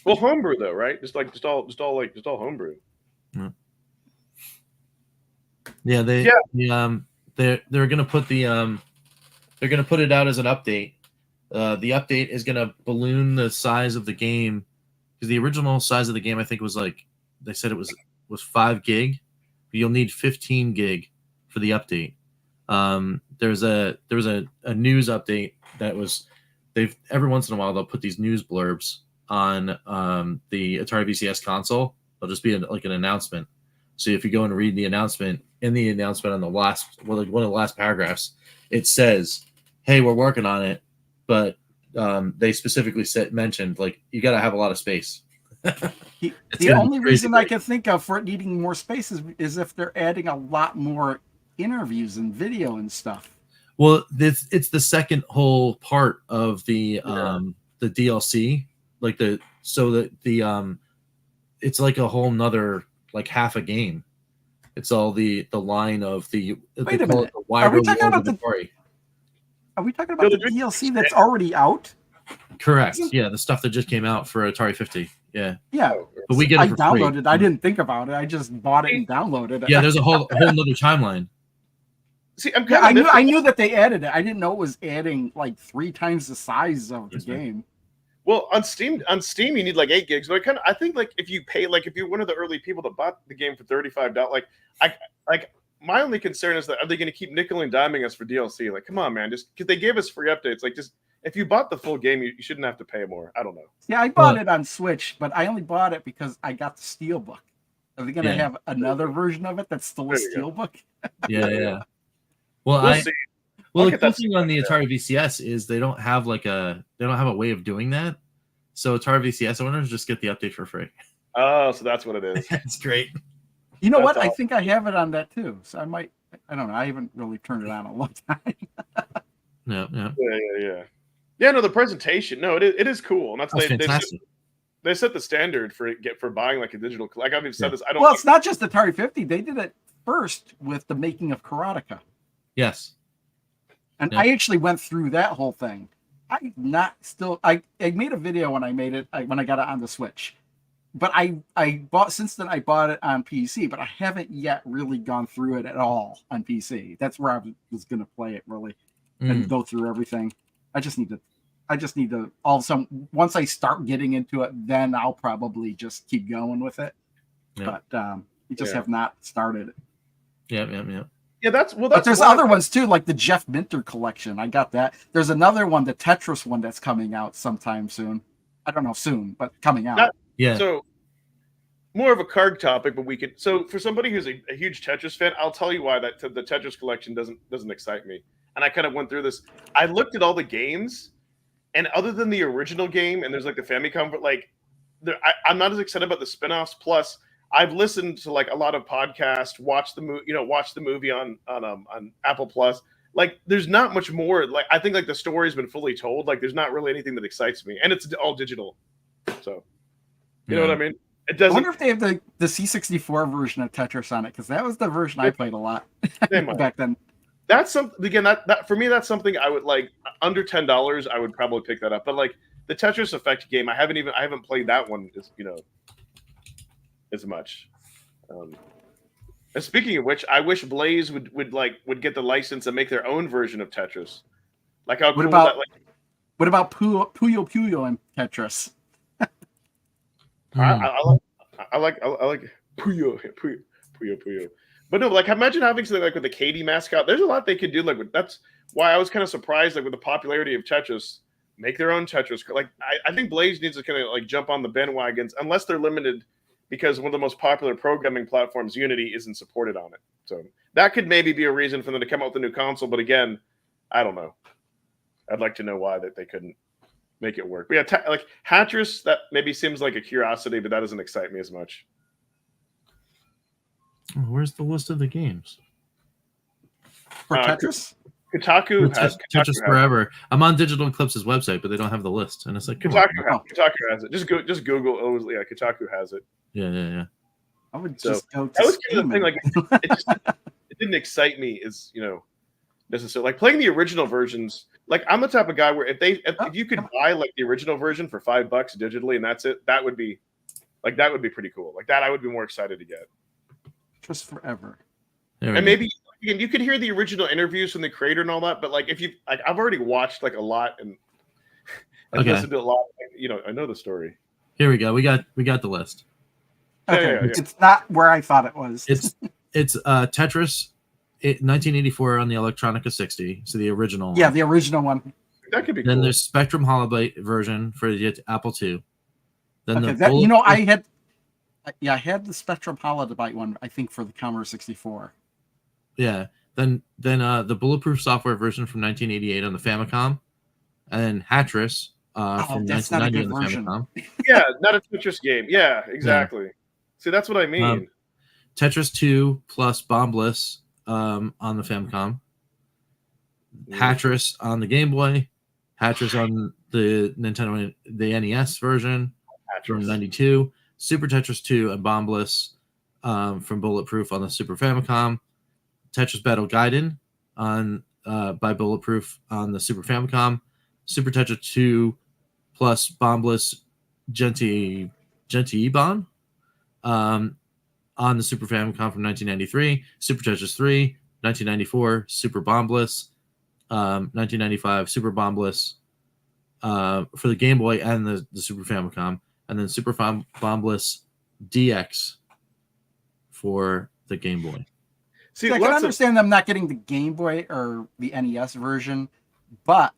Well, homebrew though, right? Just all homebrew. Yeah, they're gonna put they're gonna put it out as an update. The update is gonna balloon the size of the game because the original size of the game I think was like they said it was 5 gig. But you'll need 15 gig for the update. There was a news update that was every once in a while they'll put these news blurbs on the Atari VCS console. It'll just be like an announcement. So if you go and read the announcement, in the announcement on the last, one of the last paragraphs, it says, "Hey, we're working on it," but they specifically mentioned like you got to have a lot of space. The only reason I can think of for it needing more space is if they're adding a lot more interviews and video and stuff. Well, it's the second whole part of the DLC, like it's like a whole nother like half a game. It's all the line of the. Wait a minute. Are we talking about the DLC that's already out? Correct. Yeah, the stuff that just came out for Atari 50. Yeah. Yeah. But we get it for downloaded. free. I didn't think about it. I just bought it and downloaded it. Yeah, there's a whole nother timeline. See, I knew that they added it. I didn't know it was adding like 3 times the size of the game. Well, on Steam, you need like 8 gigs. But I think like if you pay, like if you're one of the early people that bought the game for $35, like my only concern is that are they going to keep nickel and diming us for DLC? Like, come on, man, just because they gave us free updates. Like, just if you bought the full game, you shouldn't have to pay more. I don't know. Yeah, I bought it on Switch, but I only bought it because I got the Steelbook. Are they going to have another version of it that's still a Steelbook? Yeah. Well, the cool thing on the Atari VCS is they don't have a way of doing that. So Atari VCS owners just get the update for free. Oh, so that's what it is. That's great. You know what? Awesome. I think I have it on that too. So I don't know. I haven't really turned it on a long time. Yeah. Yeah, no, the presentation. No, it is cool. And that's fantastic. They set the standard for buying like a digital. Like I've even said this. Well, it's not just Atari 50. They did it first with the making of Karateka. Yes. And I actually went through that whole thing. I made a video when I made it when I got it on the Switch. But I bought it on PC, but I haven't yet really gone through it at all on PC. That's where I was going to play it really and go through everything. I just need to also once I start getting into it, then I'll probably just keep going with it. Yeah. But you just have not started it. Yeah. Yeah, but there's other ones too, like the Jeff Minter collection. I got that. There's another one, the Tetris one that's coming out sometime soon. I don't know soon, but coming out. So more of a card topic, but we could. So for somebody who's a huge Tetris fan, I'll tell you why the Tetris collection doesn't excite me. And I kind of went through this. I looked at all the games, And other than the original game, and there's like the Famicom, but like, I'm not as excited about the spin-offs. Plus, I've listened to like a lot of podcasts, watch the movie on Apple Plus. Like, there's not much more. Like, I think like the story's been fully told. Like, there's not really anything that excites me, and it's all digital. So, you know what I mean? It I doesn't. wonder if they have the C64 version of Tetris on it, because that was the version I played a lot back then. That's something, again, that for me, that's something I would like. Under $10, I would probably pick that up. But like the Tetris Effect game, I haven't played that one as much. And speaking of which, I wish Blaze would get the license and make their own version of Tetris. Like how cool that like. What about Puyo Puyo and Tetris? I like Puyo. But no, like imagine having something like with the Katie mascot. There's a lot they could do. Like that's why I was kind of surprised, like with the popularity of Tetris, make their own Tetris. Like I think Blaze needs to kind of like jump on the bandwagons, unless they're limited because one of the most popular programming platforms, Unity, isn't supported on it. So that could maybe be a reason for them to come out with a new console. But again, I don't know. I'd like to know why that they couldn't make it work. But yeah, like Hatris, that maybe seems like a curiosity, but that doesn't excite me as much. Where's the list of the games for Tetris? Kotaku has Tetris Forever. I'm on Digital Eclipse's website, but they don't have the list, and it's like Kotaku has it. Just Google. Oh, yeah, Kotaku has it. Yeah. I would just go. That was kind of the thing. Like, it didn't excite me as necessarily. Like playing the original versions. Like I'm the type of guy where if you could buy like the original version for $5 digitally and that's it, that would be pretty cool. Like that, I would be more excited to get. Just Forever. And maybe again, you could hear the original interviews from the creator and all that, but like if you like, I've already watched like a lot and listened to a lot. I know the story. Here we go. We got the list. Okay, yeah. It's not where I thought it was. It's Tetris, 1984 on the Electronica 60, so the original. Yeah, the original one. That could be. Then cool. There's Spectrum Holobyte version for the Apple II. Then I had the Spectrum Holobyte one, I think, for the Commodore 64. Yeah. Then the Bulletproof software version from 1988 on the Famicom, and then Hatris from 1990 on the Famicom. Yeah, not a Tetris game. Yeah, exactly. Yeah. See, that's what I mean. Tetris 2 plus Bombliss on the Famicom. Hatris on the Game Boy. Hatris on the Nintendo, the NES version from '92. Super Tetris 2 and Bombliss from Bulletproof on the Super Famicom. Tetris Battle Gaiden by Bulletproof on the Super Famicom. Super Tetris 2 plus Bombliss Gentiibon on the Super Famicom from 1993. Super Tetris 3, 1994. Super Bombliss, 1995. Super Bombliss for the Game Boy and the Super Famicom. And then Super Bombliss DX for the Game Boy. See, I can understand them not getting the Game Boy or the NES version, but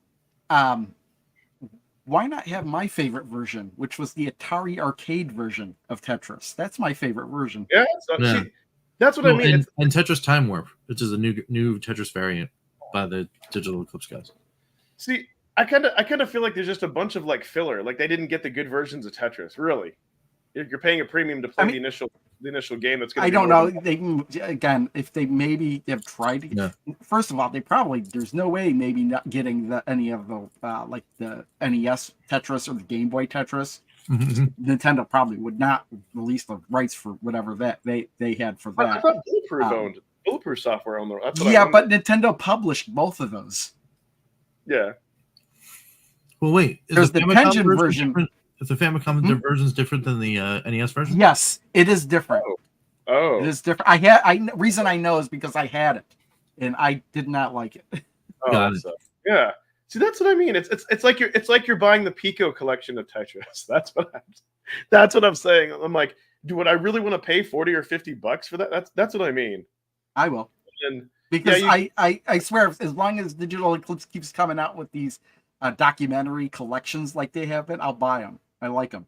why not have my favorite version, which was the Atari arcade version of Tetris? That's my favorite version. Yeah, that's what I mean. And Tetris Time Warp, which is a new Tetris variant by the Digital Eclipse guys. See, I kind of feel like there's just a bunch of like filler. Like they didn't get the good versions of Tetris. Really, you're paying a premium to play the initial game. That's going. I don't know. If they maybe have tried to. Yeah. First of all, there's no way maybe not getting any of the like the NES Tetris or the Game Boy Tetris. Mm-hmm. Nintendo probably would not release the rights for whatever that they had for that. I thought Bulletproof owned Bulletproof software on there. But Nintendo published both of those. Yeah. Well, wait. There's the Tengen version. Is the Famicom version is different than the NES version? Yes, it is different. Oh, it is different. Reason I know is because I had it, and I did not like it. Got it. Yeah. See, that's what I mean. It's like you're buying the Pico collection of Tetris. That's what I'm saying. I'm like, would I really want to pay $40 or $50 for that? That's what I mean. I will. And because I swear, as long as Digital Eclipse keeps coming out with these documentary collections like they have been, I'll buy them. I like them.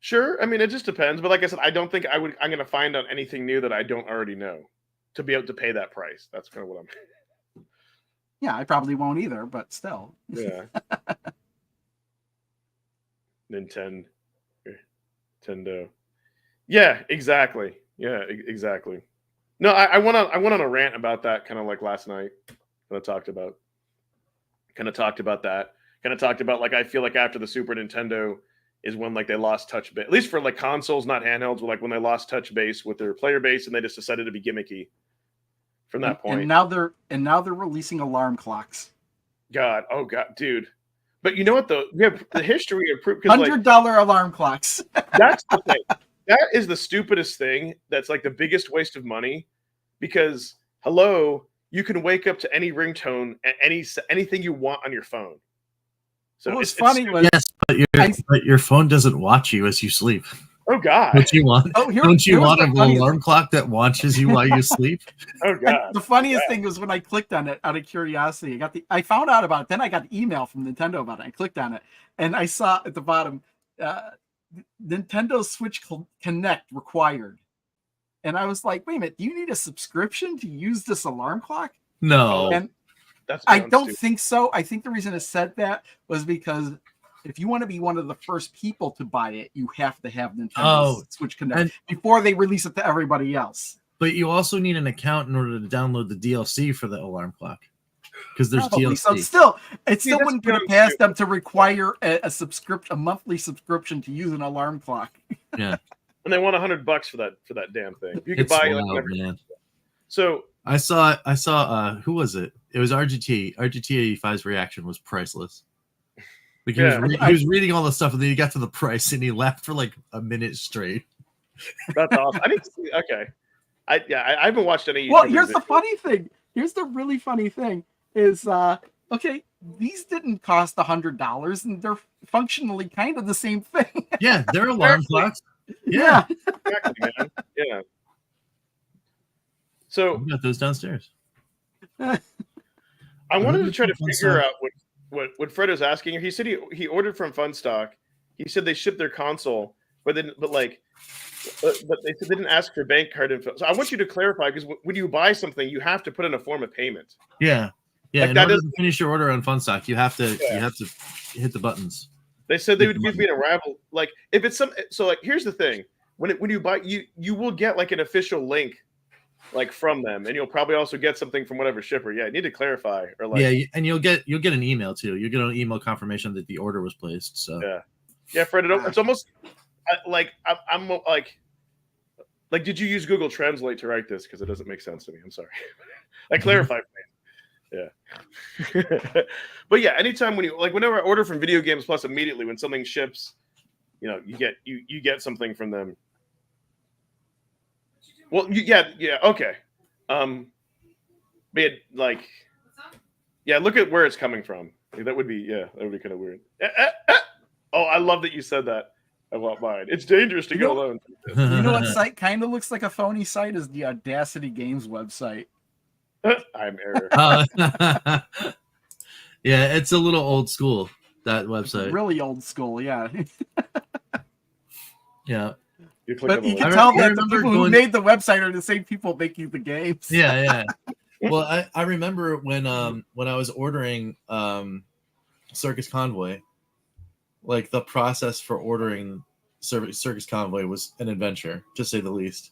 Sure. I mean, it just depends. But like I said, I don't think I'm going to find out anything new that I don't already know to be able to pay that price. That's kind of what I'm. Yeah, I probably won't either, but still. Yeah. Nintendo. Yeah, exactly. Yeah, exactly. No, I went on a rant about that kind of like last night. Kind of talked about that. Kind of talked about like I feel like after the Super Nintendo is when like they lost touch base, at least for like consoles, not handhelds, but like when they lost touch base with their player base and they just decided to be gimmicky from that point. And now they're releasing alarm clocks. God, oh God, dude. But you know what though? We have the history of proof. $100 alarm clocks. That's the thing. That is the stupidest thing. That's like the biggest waste of money, because hello, you can wake up to any ringtone and anything you want on your phone. So it's funny. Yes, but your phone doesn't watch you as you sleep. Oh God! Don't you want? Don't you want an alarm clock that watches you while you sleep? Oh God! The funniest thing was when I clicked on it out of curiosity. I found out about it. Then I got the email from Nintendo about it. I clicked on it and I saw at the bottom, Nintendo Switch Connect required. And I was like, wait a minute, do you need a subscription to use this alarm clock? No. And I don't think so. I think the reason it said that was because if you want to be one of the first people to buy it, you have to have Nintendo Switch Connect before they release it to everybody else. But you also need an account in order to download the DLC for the alarm clock. Because there's DLC. So it still wouldn't put it past them to require a monthly subscription to use an alarm clock. Yeah. And they want $100 for that damn thing. You could buy wild, man. So I saw who was it? It was RGT. RGT 85's reaction was priceless. Like he was reading all the stuff and then he got to the price and he laughed for like a minute straight. That's awesome. I need to see. Okay. I haven't watched any. Well, here's the funny thing. Here's the really funny thing is okay, these didn't cost $100 and they're functionally kind of the same thing. Yeah, they're alarm clocks. Yeah. Exactly, man. Yeah. So we got those downstairs. I wanted to try to figure out what Fred was asking. He said he ordered from Funstock. He said they shipped their console, but they said they didn't ask for bank card info. So I want you to clarify, because when you buy something, you have to put in a form of payment. Yeah. Like in order to finish your order on Funstock, you have to hit the buttons. They said they would give me an arrival. Like if it's here's the thing: when you buy, you will get like an official link, like from them, and you'll probably also get something from whatever shipper. Yeah, I need to clarify. Or like and you'll get an email too. You get an email confirmation that the order was placed. So yeah, Fred. It's almost I'm like, did you use Google Translate to write this? Because it doesn't make sense to me. I'm sorry. Clarify, please. Yeah. But yeah, anytime whenever I order from Video Games Plus, immediately when something ships, you get something from them. Well, okay. But look at where it's coming from. That would be kind of weird. Oh, I love that you said that. I want mine. It's dangerous to go alone. You know what site kind of looks like a phony site is the Audacity Games website. I'm error. Yeah, it's a little old school, that website. Really old school, yeah. Yeah. But you can tell that the people who made the website are the same people making the games. Yeah. Well, I remember when I was ordering Circus Convoy, like the process for ordering Circus Convoy was an adventure, to say the least.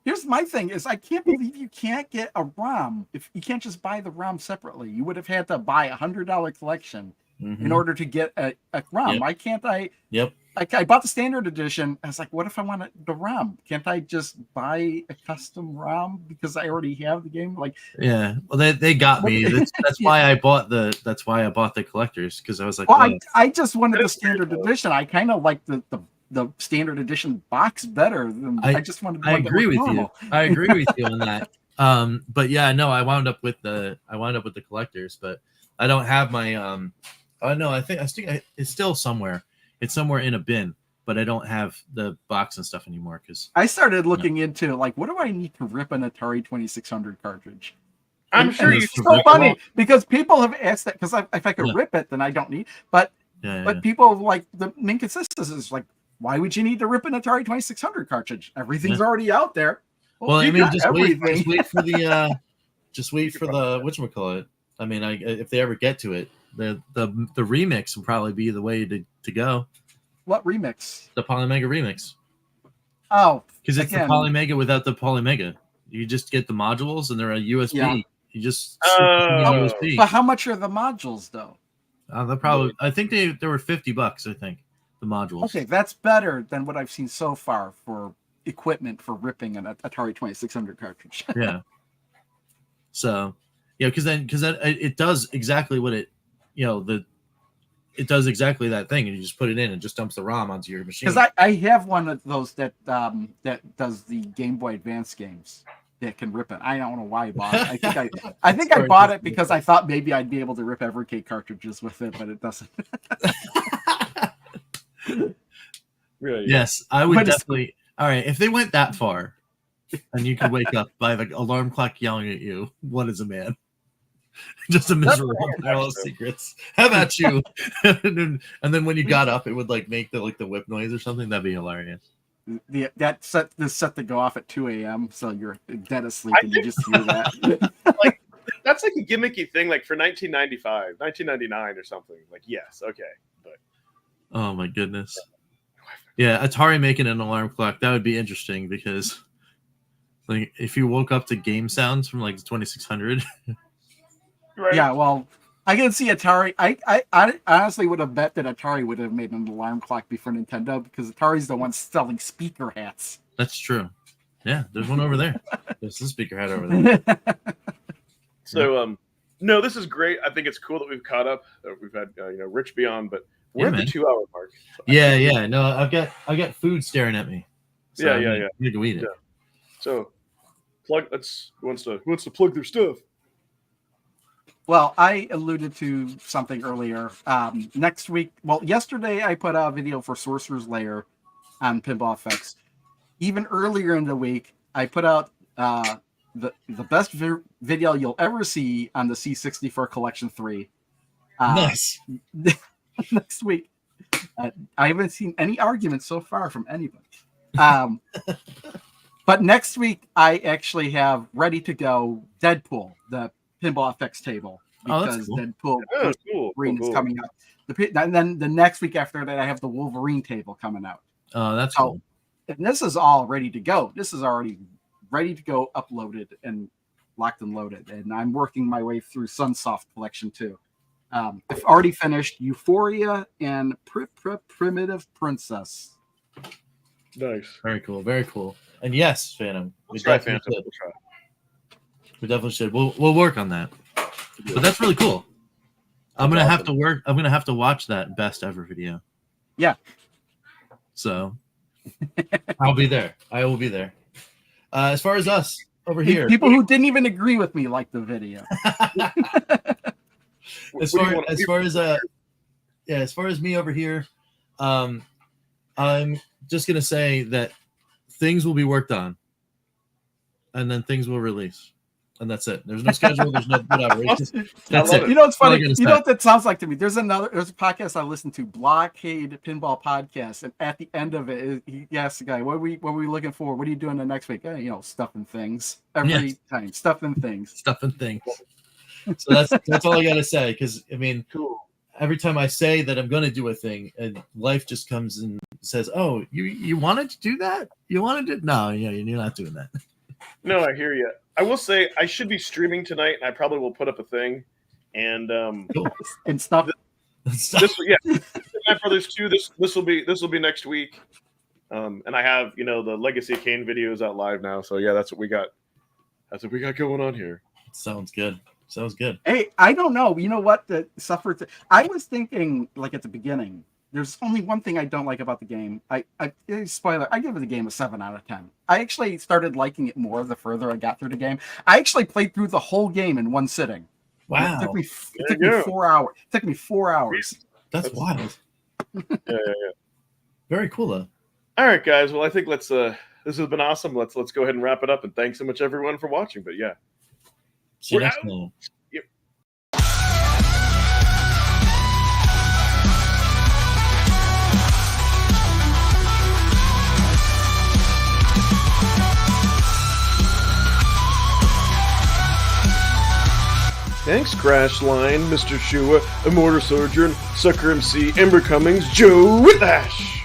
Here's my thing is I can't believe you can't get a ROM. If you can't just buy the ROM separately, you would have had to buy $100 collection in order to get a ROM. Yep. Why can't I? Yep. I bought the standard edition. I was like, what if I want the ROM? Can't I just buy a custom ROM because I already have the game? Yeah. Well, they got me. That's why I bought the collectors, because I was like, well, I just wanted the standard edition. I kind of like the standard edition box better than I just wanted. I agree with you. I agree with you on that. But yeah, no, I wound up with the collectors, but I don't have my I think it's still somewhere. It's somewhere in a bin, but I don't have the box and stuff anymore because I started looking into what do I need to rip an Atari 2600 cartridge? I'm sure it's so funny because people have asked that, because if I could rip it, then I don't need. But people the main consensus is why would you need to rip an Atari 2600 cartridge? Everything's already out there. Well, I mean, just wait for the whatchamacallit. I mean, if they ever get to it, the remix will probably be the way to go. What remix? The Polymega remix. Oh, because it's the Polymega without the Polymega. You just get the modules and they're a USB. Yeah. You just USB. But how much are the modules though? They'll probably. I think they were $50. I think the modules. Okay, that's better than what I've seen so far for equipment for ripping an Atari 2600 cartridge. Yeah. So, yeah, because it does exactly what it, it does exactly that thing, and you just put it in and just dumps the ROM onto your machine. Because I have one of those that does the Game Boy Advance games that can rip it. I don't know why I bought it. I think I bought it because I thought maybe I'd be able to rip Evercade cartridges with it, but it doesn't. Really? Yes, I would definitely. All right, if they went that far, and you could wake up by the alarm clock yelling at you, "What is a man?" Just a miserable pile of secrets. How about you? and then when you got up, it would make the whip noise or something. That'd be hilarious. That's set to go off at 2 a.m. So you're dead asleep and you just hear that. That's a gimmicky thing, for 1995, 1999 or something. Yes, okay, but oh my goodness, yeah, Atari making an alarm clock, that would be interesting because if you woke up to game sounds from the 2600. Right. Yeah, well, I can see Atari. I honestly would have bet that Atari would have made an alarm clock before Nintendo because Atari's the one selling speaker hats. That's true. Yeah, there's one over there. There's a speaker hat over there. So, no, this is great. I think it's cool that we've caught up. We've had Rich beyond, but we're at the 2-hour mark. So yeah. No, I've got food staring at me. So yeah. You can eat it. Yeah. So, who wants to plug their stuff? Well, I alluded to something earlier. Next week, yesterday I put out a video for Sorcerer's Lair on Pinball Effects. Even earlier in the week, I put out the best video you'll ever see on the C64 Collection 3. Nice. Next week. I haven't seen any arguments so far from anybody. But next week, I actually have ready to go Deadpool, the Pinball Effects table, because cool. Deadpool Wolverine is coming out. And then the next week after that, I have the Wolverine table coming out. Oh, that's cool. And this is all ready to go. This is already ready to go, uploaded and locked and loaded. And I'm working my way through Sunsoft Collection 2. I've already finished Euphoria and Primitive Princess. Nice. Very cool. Very cool. And yes, Phantom. We'll try Phantom. We definitely should. We'll work on that. But that's really cool. I'm gonna have to watch that best ever video. Yeah. So I'll be there. I will be there. As far as us over here, people who didn't even agree with me like the video. as far as me over here, I'm just gonna say that things will be worked on, and then things will release. And that's it. There's no schedule. There's no whatever. That's it. You know what's funny? You know what that sounds like to me? There's a podcast I listen to, Blockade Pinball Podcast, and at the end of it, he asks the guy, "What are we looking for? What are you doing the next week?" Stuffing things every time. Stuffing things. Stuffing things. So that's all I gotta say. Because cool. Every time I say that I'm going to do a thing, and life just comes and says, "Oh, you wanted to do that? You wanted to? No, you're not doing that." No, I hear you. I will say I should be streaming tonight, and I probably will put up a thing. And and stuff. My Brothers 2. This will be next week. And I have the Legacy of Kane videos out live now. So yeah, that's what we got. That's what we got going on here. Sounds good. Hey, I don't know. You know what? I was thinking at the beginning. There's only one thing I don't like about the game. Spoiler, I give the game a 7 out of 10. I actually started liking it more the further I got through the game. I actually played through the whole game in one sitting. Wow. It took me 4 hours. It took me 4 hours. That's wild. Yeah. Very cool though. All right, guys. Well, I think this has been awesome. Let's go ahead and wrap it up. And thanks so much everyone for watching. But yeah. See you next time. Thanks, Crash Line, Mr. Shua, Immortal Sojourn, Sucker MC, Ember Cummings, Joe Whitlash.